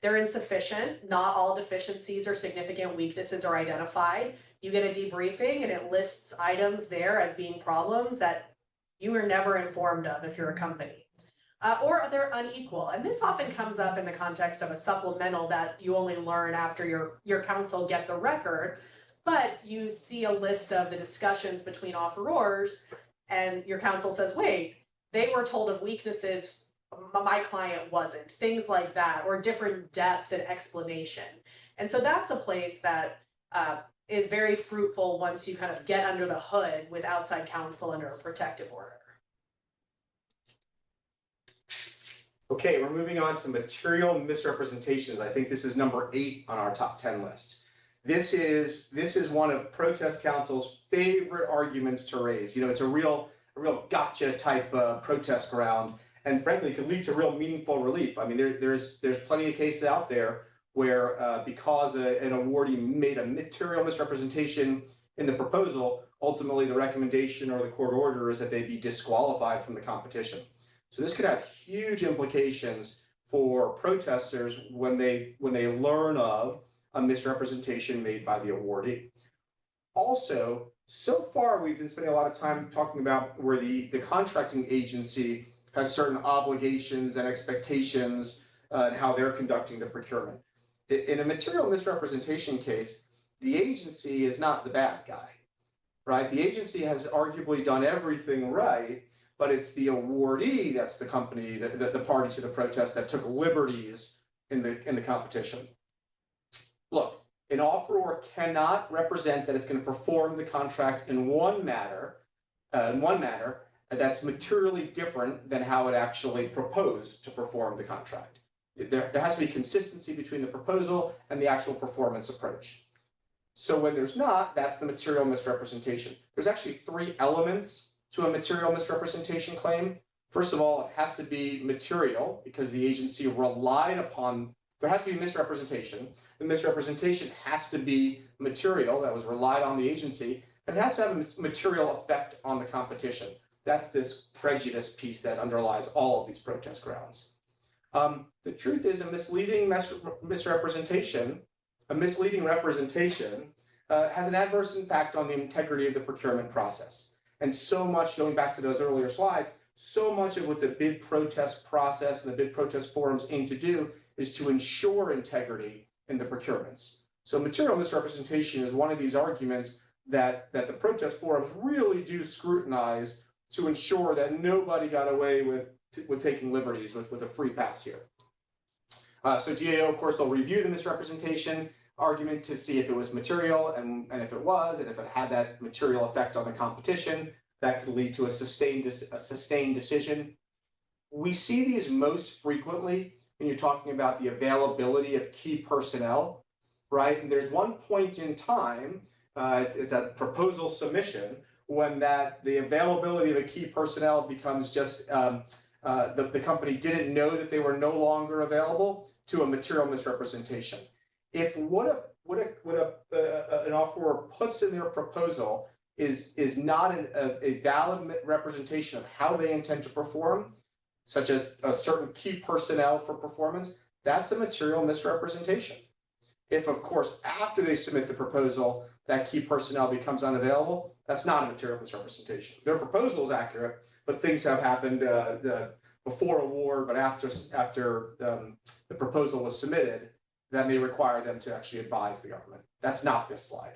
They're insufficient. Not all deficiencies or significant weaknesses are identified. You get a debriefing and it lists items there as being problems that you were never informed of if you're a company. Or they're unequal. And this often comes up in the context of a supplemental that you only learn after your counsel get the record, but you see a list of the discussions between offerors and your counsel says, wait, they were told of weaknesses, my client wasn't, things like that, or different depth and explanation. And so that's a place that is very fruitful once you kind of get under the hood with outside counsel under a protective order. Okay, we're moving on to material misrepresentations. I think this is number 8 on our top 10 list. This is one of protest counsel's favorite arguments to raise. You know, it's a real gotcha type protest ground, and frankly, could lead to real meaningful relief. I mean, there's plenty of cases out there where because an awardee made a material misrepresentation in the proposal, ultimately the recommendation or the court order is that they be disqualified from the competition. So this could have huge implications for protesters when they learn of a misrepresentation made by the awardee. Also, so far we've been spending a lot of time talking about where the contracting agency has certain obligations and expectations and how they're conducting the procurement. In a material misrepresentation case, the agency is not the bad guy, right? The agency has arguably done everything right, but it's the awardee that's the company, the party to the protest that took liberties in the competition. Look, an offeror cannot represent that it's going to perform the contract in one manner that's materially different than how it actually proposed to perform the contract. There has to be consistency between the proposal and the actual performance approach. So when there's not, that's the material misrepresentation. There's actually 3 elements to a material misrepresentation claim. First of all, it has to be material because the agency relied upon, there has to be misrepresentation. The misrepresentation has to be material that was relied on the agency, and it has to have a material effect on the competition. That's this prejudice piece that underlies all of these protest grounds. The truth is a misleading representation has an adverse impact on the integrity of the procurement process. And so much, going back to those earlier slides, so much of what the bid protest process and the bid protest forums aim to do is to ensure integrity in the procurements. So material misrepresentation is one of these arguments that the protest forums really do scrutinize to ensure that nobody got away with taking liberties with a free pass here. So GAO, of course, they'll review the misrepresentation argument to see if it was material, and if it was, and if it had that material effect on the competition, that could lead to a sustained decision. We see these most frequently when you're talking about the availability of key personnel, right? And there's one point in time, it's a proposal submission, when the availability of a key personnel becomes just the company didn't know that they were no longer available to a material misrepresentation. If what an offeror puts in their proposal is not a valid representation of how they intend to perform, such as a certain key personnel for performance, that's a material misrepresentation. If, of course, after they submit the proposal, that key personnel becomes unavailable, that's not a material misrepresentation. Their proposal is accurate, but things have happened before award, but after the proposal was submitted, that may require them to actually advise the government. That's not this slide.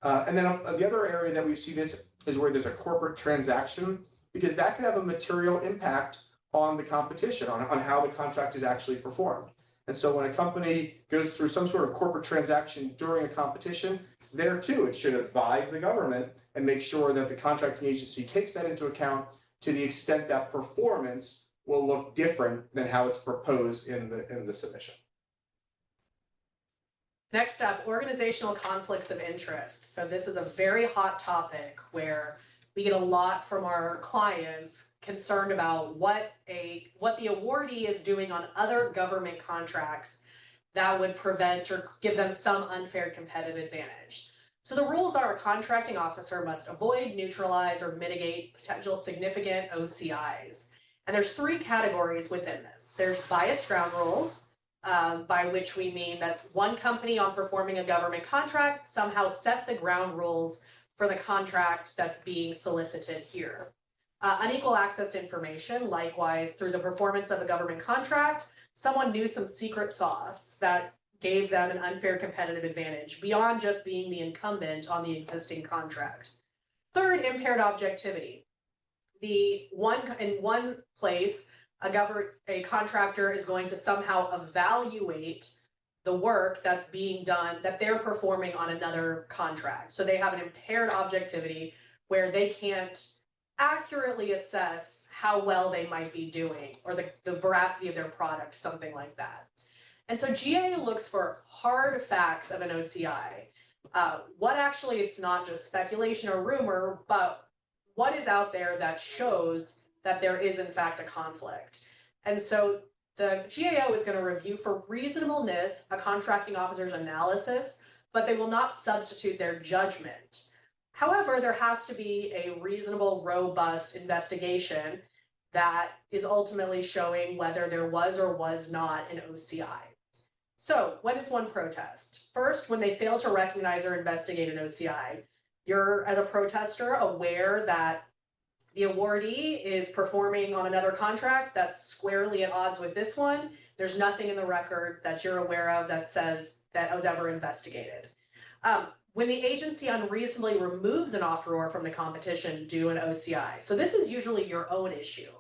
And then the other area that we see this is where there's a corporate transaction, because that could have a material impact on the competition, on how the contract is actually performed. And so when a company goes through some sort of corporate transaction during a competition, there too, it should advise the government and make sure that the contracting agency takes that into account to the extent that performance will look different than how it's proposed in the submission. Next up, organizational conflicts of interest. So this is a very hot topic where we get a lot from our clients concerned about what the awardee is doing on other government contracts that would prevent or give them some unfair competitive advantage. So the rules are a contracting officer must avoid, neutralize, or mitigate potential significant OCIs. And there's 3 categories within this. There's biased ground rules, by which we mean that one company on performing a government contract somehow set the ground rules for the contract that's being solicited here. Unequal access to information, likewise, through the performance of a government contract, someone knew some secret sauce that gave them an unfair competitive advantage beyond just being the incumbent on the existing contract. Third, impaired objectivity. In one place, a contractor is going to somehow evaluate the work that's being done, that they're performing on another contract. So they have an impaired objectivity where they can't accurately assess how well they might be doing or the veracity of their product, something like that. And so GA looks for hard facts of an OCI. What actually, it's not just speculation or rumor, but what is out there that shows that there is in fact a conflict. And so the GAO is going to review for reasonableness a contracting officer's analysis, but they will not substitute their judgment. However, there has to be a reasonable, robust investigation that is ultimately showing whether there was or was not an OCI. So when is one protest? First, when they fail to recognize or investigate an OCI, you're, as a protester, aware that the awardee is performing on another contract that's squarely at odds with this one. There's nothing in the record that you're aware of that says that was ever investigated. When the agency unreasonably removes an offeror from the competition due to an OCI. So this is usually your own issue,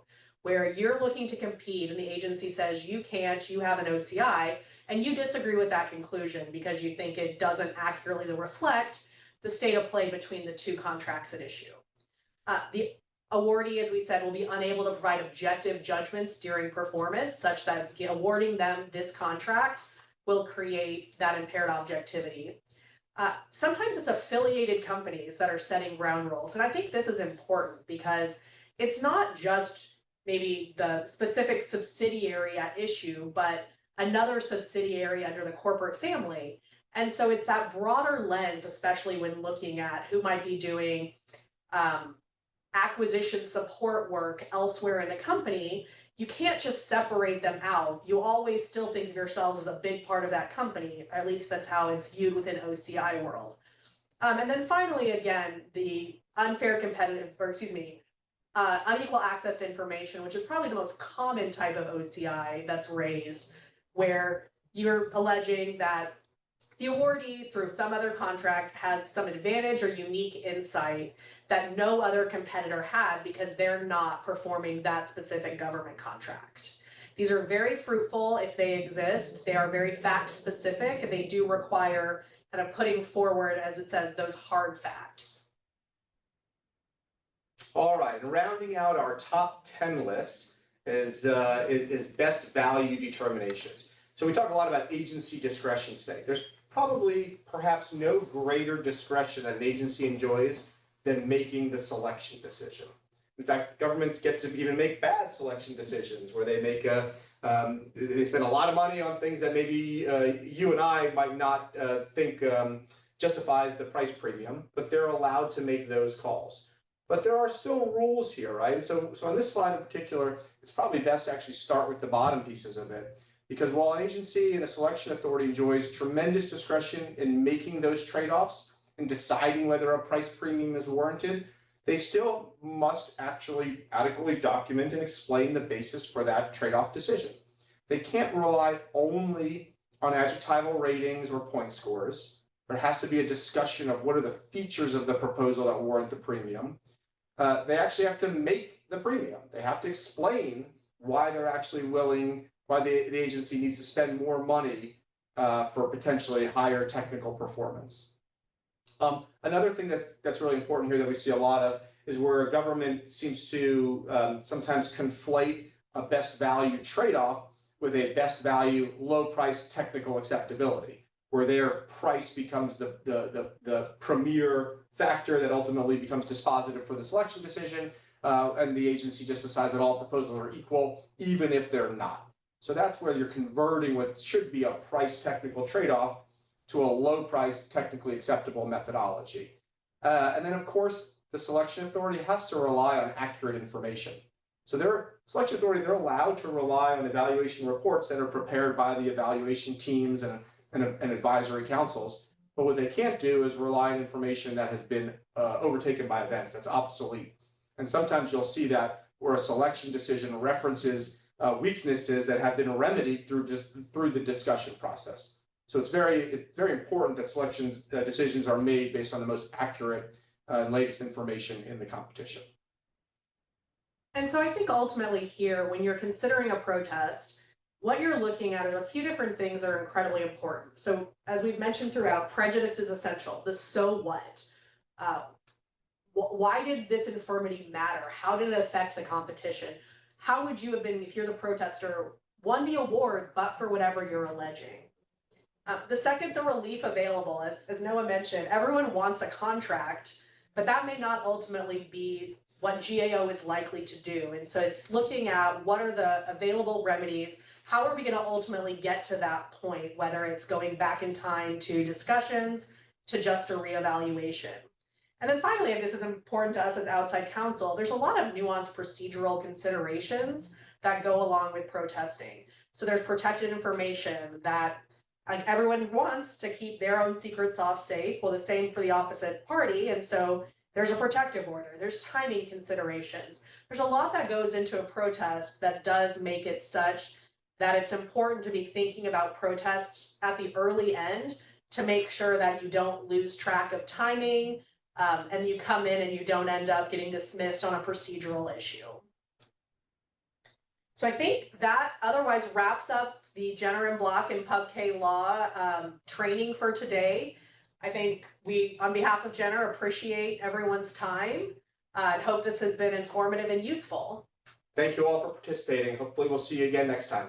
where you're looking to compete and the agency says you can't, you have an OCI, and you disagree with that conclusion because you think it doesn't accurately reflect the state of play between the 2 contracts at issue. The awardee, as we said, will be unable to provide objective judgments during performance such that awarding them this contract will create that impaired objectivity. Sometimes it's affiliated companies that are setting ground rules. And I think this is important because it's not just maybe the specific subsidiary at issue, but another subsidiary under the corporate family. And so it's that broader lens, especially when looking at who might be doing acquisition support work elsewhere in the company. You can't just separate them out. You always still think of yourselves as a big part of that company. At least that's how it's viewed within OCI world. And then finally, again, the unequal access to information, which is probably the most common type of OCI that's raised, where you're alleging that the awardee through some other contract has some advantage or unique insight that no other competitor had because they're not performing that specific government contract. These are very fruitful if they exist. They are very fact specific and they do require kind of putting forward, as it says, those hard facts. All right, and rounding out our top 10 list is best value determinations. So we talk a lot about agency discretion today. There's probably perhaps no greater discretion that an agency enjoys than making the selection decision. In fact, governments get to even make bad selection decisions where they make they spend a lot of money on things that maybe you and I might not think justifies the price premium, but they're allowed to make those calls. But there are still rules here, right? And so on this slide in particular, it's probably best to actually start with the bottom pieces of it. Because while an agency and a selection authority enjoys tremendous discretion in making those trade-offs and deciding whether a price premium is warranted, they still must actually adequately document and explain the basis for that trade-off decision. They can't rely only on adjectival ratings or point scores. There has to be a discussion of what are the features of the proposal that warrant the premium. They actually have to make the premium. They have to explain why they're actually willing, why the agency needs to spend more money for potentially higher technical performance. Another thing that's really important here that we see a lot of is where a government seems to sometimes conflate a best value trade-off with a best value low price technical acceptability, where their price becomes the premier factor that ultimately becomes dispositive for the selection decision, and the agency just decides that all proposals are equal, even if they're not. So that's where you're converting what should be a price technical trade-off to a low price, technically acceptable methodology. And then of course, the selection authority has to rely on accurate information. So their selection authority, they're allowed to rely on evaluation reports that are prepared by the evaluation teams and advisory councils. But what they can't do is rely on information that has been overtaken by events, that's obsolete. And sometimes you'll see that where a selection decision references weaknesses that have been remedied through the discussion process. So it's very important that decisions are made based on the most accurate and latest information in the competition. And so I think ultimately here, when you're considering a protest, what you're looking at is a few different things that are incredibly important. So as we've mentioned throughout, prejudice is essential. The so what? Why did this infirmity matter? How did it affect the competition? How would you have been, if you're the protester, won the award, but for whatever you're alleging? The second, the relief available. As Noah mentioned, everyone wants a contract, but that may not ultimately be what GAO is likely to do. And so it's looking at what are the available remedies. How are we going to ultimately get to that point, whether it's going back in time to discussions, to just a reevaluation. And then finally, and this is important to us as outside counsel, there's a lot of nuanced procedural considerations that go along with protesting. So there's protected information that like everyone wants to keep their own secret sauce safe. Well, the same for the opposite party. And so there's a protective order, there's timing considerations. There's a lot that goes into a protest that does make it such that it's important to be thinking about protests at the early end to make sure that you don't lose track of timing and you come in and you don't end up getting dismissed on a procedural issue. So I think that otherwise wraps up the Jenner and Block and Pub K Law training for today. I think we, on behalf of Jenner, appreciate everyone's time and hope this has been informative and useful. Thank you all for participating. Hopefully we'll see you again next time.